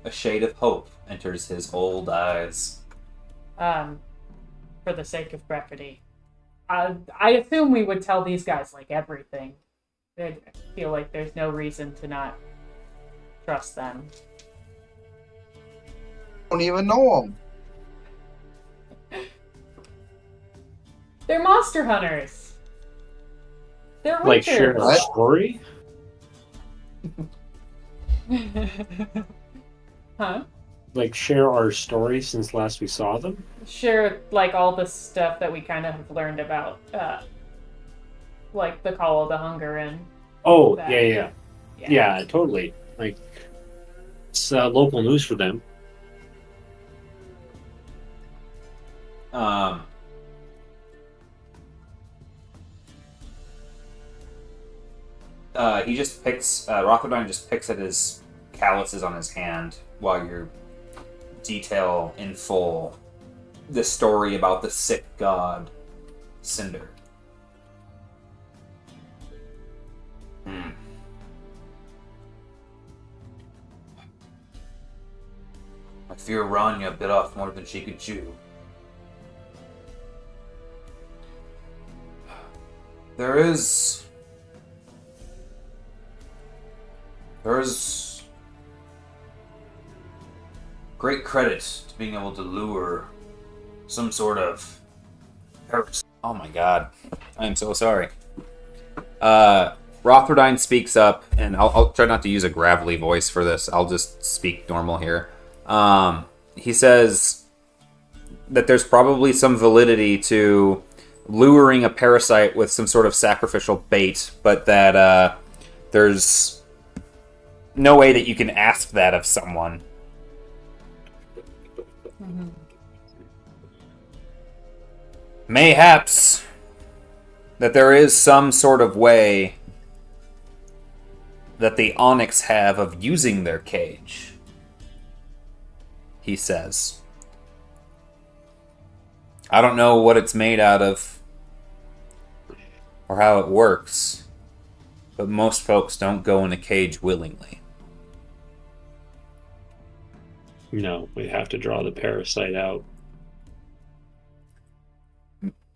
a shade of hope enters his old eyes. For the sake of brevity. I assume we would tell these guys, like, everything. I feel like there's no reason to not trust them. Don't even know them. They're monster hunters! They're Like, share witchers! our story? Huh? Like, share our story since last we saw them? Share, like, all the stuff that we kind of have learned about, like, the Call of the Hunger and... Oh, that. yeah, totally. Like, it's local news for them. He just picks, Rotherdine just picks at his calluses on his hand while you detail in full the story about the sick god, Cinder. I fear Ranya bit off more than she could chew. There's great credit to being able to lure some sort of parasite. Oh my god. I am so sorry. Rotherdine speaks up, and I'll try not to use a gravelly voice for this. I'll just speak normal here. He says that there's probably some validity to luring a parasite with some sort of sacrificial bait, but that there's no way that you can ask that of someone. Mm-hmm. Mayhaps that there is some sort of way that the Onyx have of using their cage, he says. I don't know what it's made out of or how it works, but most folks don't go in a cage willingly. No, we have to draw the parasite out.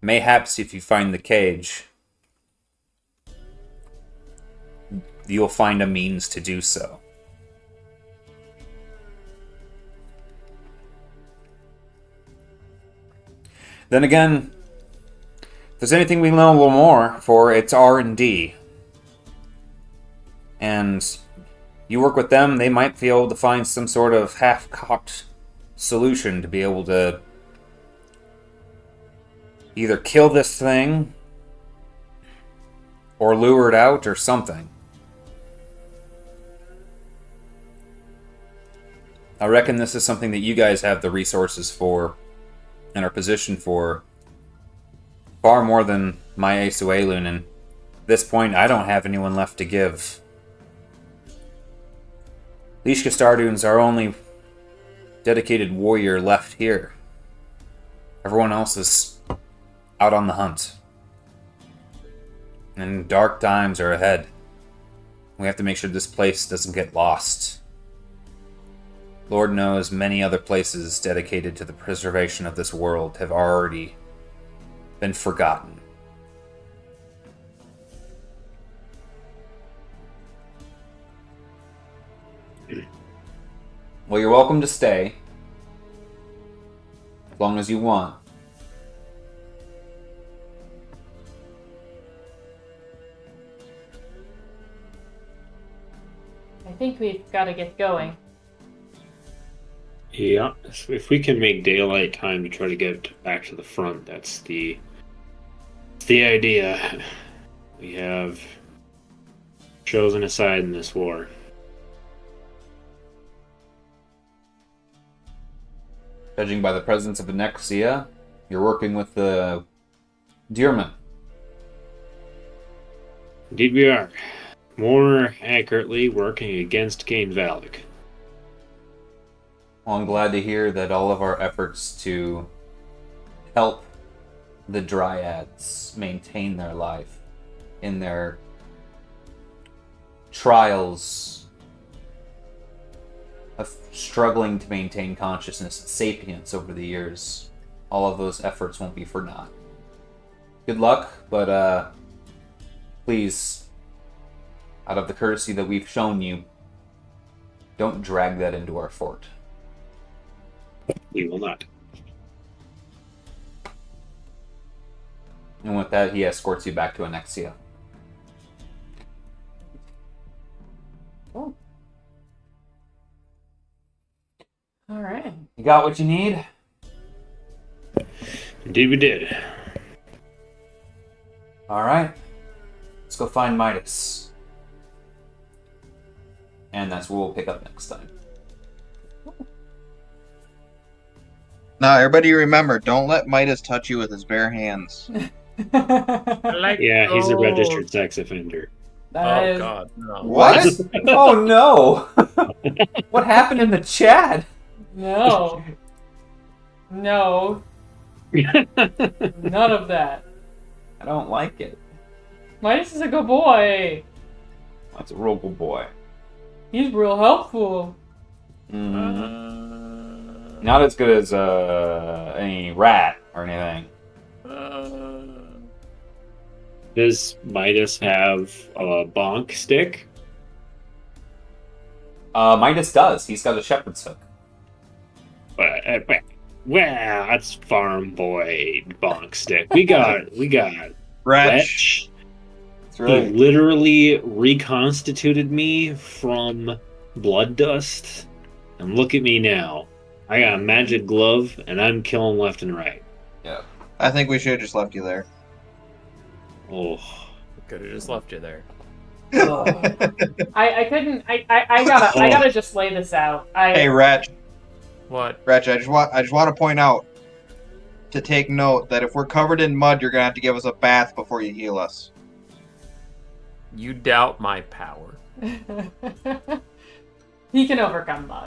Mayhaps if you find the cage, you'll find a means to do so. Then again, if there's anything we know a little more for, it's R&D. And you work with them, they might be able to find some sort of half-cocked solution to be able to either kill this thing or lure it out or something. I reckon this is something that you guys have the resources for and are positioned for far more than my Asuelun, and at this point I don't have anyone left to give. Lishka Stardune's our only dedicated warrior left here. Everyone else is out on the hunt. And dark times are ahead. We have to make sure this place doesn't get lost. Lord knows many other places dedicated to the preservation of this world have already been forgotten. Well, you're welcome to stay. As long as you want. I think we've got to get going. Yeah, if we can make daylight time to try to get back to the front, that's the idea. We have chosen a side in this war. Judging by the presence of the Nexia, you're working with the Deermen. Indeed we are. More accurately, working against Cain Valak. Well, I'm glad to hear that all of our efforts to help the Dryads maintain their life in their trials of struggling to maintain consciousness and sapience over the years, all of those efforts won't be for naught. Good luck, but please, out of the courtesy that we've shown you, don't drag that into our fort. We will not. And with that, he escorts you back to Anexia. Oh. All right. You got what you need? Indeed we did. Alright. Let's go find Midas. And that's what we'll pick up next time. Now, everybody remember, don't let Midas touch you with his bare hands. Yeah, he's a registered sex offender. That is- God, no. What? Oh no! What happened in the chat? No. No. None of that. I don't like it. Midas is a good boy. That's a real good boy. He's real helpful. Not as good as any rat or anything. Does Midas have a bonk stick? Midas does. He's got a shepherd's hook. Well, that's farm boy bonk stick. We got Wretch. That's He right. literally reconstituted me from blood dust, and look at me now. I got a magic glove, and I'm killing left and right. Yeah. I think we should have just left you there. Oh, Could have just left you there. I couldn't. I gotta just lay this out. Hey, Wretch. What? Wretch, I just want to point out to take note that if we're covered in mud, you're gonna have to give us a bath before you heal us. You doubt my power. He can overcome mud.